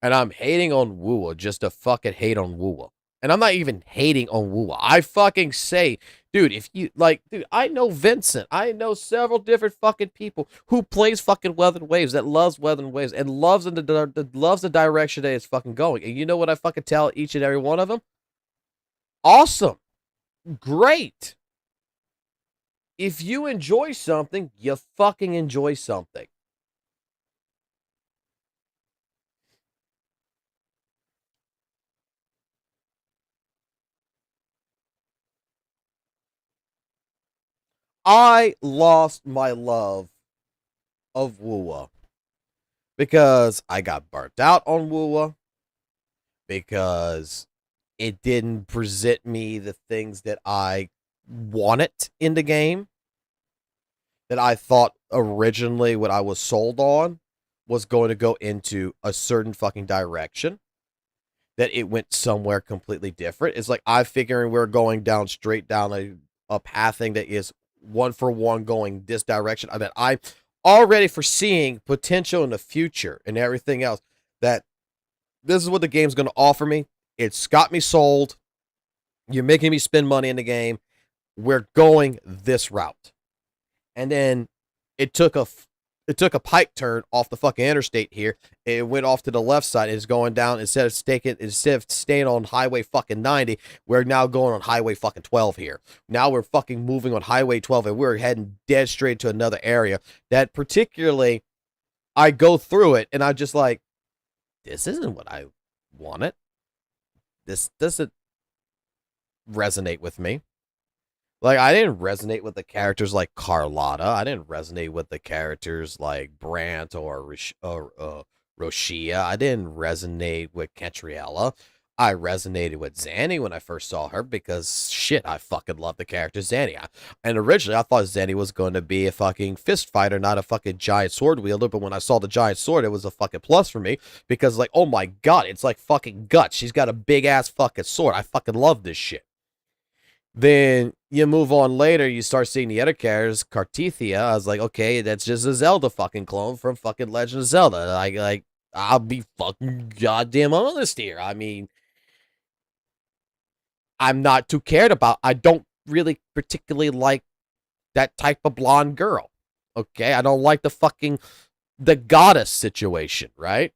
and I'm hating on WUWA just to fucking hate on WUWA. And I'm not even hating on WUWA. I fucking say, dude, if you, like, dude, I know Vincent. I know several different fucking people who plays fucking Weather and Waves, that loves Weather and Waves, and loves the direction that it's fucking going. And you know what I fucking tell each and every one of them? Awesome. Great. If you enjoy something, you fucking enjoy something. I lost my love of WUWA because I got burnt out on WUWA, because it didn't present me the things that I wanted in the game, that I thought originally what I was sold on was going to go into a certain fucking direction, that it went somewhere completely different. It's like I'm figuring we're going down straight down a pathing that is one for one going this direction, that I'm already foreseeing potential in the future and everything else, that this is what the game's going to offer me. It's got me sold. You're making me spend money in the game. We're going this route. And then it took a pike turn off the fucking interstate here. It went off to the left side. It's going down instead of staying on highway fucking 90. We're now going on highway fucking 12 here. Now we're fucking moving on highway 12 and we're heading dead straight to another area that particularly I go through it and I'm just like, this isn't what I wanted. This doesn't resonate with me. Like, I didn't resonate with the characters like Carlotta. I didn't resonate with the characters like Brant or Roshia. I didn't resonate with Catriella. I resonated with Zanny when I first saw her because, shit, I fucking love the character Zanny. And originally, I thought Zanny was going to be a fucking fist fighter, not a fucking giant sword wielder. But when I saw the giant sword, it was a fucking plus for me because, like, oh my god, it's like fucking guts. She's got a big-ass fucking sword. I fucking love this shit. Then you move on later, you start seeing the other characters, Cartithia. I was like, okay, that's just a Zelda fucking clone from fucking Legend of Zelda. Like, I'll be fucking goddamn honest here. I mean, I'm not too cared about. I don't really particularly like that type of blonde girl. Okay, I don't like the goddess situation, right?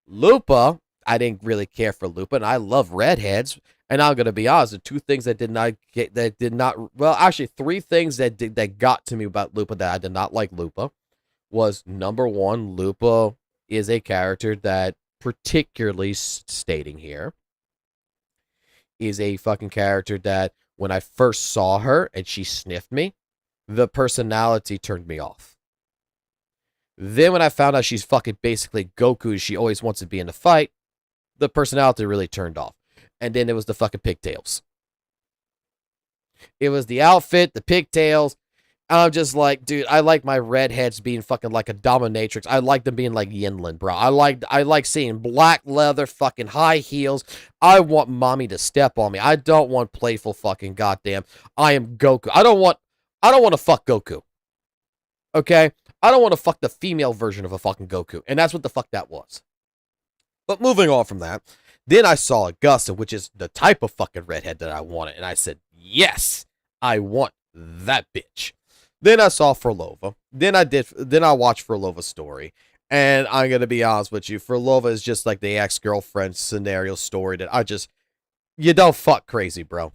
Lupa, I didn't really care for Lupa, and I love redheads. And I'm gonna be honest, the two things that well, actually three things that got to me about Lupa that I did not like Lupa was, number one, Lupa is a character that, particularly stating here, is a fucking character that when I first saw her and she sniffed me, the personality turned me off. Then when I found out she's fucking basically Goku, she always wants to be in the fight, the personality really turned off. And then it was the fucking pigtails. It was the outfit, the pigtails. I'm just like, dude, I like my redheads being fucking like a dominatrix. I like them being like Yinlin, bro. I like seeing black leather, fucking high heels. I want mommy to step on me. I don't want playful fucking goddamn. I am Goku. I don't want to fuck Goku. Okay? I don't want to fuck the female version of a fucking Goku. And that's what the fuck that was. But moving on from that, then I saw Augusta, which is the type of fucking redhead that I wanted. And I said, yes, I want that bitch. Then I saw Furlova. Then I watched Furlova's story. And I'm going to be honest with you, Furlova is just like the ex-girlfriend scenario story that you don't fuck crazy, bro.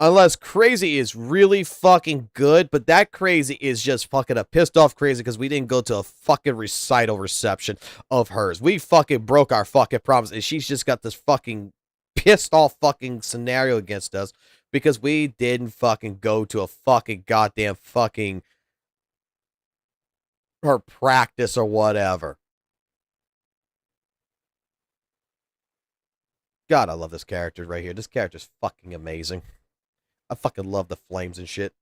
Unless crazy is really fucking good, but that crazy is just fucking a pissed off crazy because we didn't go to a fucking recital reception of hers. We fucking broke our fucking promise, and she's just got this fucking pissed off fucking scenario against us because we didn't fucking go to a fucking goddamn fucking her practice or whatever. God, I love this character right here. This character's fucking amazing. I fucking love the flames and shit.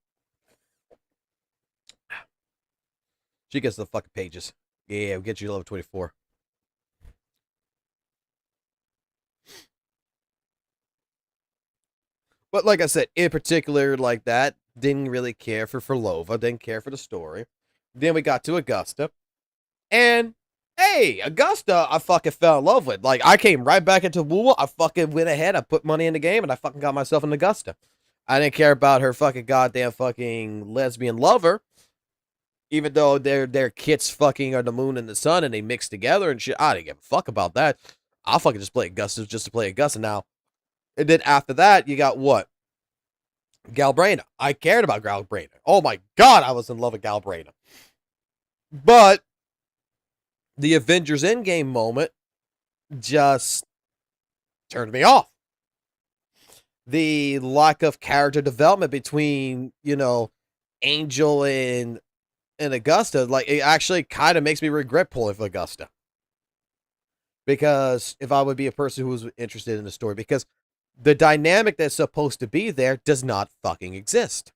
She gets the fucking pages. Yeah, we'll get you to level 24. But like I said, in particular, like that, didn't really care for Furlova, didn't care for the story. Then we got to Augusta. And, hey, Augusta, I fucking fell in love with. Like, I came right back into WUWA. I fucking went ahead. I put money in the game, and I fucking got myself an Augusta. I didn't care about her fucking goddamn fucking lesbian lover. Even though their kits fucking are the moon and the sun and they mix together and shit. I didn't give a fuck about that. I'll fucking just play Augusta just to play Augusta now. And then after that, you got what? Galbraina. I cared about Galbraina. Oh my god, I was in love with Galbraina. But the Avengers Endgame moment just turned me off. the lack of character development between, you know, Angel and Augusta, like, it actually kind of makes me regret pulling for Augusta. Because if I would be a person who was interested in the story, because the dynamic that's supposed to be there does not fucking exist.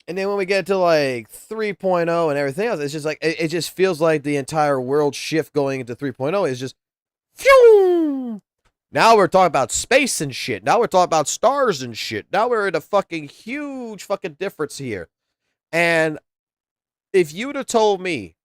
And then when we get to like 3.0 and everything else, it's just like, it just feels like the entire world shift going into 3.0 is just, phew! Now we're talking about space and shit. Now we're talking about stars and shit. Now we're in a fucking huge fucking difference here. And if you would have told me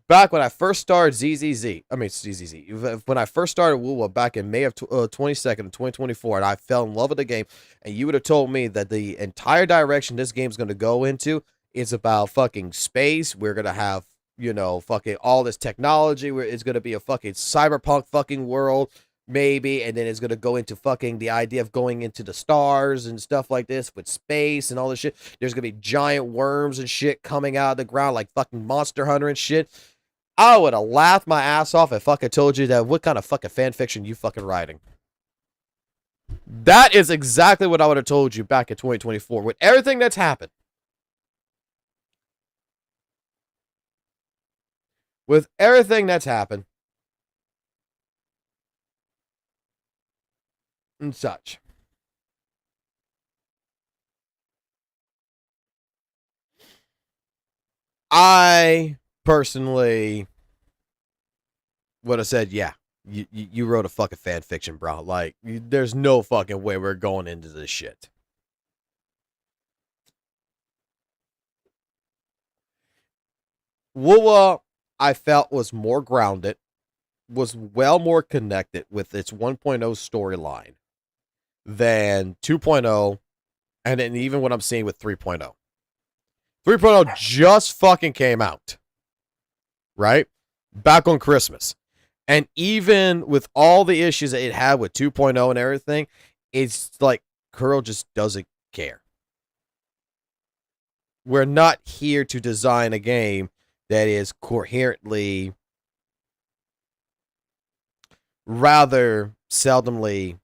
back when I first started ZZZ, when I first started WUWA back in May of 22nd of 2024, and I fell in love with the game, and you would have told me that the entire direction this game's going to go into is about fucking space, we're going to have, you know, fucking all this technology, where it's going to be a fucking cyberpunk fucking world, maybe, and then it's going to go into fucking the idea of going into the stars and stuff like this with space and all this shit. There's going to be giant worms and shit coming out of the ground like fucking Monster Hunter and shit. I would have laughed my ass off and fucking told you that what kind of fucking fan fiction you fucking writing. That is exactly what I would have told you back in 2024 with everything that's happened. With everything that's happened. And such. I personally would have said, yeah, you wrote a fucking fan fiction, bro. Like, there's no fucking way we're going into this shit. WUWA, I felt, was more grounded, was well more connected with its 1.0 storyline than 2.0, and then even what I'm seeing with 3.0. 3.0 just fucking came out, right? Back on Christmas. And even with all the issues that it had with 2.0 and everything, it's like Curl just doesn't care. We're not here to design a game that is coherently, rather seldomly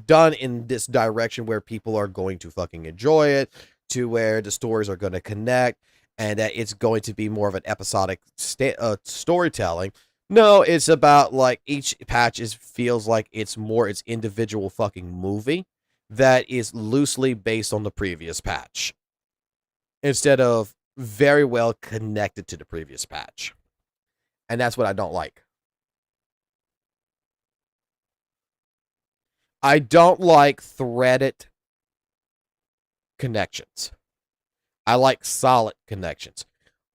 done in this direction where people are going to fucking enjoy it, to where the stories are going to connect, and that it's going to be more of an episodic storytelling. No, it's about like each patch feels like it's more its individual fucking movie that is loosely based on the previous patch, instead of very well connected to the previous patch. And that's what I don't like. I don't like threaded connections. I like solid connections.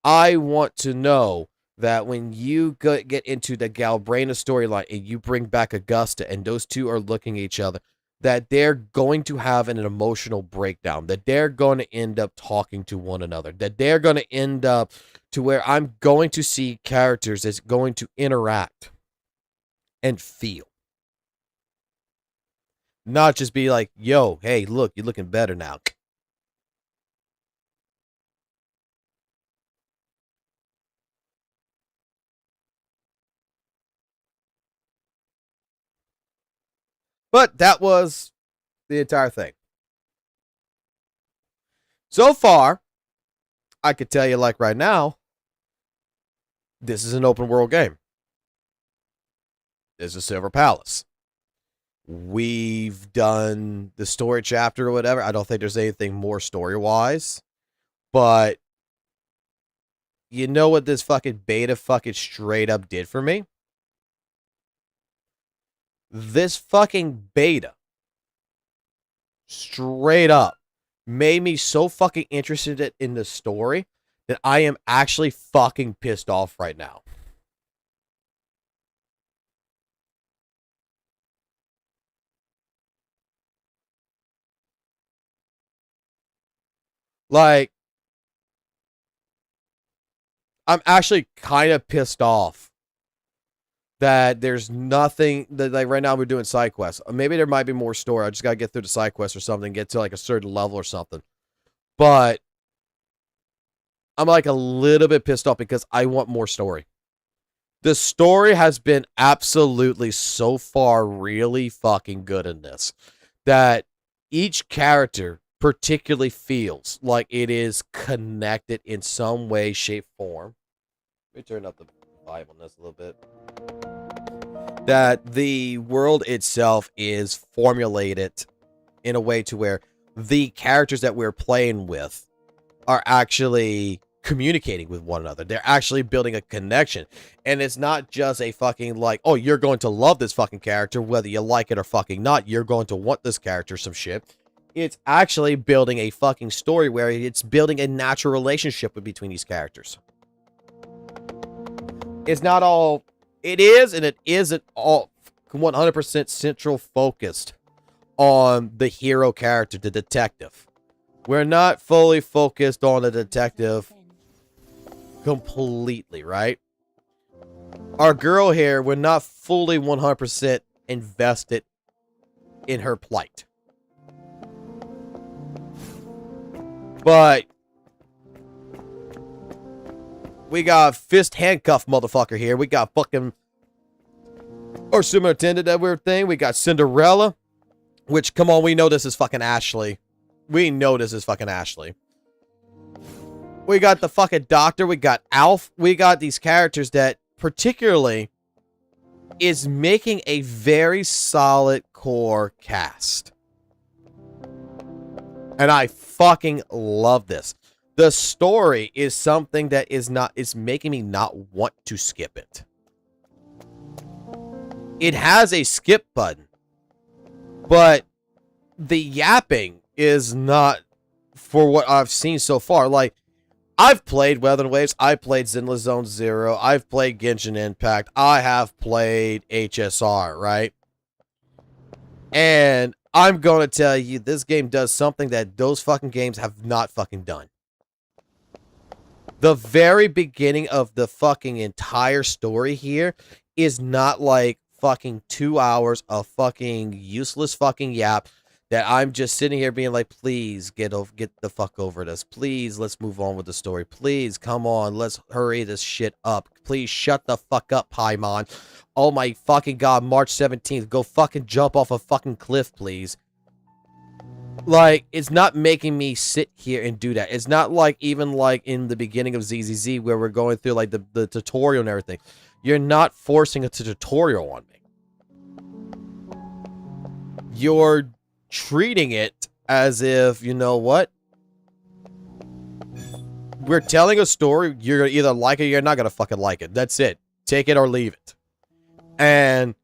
I want to know that when you get into the Galbraina storyline and you bring back Augusta and those two are looking at each other, that they're going to have an emotional breakdown, that they're going to end up talking to one another, that they're going to end up to where I'm going to see characters that's going to interact and feel. Not just be like, yo, hey, look, you're looking better now. But that was the entire thing. So far, I could tell you, like right now, this is an open world game. This is Silver Palace. We've done the story chapter or whatever. I don't think there's anything more story-wise. But you know what this fucking beta fucking straight up did for me? This fucking beta straight up made me so fucking interested in the story that I am actually fucking pissed off right now. Like, I'm actually kind of pissed off that there's nothing that, like, right now we're doing side quests. Maybe there might be more story. I just gotta get through the side quest or something, get to like a certain level or something. But I'm like a little bit pissed off because I want more story. The story has been absolutely so far really fucking good in this, that each character particularly feels like it is connected in some way, shape, form. Let me turn up the volume on this a little bit. That the world itself is formulated in a way to where the characters that we're playing with are actually communicating with one another. They're actually building a connection. And it's not just a fucking like, oh, you're going to love this fucking character, whether you like it or fucking not. You're going to want this character, some shit. It's actually building a fucking story where it's building a natural relationship between these characters. It's not all... It is, and it isn't all 100% central focused on the hero character, the detective. We're not fully focused on the detective completely, right? Our girl here, we're not fully 100% invested in her plight. But we got fist handcuff motherfucker here. We got fucking our superintendent that weird thing. We got Cinderella, which, come on, we know this is fucking Ashley. We know this is fucking Ashley. We got the fucking doctor. We got Alf. We got these characters that particularly is making a very solid core cast. And I fucking love this. The story is something that is making me not want to skip it. It has a skip button, but the yapping is not for what I've seen so far. Like, I've played Weather Waves, I played Zenless Zone Zero, I've played Genshin Impact, I have played HSR, right? And I'm going to tell you, this game does something that those fucking games have not fucking done. The very beginning of the fucking entire story here is not like fucking 2 hours of fucking useless fucking yap that I'm just sitting here being like, please get the fuck over this. Please, let's move on with the story. Please, come on, let's hurry this shit up. Please shut the fuck up, Paimon. Oh my fucking god, March 17th, go fucking jump off a fucking cliff, please. Like, it's not making me sit here and do that. It's not like even like in the beginning of ZZZ where we're going through like the tutorial and everything. You're not forcing a tutorial on me. You're treating it as if, you know what? We're telling a story. You're gonna either like it or you're not gonna fucking like it. That's it. Take it or leave it. And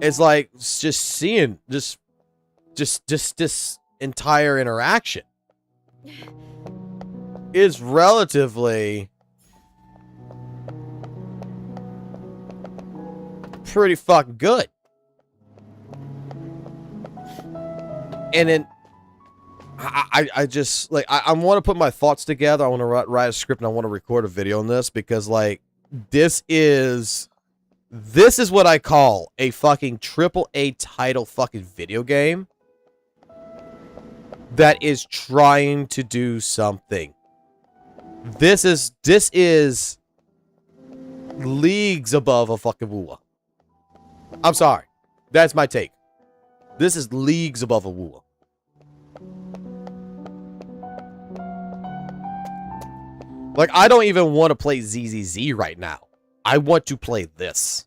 it's like just seeing just this entire interaction is relatively pretty fucking good. And then I just like I want to put my thoughts together. I want to write a script and I want to record a video on this because like this is what I call a fucking AAA title fucking video game that is trying to do something. This is leagues above a fucking WUWA. I'm sorry. That's my take. This is leagues above a WUWA. Like, I don't even want to play ZZZ right now. I want to play this.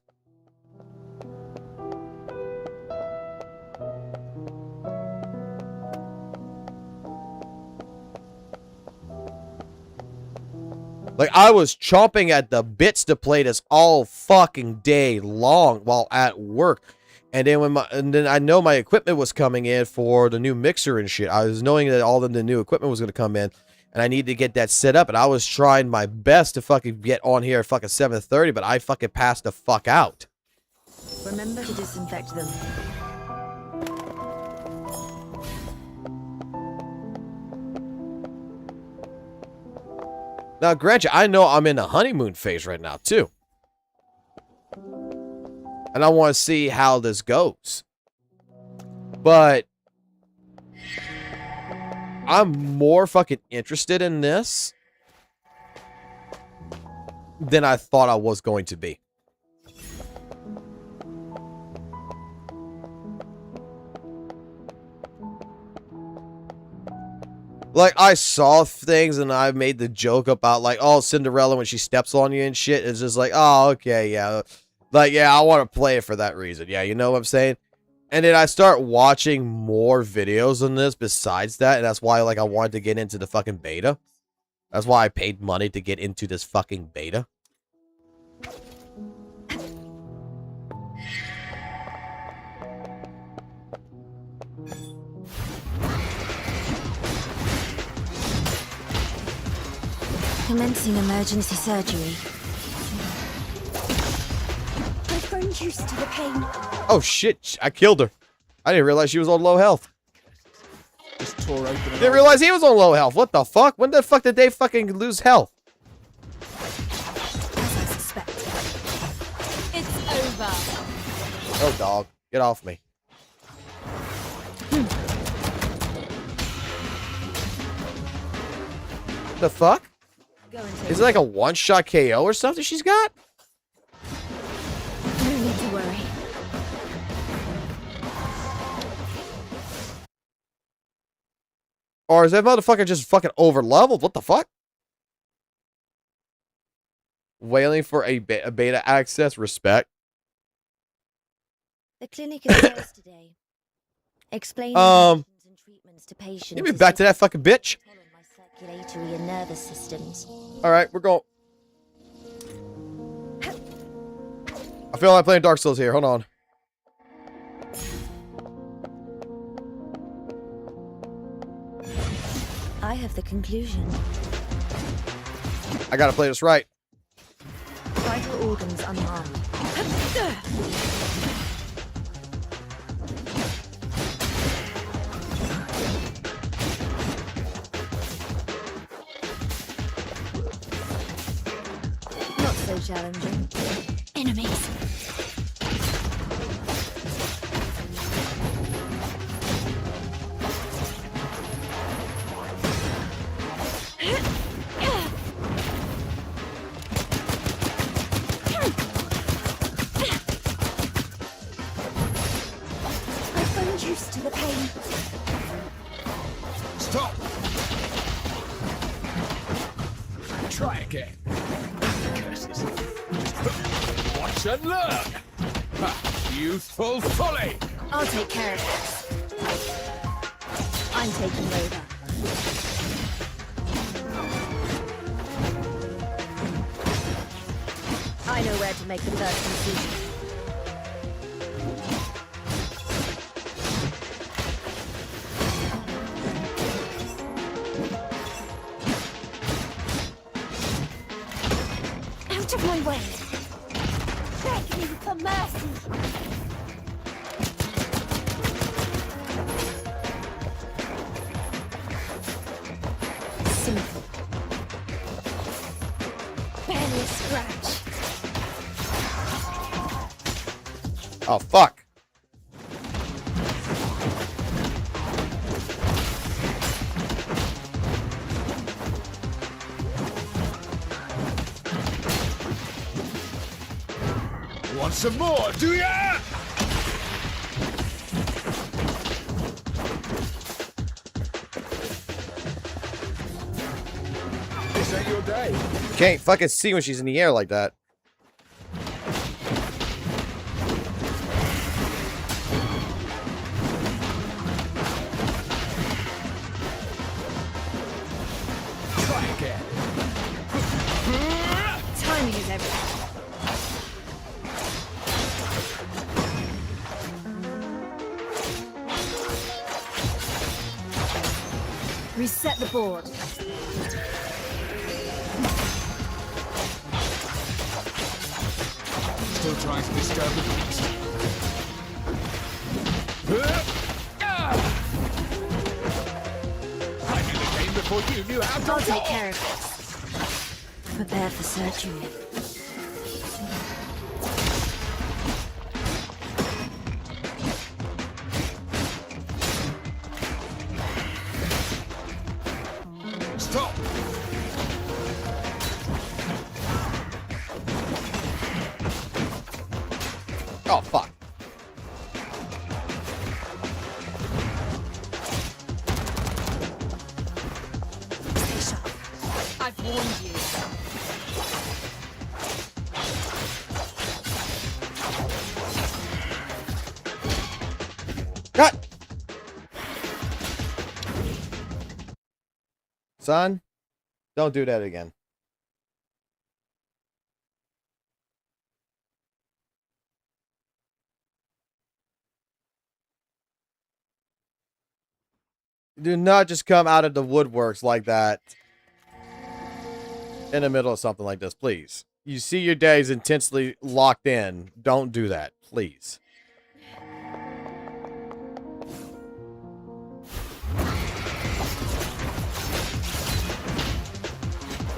Like, I was chomping at the bits to play this all fucking day long while at work. And then I know my equipment was coming in for the new mixer and shit. I was knowing that all of the new equipment was going to come in. And I needed to get that set up. And I was trying my best to fucking get on here at fucking 7:30. But I fucking passed the fuck out. Remember to disinfect them. Now, granted, I know I'm in the honeymoon phase right now, too. And I want to see how this goes. But I'm more fucking interested in this than I thought I was going to be. Like, I saw things and I made the joke about, like, oh, Cinderella when she steps on you and shit. It's just like, oh, okay, yeah. Like, yeah, I want to play it for that reason. Yeah, you know what I'm saying? And then I start watching more videos on this besides that. And that's why, like, I wanted to get into the fucking beta. That's why I paid money to get into this fucking beta. Commencing emergency surgery. I've grown used to the pain. Oh shit, I killed her. I didn't realize she was on low health. Just tore open. Didn't realize he was on low health. What the fuck? When the fuck did they fucking lose health? As I suspected. It's over. Oh, dog. Get off me. The fuck? Is it like a one-shot KO or something she's got? No need to worry. Or is that motherfucker just fucking over-leveled? What the fuck? Wailing for a beta access. Respect. The clinic is closed today. Explaining and treatments to patients. Give me back to that fucking bitch. Circulatory and nervous systems. Alright, we're going. I feel like playing Dark Souls here. Hold on. I have the conclusion. I gotta play this right. Vital organs unharmed. Not so challenging. Enemies. I've grown used to the pain. Stop! Try again. Curses. Watch and learn! Ha, youthful folly! I'll take care of this. I'm taking over. I know where to make the first incision. Out of my way. Beg me for mercy. Simple. Barely a scratch. Oh, fuck. Want some more, do ya? This ain't your day. Can't fucking see when she's in the air like that. Try again. Timing is everything. Reset the board. Still trying to disturb the beast. I knew the game before you knew how to I'll take walk. care of this. Prepare for surgery. Stop! Oh, fuck. Stay sharp. I've warned you. Cut! Son, don't do that again. Do not just come out of the woodworks like that in the middle of something like this, please. You see your days intensely locked in. Don't do that, please.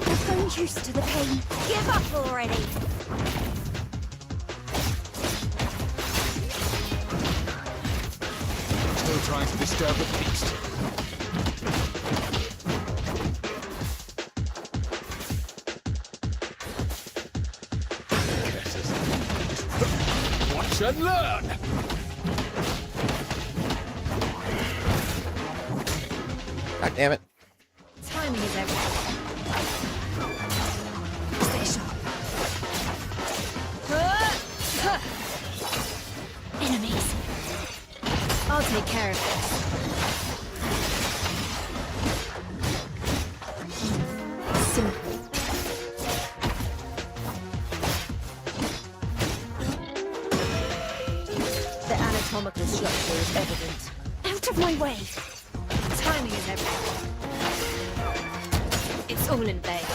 I've grown used to the pain. Give up already. Still trying to disturb the peace. Watch and learn! God damn it. Timing is everything. Stay sharp. Enemies. I'll take care of this. Simple. The anatomical structure is evident. Out of my way. Timing is everything. It's all in vain.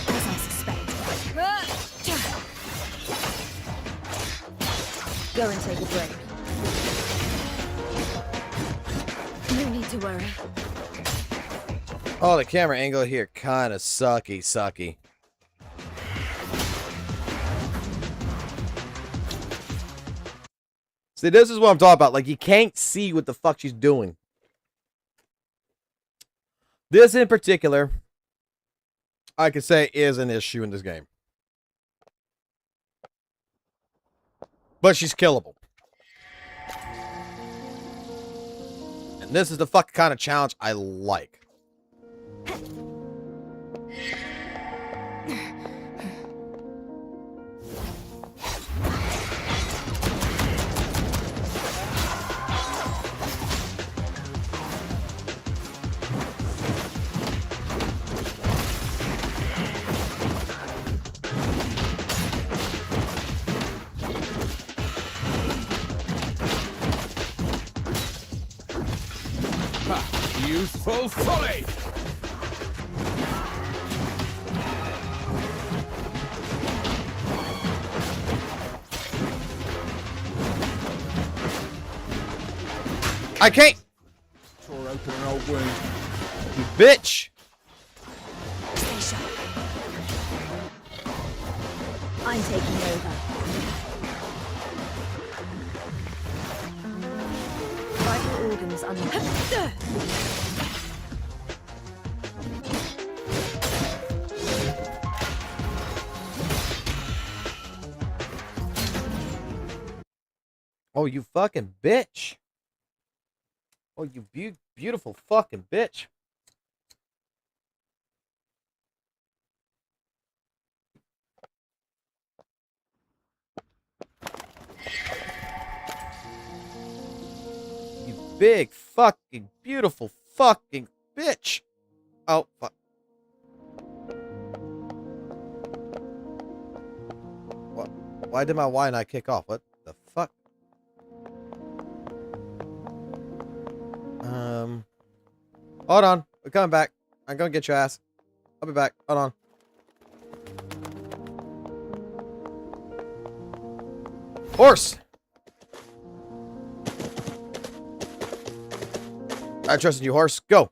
As I suspected. Go and take a break. No need to worry. Oh, the camera angle here kind of sucky. See, this is what I'm talking about. Like, you can't see what the fuck she's doing. This in particular, I could say, is an issue in this game. But she's killable. And this is the fucking kind of challenge I like. Youthful folly! I can't! Tore open an old wound. You bitch! Stay sharp. I'm taking over. Vital organs unlocked. Oh, you fucking bitch. Oh, you beautiful fucking bitch. You big fucking beautiful fucking bitch. Oh, fuck. What? Why did my Y not kick off? What the fuck? Hold on. We're coming back. I'm gonna get your ass. I'll be back. Hold on. Horse! I trust in you, horse. Go.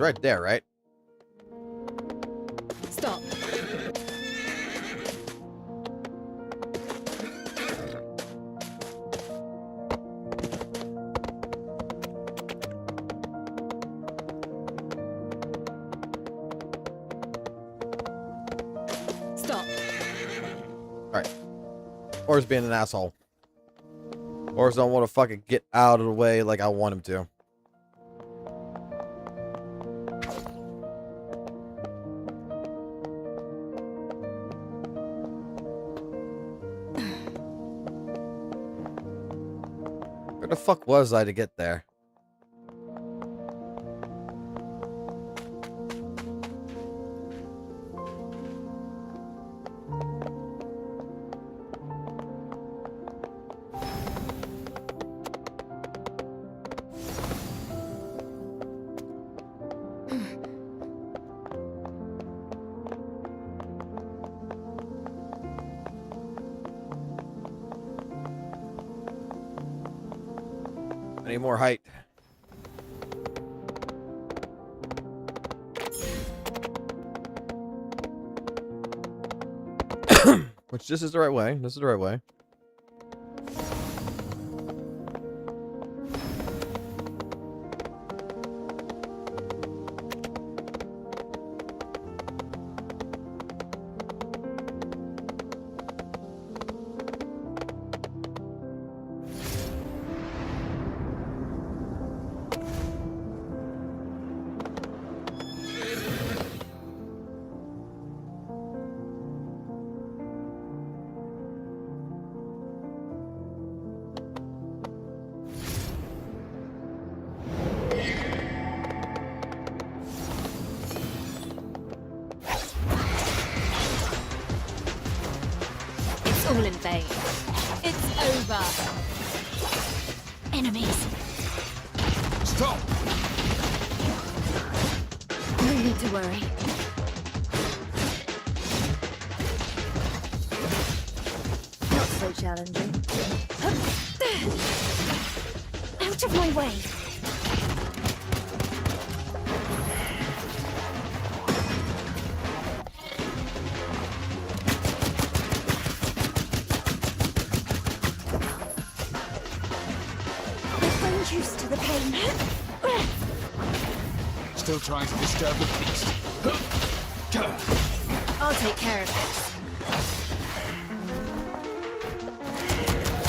is right there, right? Stop. Stop. Alright. Or's being an asshole. Or's don't want to fucking get out of the way like I want him to. Where the fuck was I to get there? I need more height. Which this is the right way. This is the right way. All in vain. It's over. Enemies. Stop! No need to worry. Not so challenging. Out of my way. Used to the pain. Still trying to disturb the peace. I'll take care of it.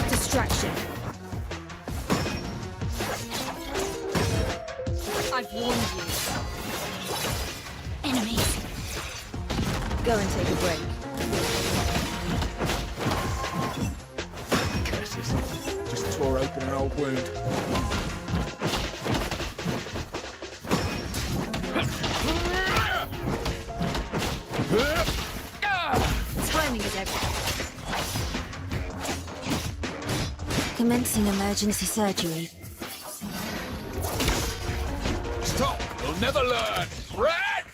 Distraction. I've warned you. Enemies. Go and take a break. Curses. Just tore open an old wound. Timing is everything. Commencing emergency surgery. Stop! You'll never learn! Rat!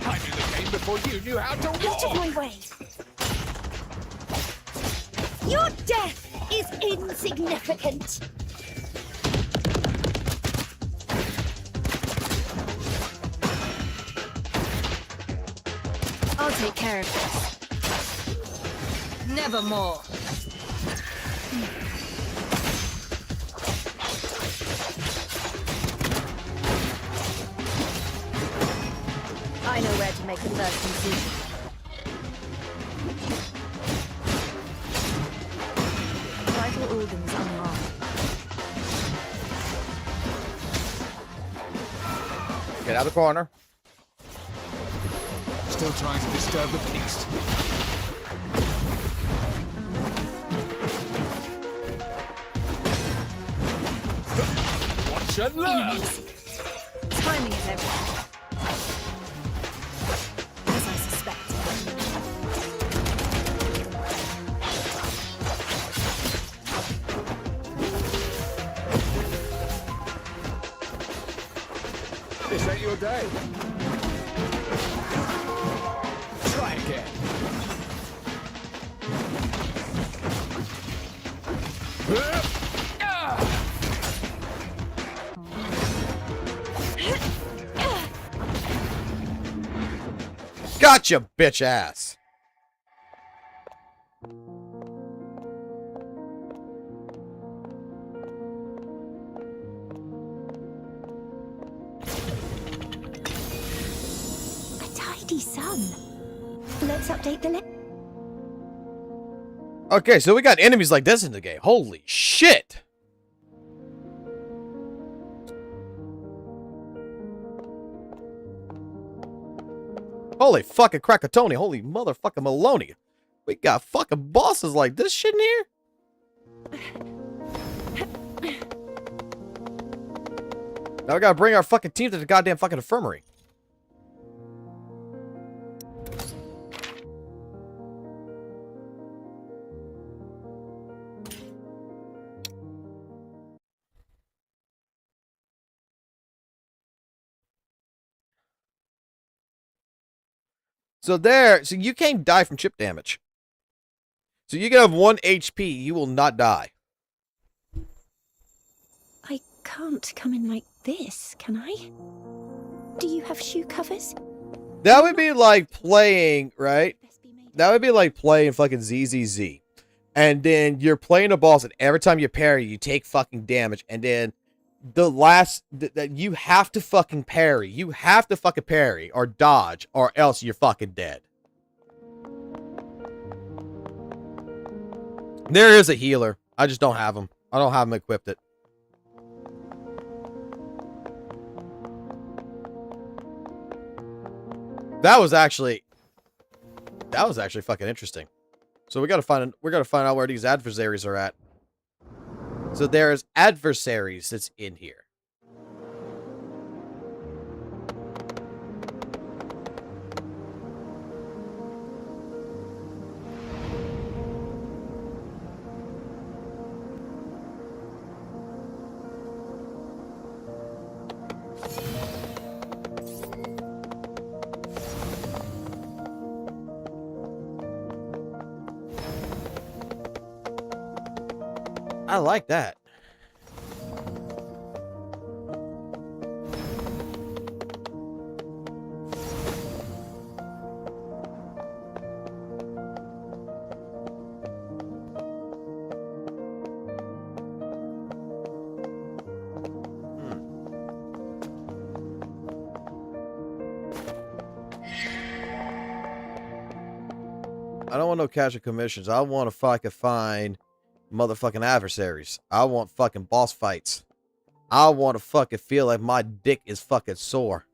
I knew the game before you knew how to walk! Out of my way. Your death is insignificant. I'll take care of this. Nevermore. I know where to make the first incision. Vital organs unharmed. Get out of the corner. Still trying to disturb the peace. Watch and learn! Timing is everything. As I suspected. This ain't your day. Try again. Gotcha, bitch ass. A tidy sum. Let's update the list. Okay, so we got enemies like this in the game. Holy shit. Holy fucking crackatoni. Holy motherfucking Maloney. We got fucking bosses like this shit in here? Now we gotta bring our fucking team to the goddamn fucking infirmary. So you can't die from chip damage. So you can have 1 HP, you will not die. I can't come in like this, can I? Do you have shoe covers? That would be like playing, right? That would be like playing fucking ZZZ. And then you're playing a boss, and every time you parry, you take fucking damage. And then that you have to fucking parry. You have to fucking parry or dodge, or else you're fucking dead. There is a healer. I just don't have him. I don't have him equipped it. That was actually fucking interesting. So we gotta find out where these adversaries are at. So there's adversaries that's in here. I like that. I don't want no casual commissions. I want to fucking find motherfucking adversaries. I want fucking boss fights. I want to fucking feel like my dick is fucking sore.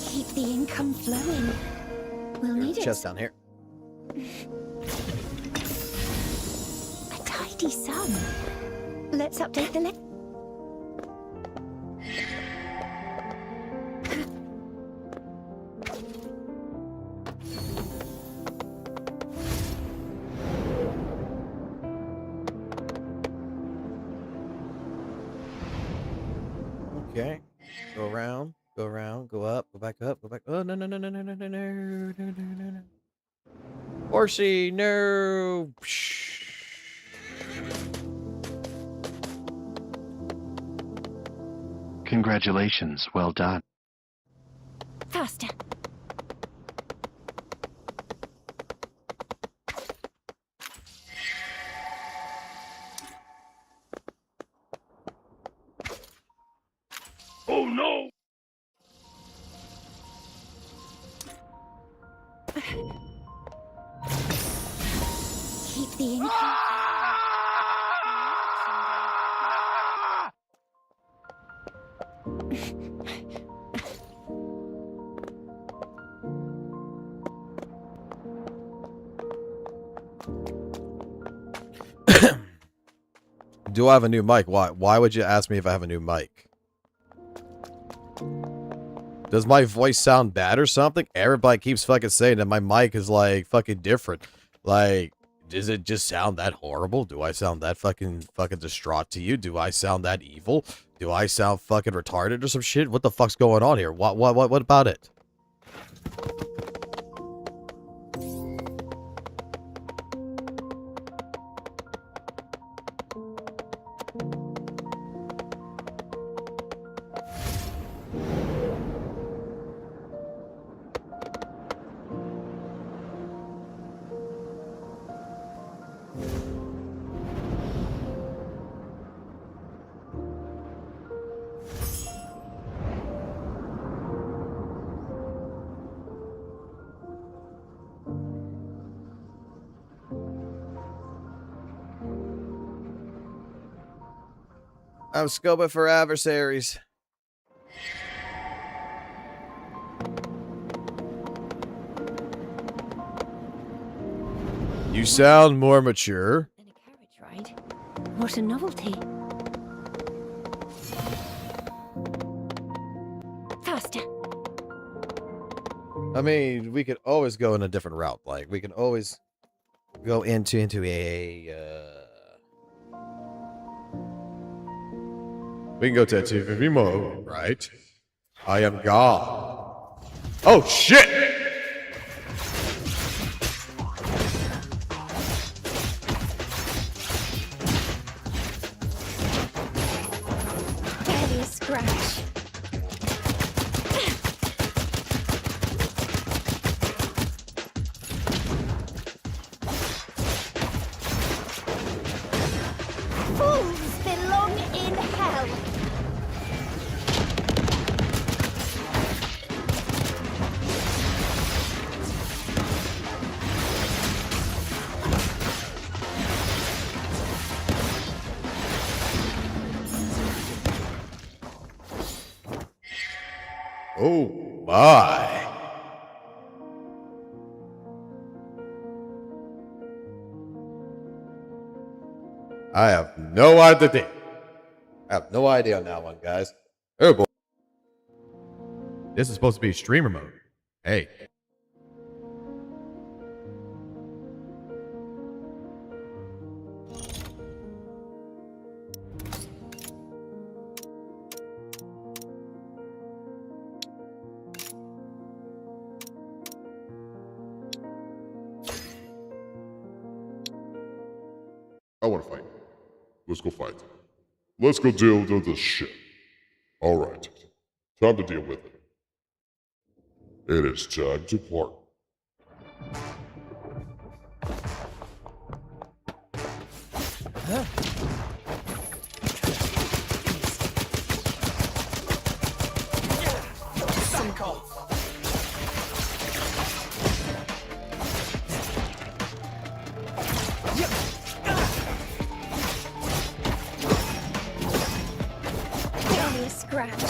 Keep the income flowing. We'll need it. Chest down here. A tidy sum. Let's update the list. Okay. Go around. Go around. Go up. Go back up. Go back. Oh, no, no, no, no, no, no, no, no, no, no, no, no. Horsey, no. Congratulations, well done. Faster. Oh no! Keep the income. Do I have a new mic? Why would you ask me if I have a new mic? Does my voice sound bad or something? Everybody keeps fucking saying that my mic is like fucking different. Like, Does it just sound that horrible? Do I sound that fucking distraught to you? Do I sound that evil? Do I sound fucking retarded or some shit? What the fuck's going on here? What about it? I'm scoping for adversaries. You sound more mature. In a carriage ride? What a novelty. Faster. I mean, we could always go in a different route. Like, we can always go into a, we can go to TV mode, right? I am God. Oh, shit! Barely a scratch. Fools belong in hell. Oh, my. I have no idea. I have no idea on that one, guys. Oh, boy. This is supposed to be streamer mode. Hey. I want to fight. Let's go fight. Let's go deal with this shit. Alright. Time to deal with it. It is time to part. Suck off. Barely a scratch.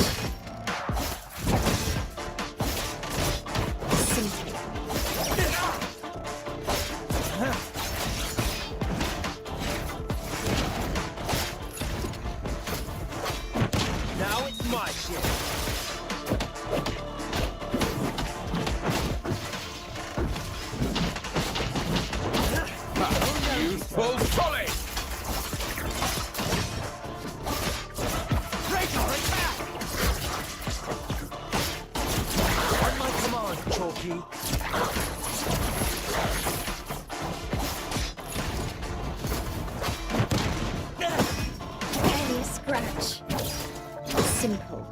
Now it's my shit. Youthful folly! Breaker attack! On my command, Chalky. Barely a scratch. Simple.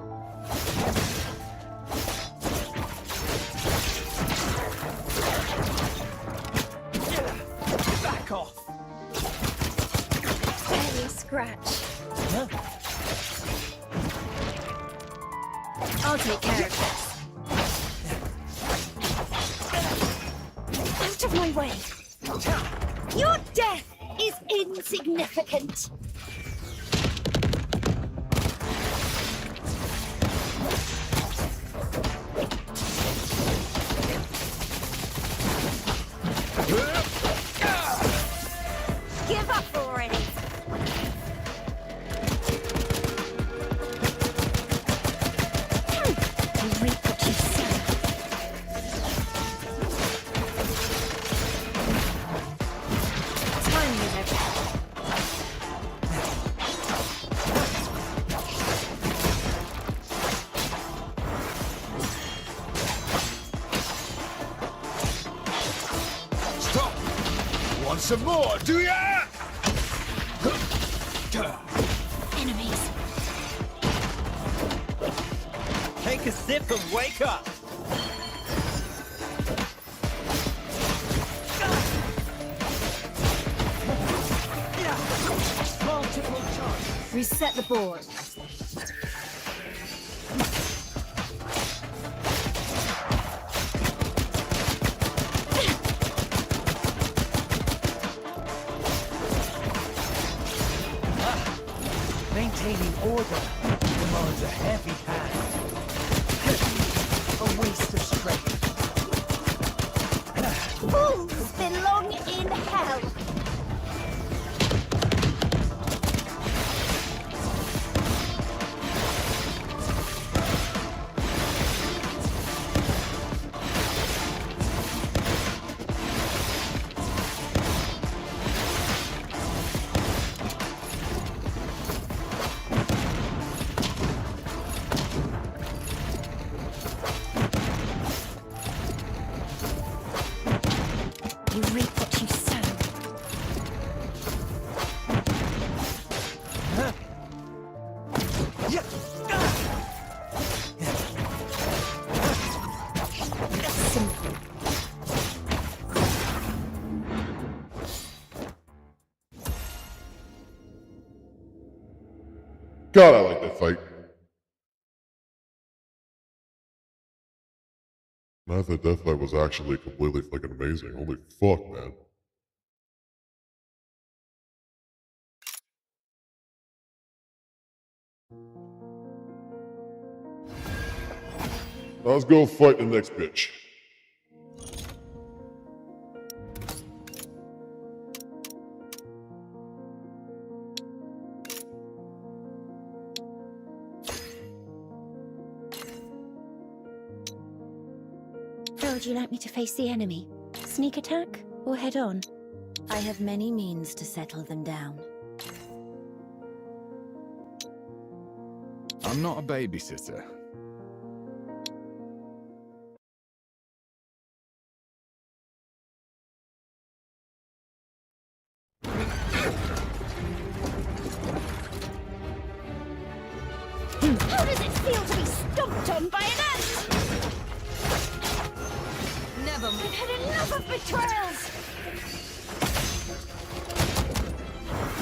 Back off! Barely a scratch. I'll take care of this. Out of my way. Your death is insignificant. Give up already. Reap what you sow. some more, do ya? Enemies. Take a sip and wake up. Multiple charges. Reset the board. Maintaining order demands a heavy hand. A waste of strength. Fools belong in hell. You reap what you sow. Simple. God, I like that fight. I thought that fight was actually completely fucking amazing. Holy fuck, man. Let's go fight the next bitch. How would you like me to face the enemy? Sneak attack or head on? I have many means to settle them down. I'm not a babysitter. How does it feel to be stomped on by an ant? Never I've had enough of betrayals!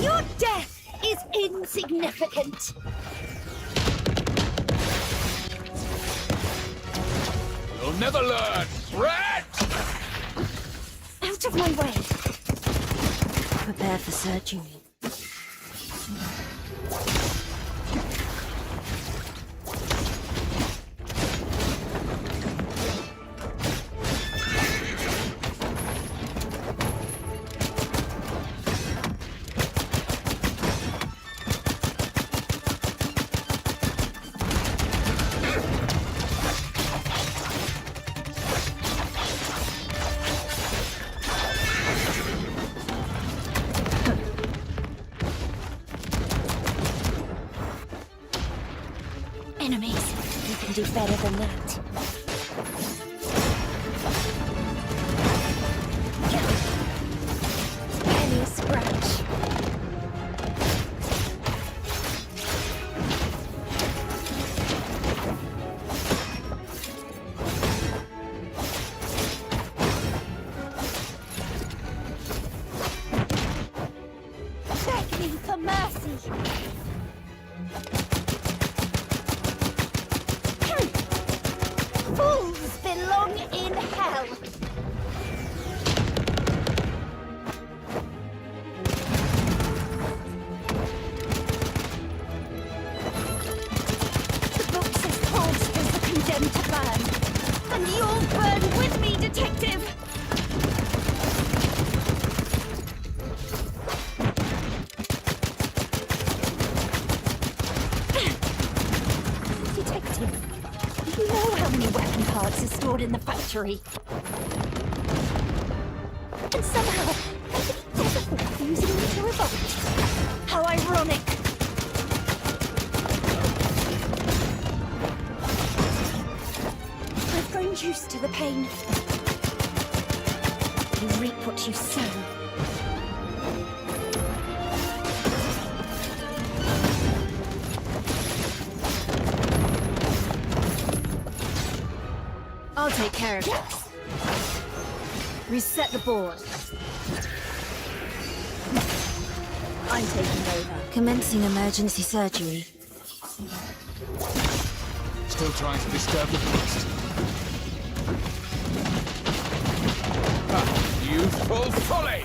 Your death is insignificant. You'll never learn, rat! Out of my way. Prepare for surgery. Enemies. You can do better than that. Barely a scratch. Beg me for mercy. Fools belong in hell. The book says Polsters are condemned to burn. And you'll burn with me, detective. Detective, you know how many weapon parts are stored in the factory. And somehow, nobody ever thought of using them to revolt. How ironic. I've grown used to the pain. You reap what you sow. take care of this. Reset the board. I'm taking over. Commencing emergency surgery. Still trying to disturb the beast. Youthful folly!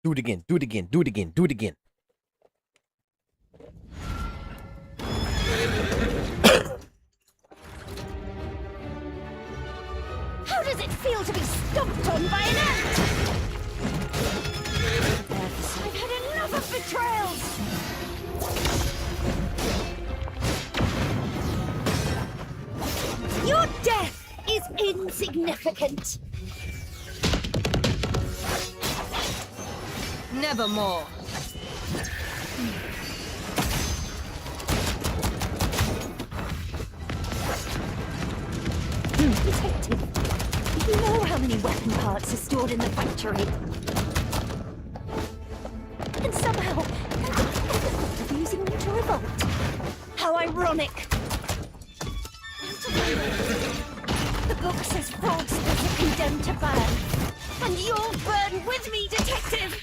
Do it again, do it again, do it again, do it again. How does it feel to be stomped on by an ant? I've had enough of betrayals! Your death is insignificant. Nevermore. Detective, do you know how many weapon parts are stored in the factory? And somehow, you're using them to revolt. How ironic! The book says fraudsters are condemned to burn. And you'll burn with me, Detective!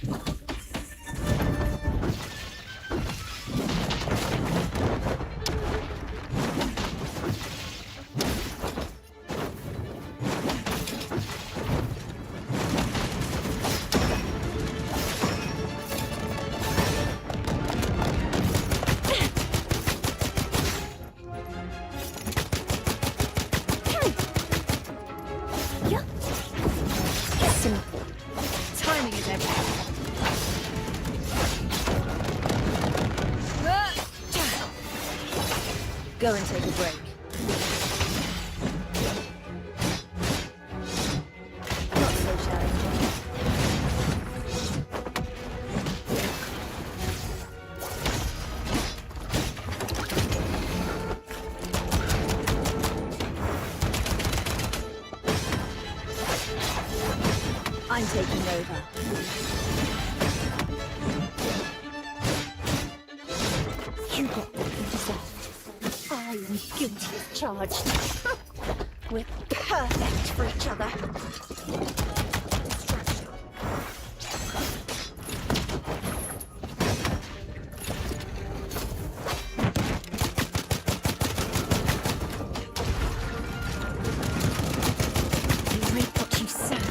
Simple. Timing is everything. Go and take a break. Not so challenging. I'm taking over. You got what you deserved. I am guilty as charged. We're perfect for each other. You reap what you sow.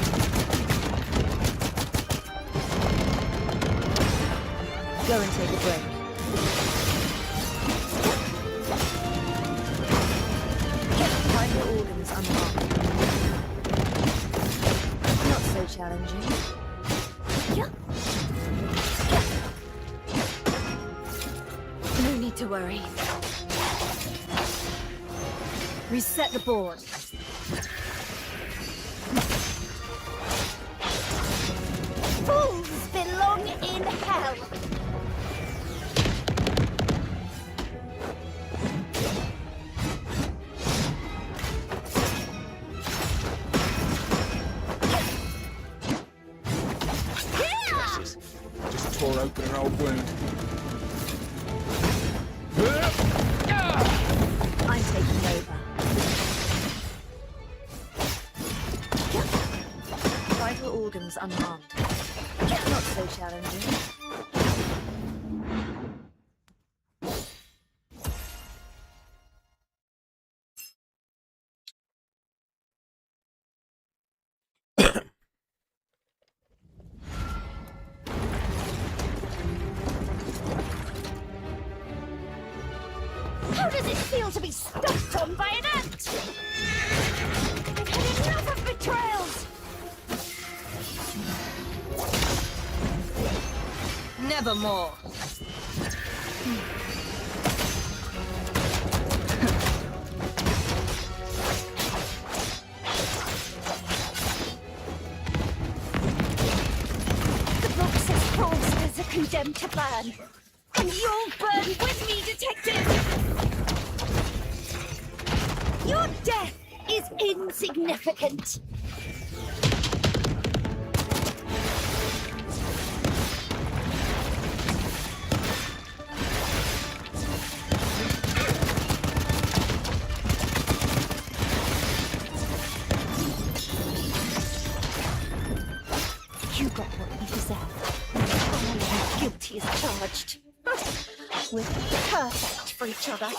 Go and take a break. Vital organs unharmed. Not so challenging. No need to worry. Reset the board. Fools belong in hell. Just tore open an old wound. I'm taking over. Vital organs unharmed. Not so challenging. How does it feel to be stomped on by an ant? I've had enough of betrayals! Nevermore. The book says fraudsters are condemned going to burn. And you'll burn with me, Detective! Your death is insignificant. You got what you deserve. Only guilty is charged. We're perfect for each other.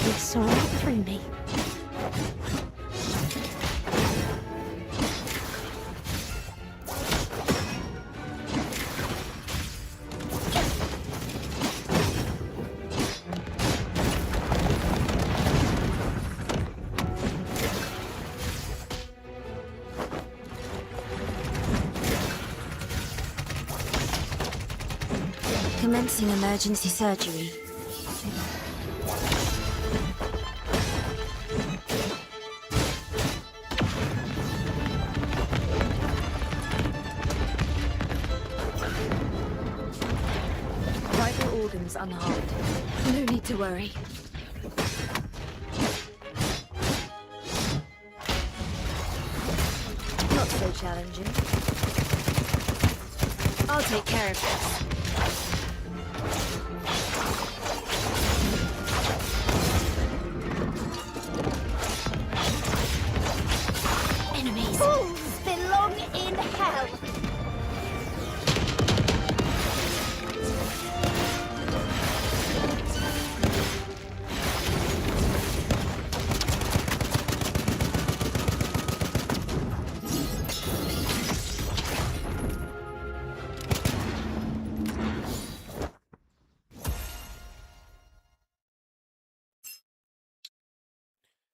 You saw right through me. Commencing emergency surgery. Vital organs unharmed. No need to worry. Not so challenging. I'll take care of this. Enemies. Fools belong in hell.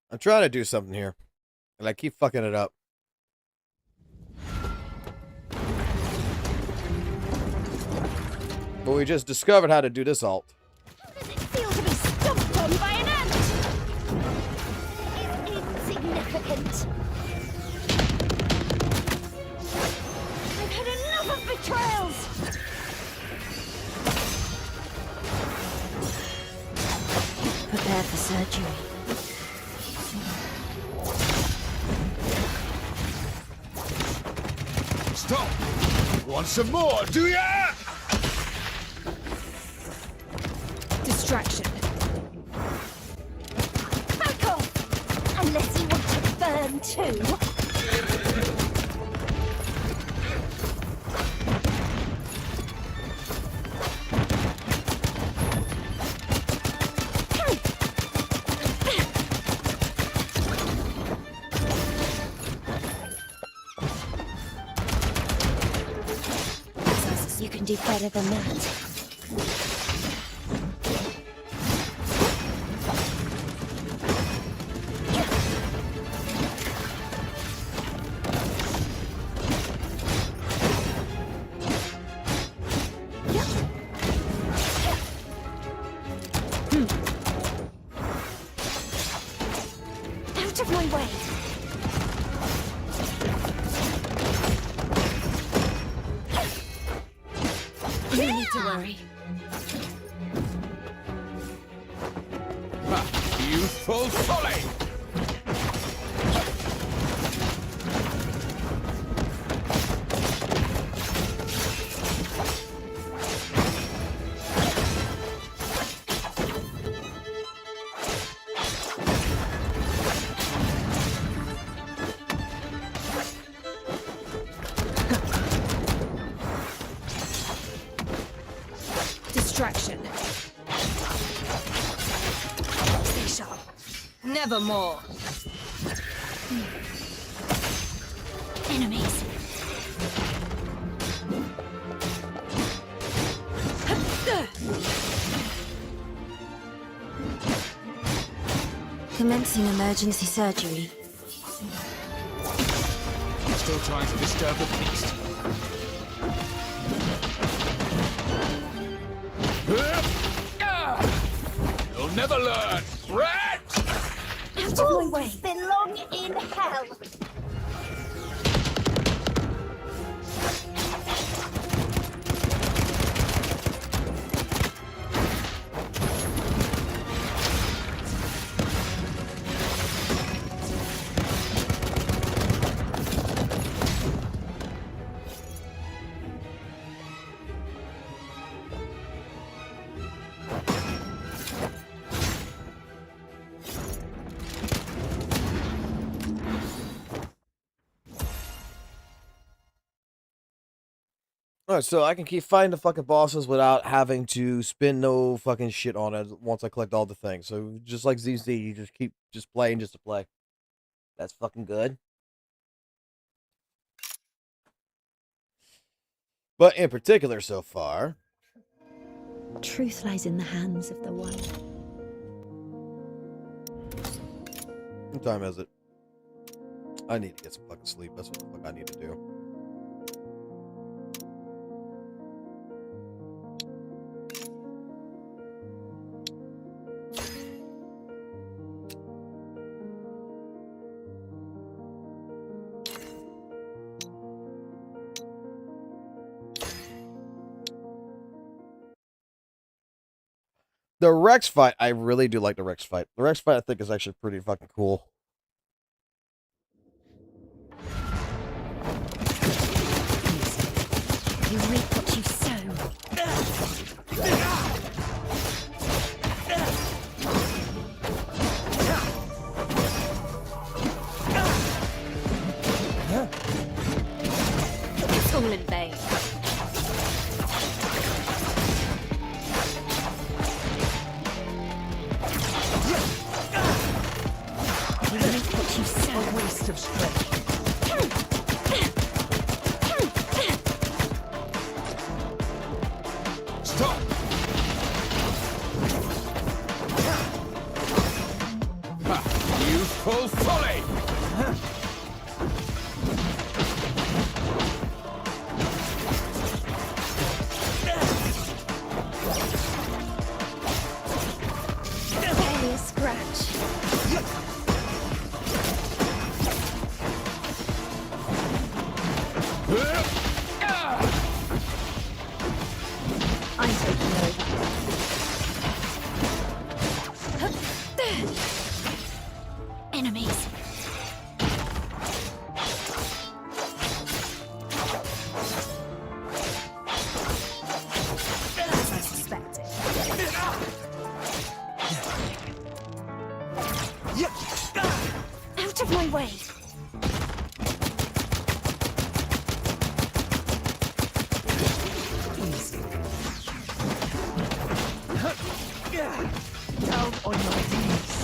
I'm trying to do something here, and I keep fucking it up. But we just discovered how to do this alt. How does it feel to be stomped on by an ant? It's insignificant. I've had enough of betrayals. Prepare for surgery. Stop! Want some more, do ya? Distraction. Back off! Unless you want to burn too. You can do better than that. Out of my way! No need to worry. Youthful folly! Distraction. Stay sharp. Never more. Enemies. Commencing emergency surgery. Still trying to disturb the peace. never learn. Rat! Out of my way. Belong in hell. Alright, so I can keep fighting the fucking bosses without having to spend no fucking shit on it once I collect all the things. So just like ZZ, you just keep just playing just to play. That's fucking good. But in particular so far, Truth lies in the hands of the one. what time is it? I need to get some fucking sleep. That's what the fuck I need to do. The Rex fight, I really do like the Rex fight. The Rex fight, I think, is actually pretty fucking cool. You reap what you sow. It's all in vain. You reap what you sow. A waste of strength. Stop! Ha! Youthful folly! Barely a scratch. I'm taking over. Enemies. As I suspected. Out of my way. Down on your knees.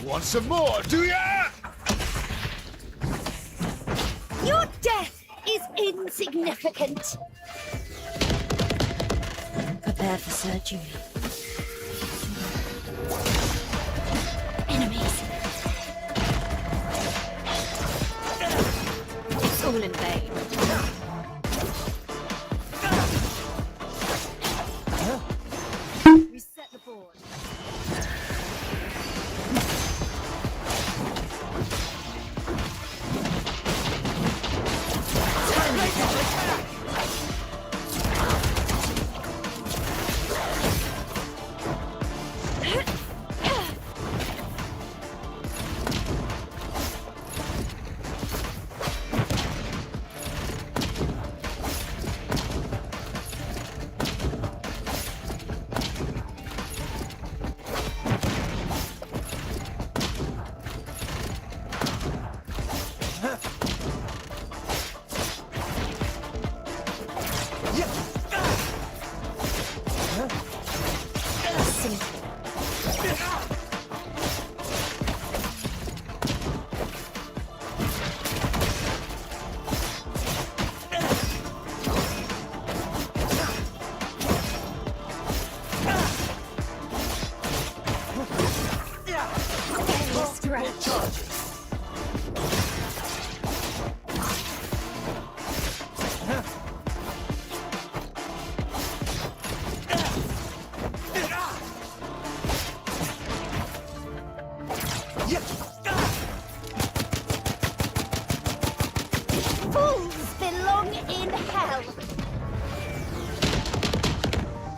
Want some more, do ya? Your death is insignificant. Prepare for surgery. Enemies. It's all in vain. Reset the board.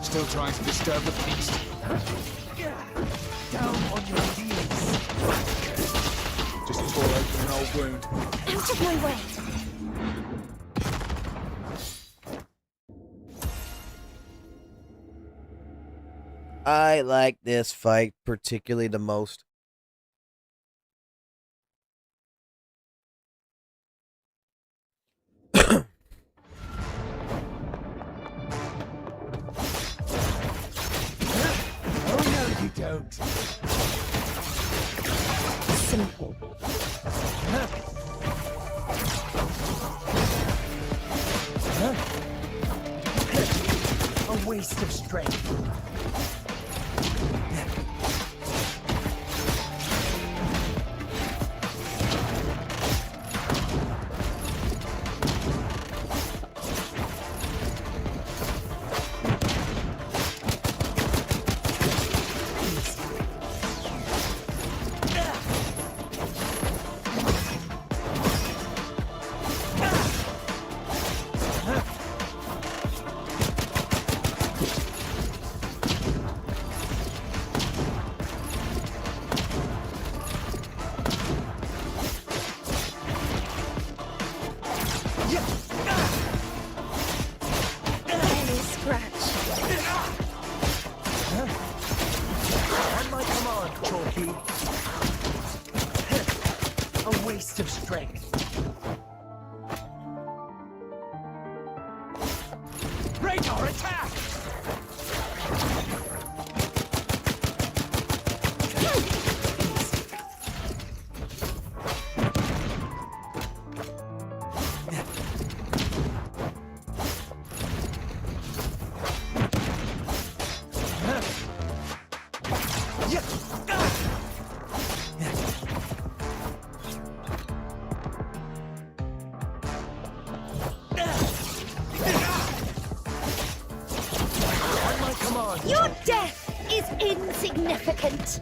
Still trying to disturb the peace. Down on your knees. Just tore open an old wound. Out of my way! I like this fight particularly the most. Oh no, you don't. Simple. A waste of strength. On my command, Chalky. A waste of strength. Radar attack! Your death is insignificant.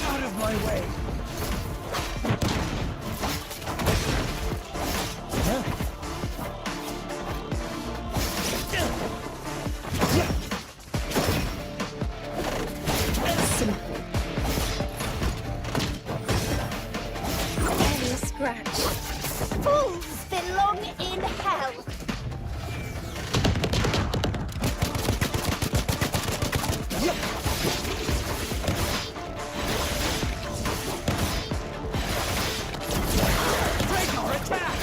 Out of my way! Simple. Any scratch. Fools belong in hell. Radar attack!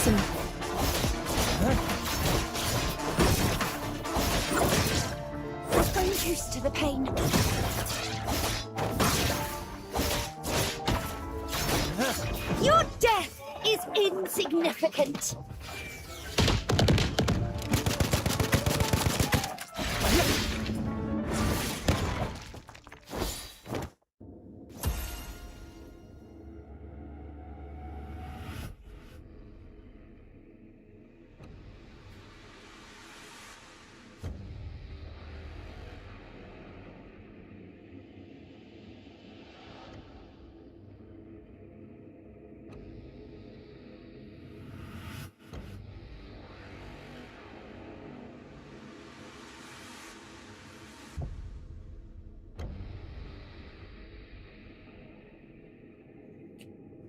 Simple. I'm used to the pain. Your death is insignificant.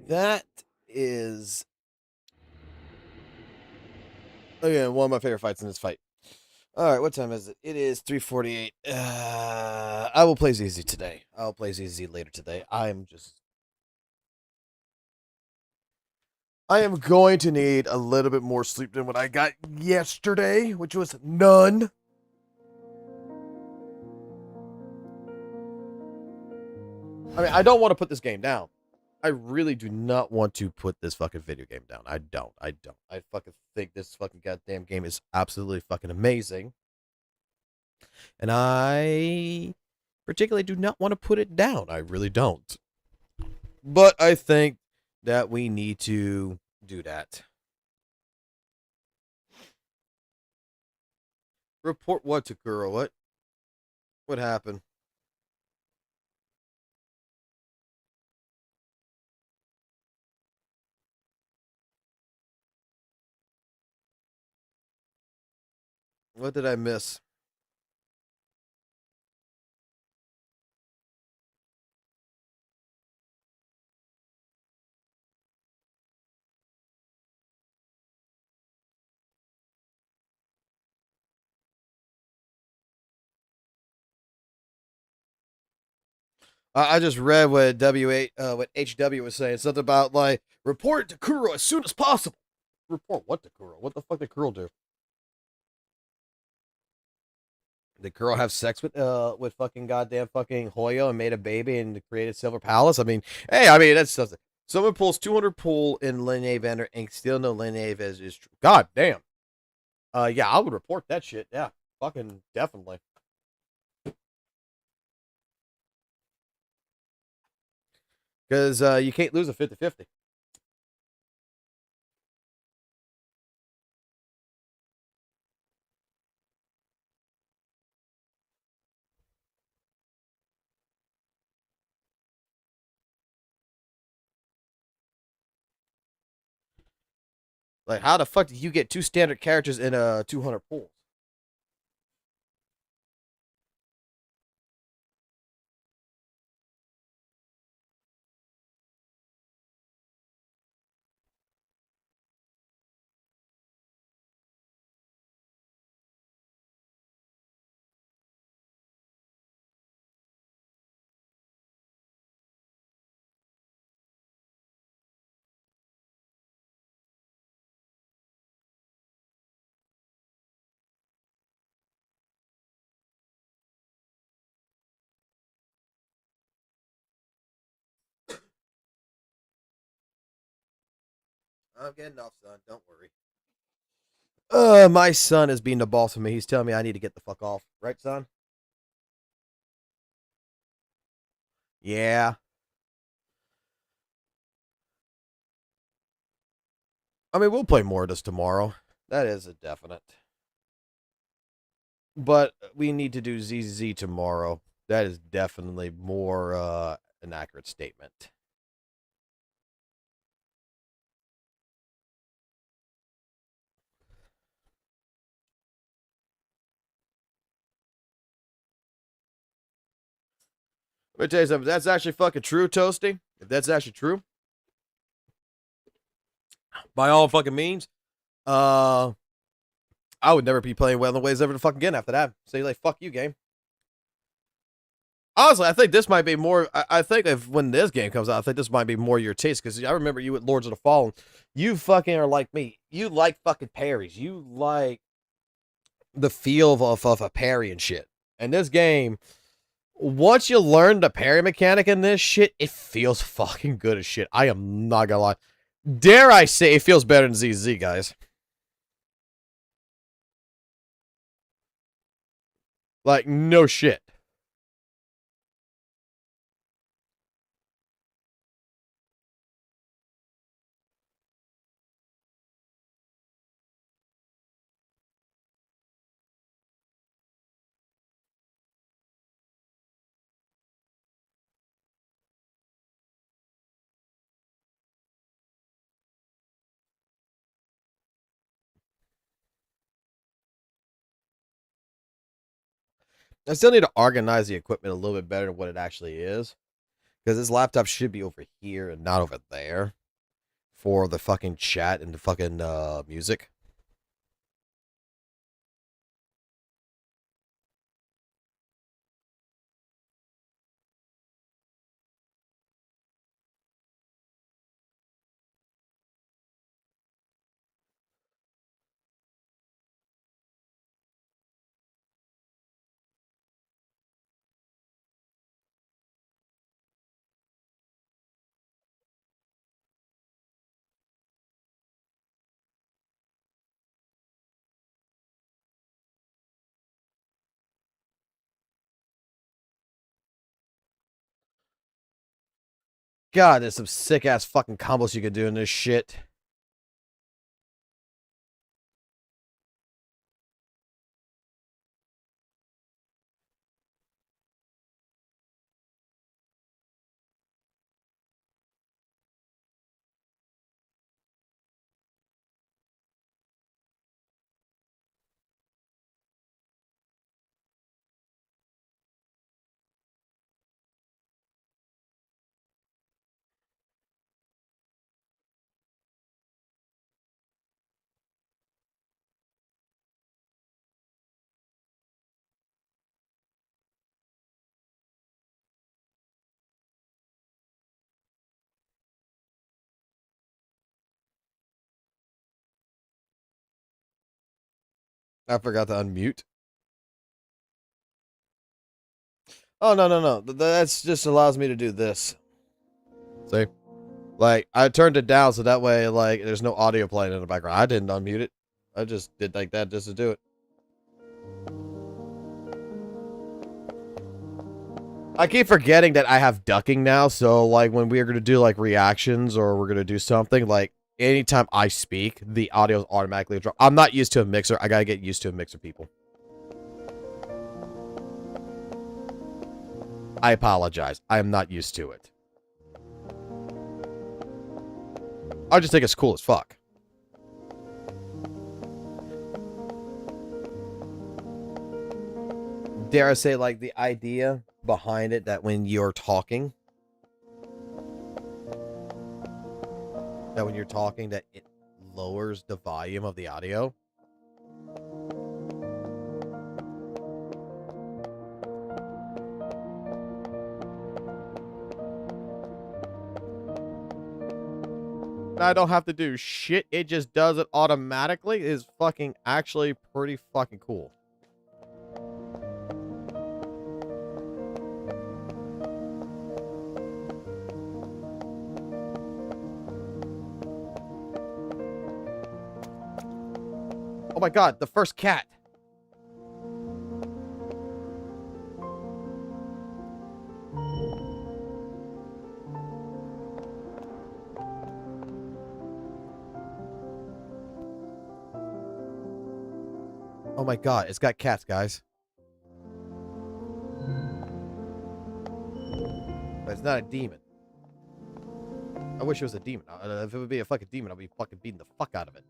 That is again one of my favorite fights in this fight. All right, what time is it? It is 3:48. I will play ZZ today. I'll play ZZ later today. I'm just I am going to need a little bit more sleep than what I got yesterday, which was none. I mean, I don't want to put this game down. I really do not want to put this fucking video game down. I don't. I fucking think this fucking goddamn game is absolutely fucking amazing. And I particularly do not want to put it down. I really don't. But I think that we need to do that. Report what, Takuro? What? What happened? What did I miss? I just read what what HW was saying. Something about like report to Kuro as soon as possible. Report what to Kuro? What the fuck did Kuro do? Did Kuro have sex with fucking goddamn fucking Hoyo and made a baby and created Silver Palace? I mean, hey, I mean that's something. Someone pulls 200 pull in Lineage Vendor and still no Lineage is true. God damn. Yeah, I would report that shit. Yeah, fucking definitely. Because you can't lose a 50-50. Like, how the fuck did you get 2 standard characters in a 200 pools? I'm getting off, son. Don't worry. My son is being the boss of me. He's telling me I need to get the fuck off. Right, son? Yeah. I mean, we'll play more of this tomorrow. That is a definite. But we need to do ZZ tomorrow. That is definitely more an accurate statement. Let me tell you something. If that's actually fucking true, Toasty, if that's actually true, by all fucking means, I would never be playing Well in Ways ever to fucking again after that. Say like, fuck you, game. Honestly, I think this might be more. I think if when this game comes out, I think this might be more your taste because I remember you at Lords of the Fallen. You fucking are like me. You like fucking parries. You like the feel of a parry and shit. And this game, once you learn the parry mechanic in this shit, it feels fucking good as shit. I am not gonna lie. Dare I say it feels better than ZZ, guys. Like, no shit. I still need to organize the equipment a little bit better than what it actually is. Because this laptop should be over here and not over there. For the fucking chat and the fucking music. God, there's some sick ass fucking combos you could do in this shit. I forgot to unmute. Oh, no. That's just allows me to do this. See? Like, I turned it down so that way, like, there's no audio playing in the background. I didn't unmute it. I just did like that just to do it. I keep forgetting that I have ducking now, so, like, when we're going to do, like, reactions or we're going to do something, like, anytime I speak, the audio is automatically drop. I'm not used to a mixer. I got to get used to a mixer, people. I apologize. I am not used to it. I just think it's cool as fuck. Dare I say, like, the idea behind it that when you're talking, that it lowers the volume of the audio. I don't have to do shit. It just does it automatically. Is fucking actually pretty fucking cool. Oh my god, the first cat. Oh my god, it's got cats, guys. But it's not a demon. I wish it was a demon. If it would be a fucking demon, I'd be fucking beating the fuck out of it.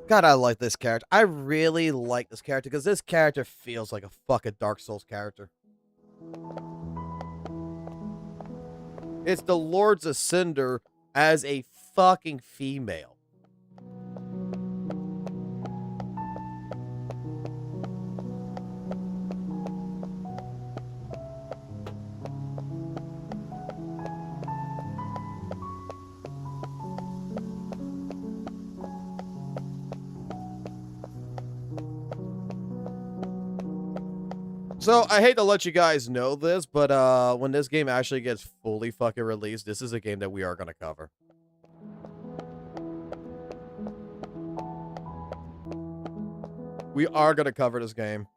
God, I like this character. I really like this character because this character feels like a fucking Dark Souls character. It's the Lords of Cinder as a fucking female. So, I hate to let you guys know this, but when this game actually gets fully fucking released, this is a game that we are going to cover. We are going to cover this game.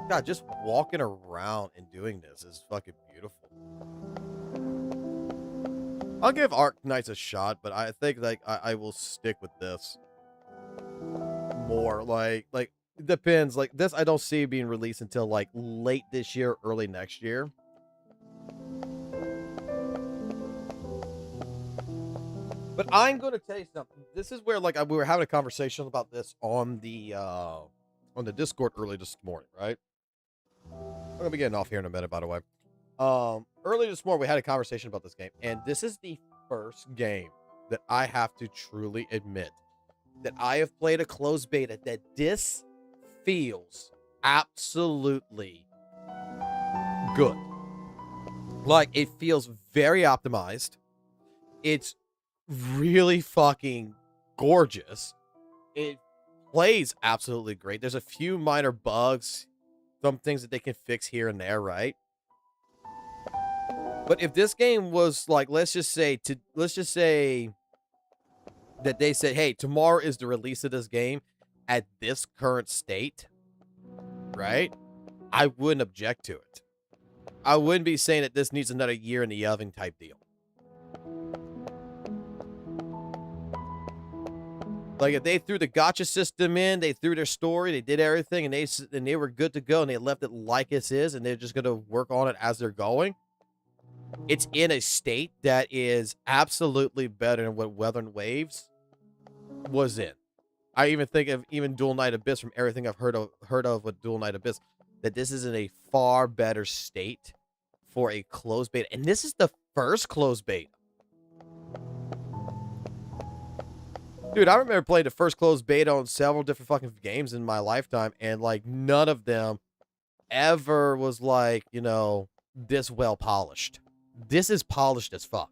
God, just walking around and doing this is fucking beautiful. I'll give Ark Knights a shot, but I think like I will stick with this more. Like it depends. Like this, I don't see being released until like late this year, early next year. But I'm going to tell you something. This is where, like, we were having a conversation about this on the Discord early this morning, right? I'm going to be getting off here in a minute, by the way. Early this morning, we had a conversation about this game, and this is the first game that I have to truly admit that I have played a closed beta that this feels absolutely good. Like, it feels very optimized. It's really fucking gorgeous. It plays absolutely great. There's a few minor bugs, some things that they can fix here and there, right? But if this game was like, let's just say that they said, hey, tomorrow is the release of this game at this current state, right? I wouldn't object to it. I wouldn't be saying that this needs another year in the oven type deal. Like, if they threw the gacha system in, they threw their story, they did everything, and they were good to go, and they left it like it is, and they're just going to work on it as they're going. It's in a state that is absolutely better than what Weathering Waves was in. I even think of Dual Knight Abyss, from everything I've heard of with Dual Knight Abyss, that this is in a far better state for a closed beta. And this is the first closed beta. Dude, I remember playing the first closed beta on several different fucking games in my lifetime, and, like, none of them ever was, like, you know, this well polished. This is polished as fuck.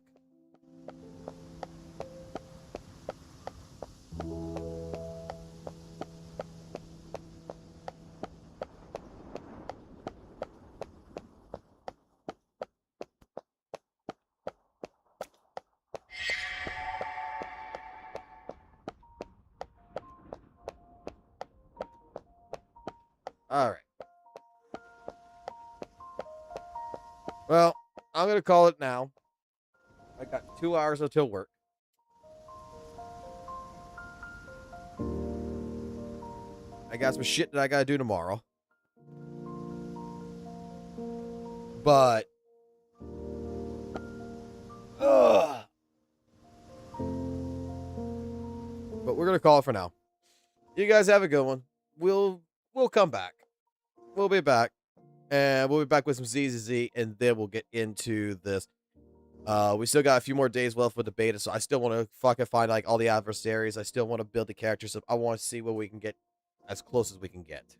All right. Well, I'm going to call it now. I got 2 hours until work. I got some shit that I got to do tomorrow. But we're going to call it for now. You guys have a good one. We'll come back. We'll be back. And we'll be back with some ZZZ, and then we'll get into this. We still got a few more days left with the beta, so I still want to fucking find, like, all the adversaries. I still want to build the characters up. I want to see what we can get as close as we can get.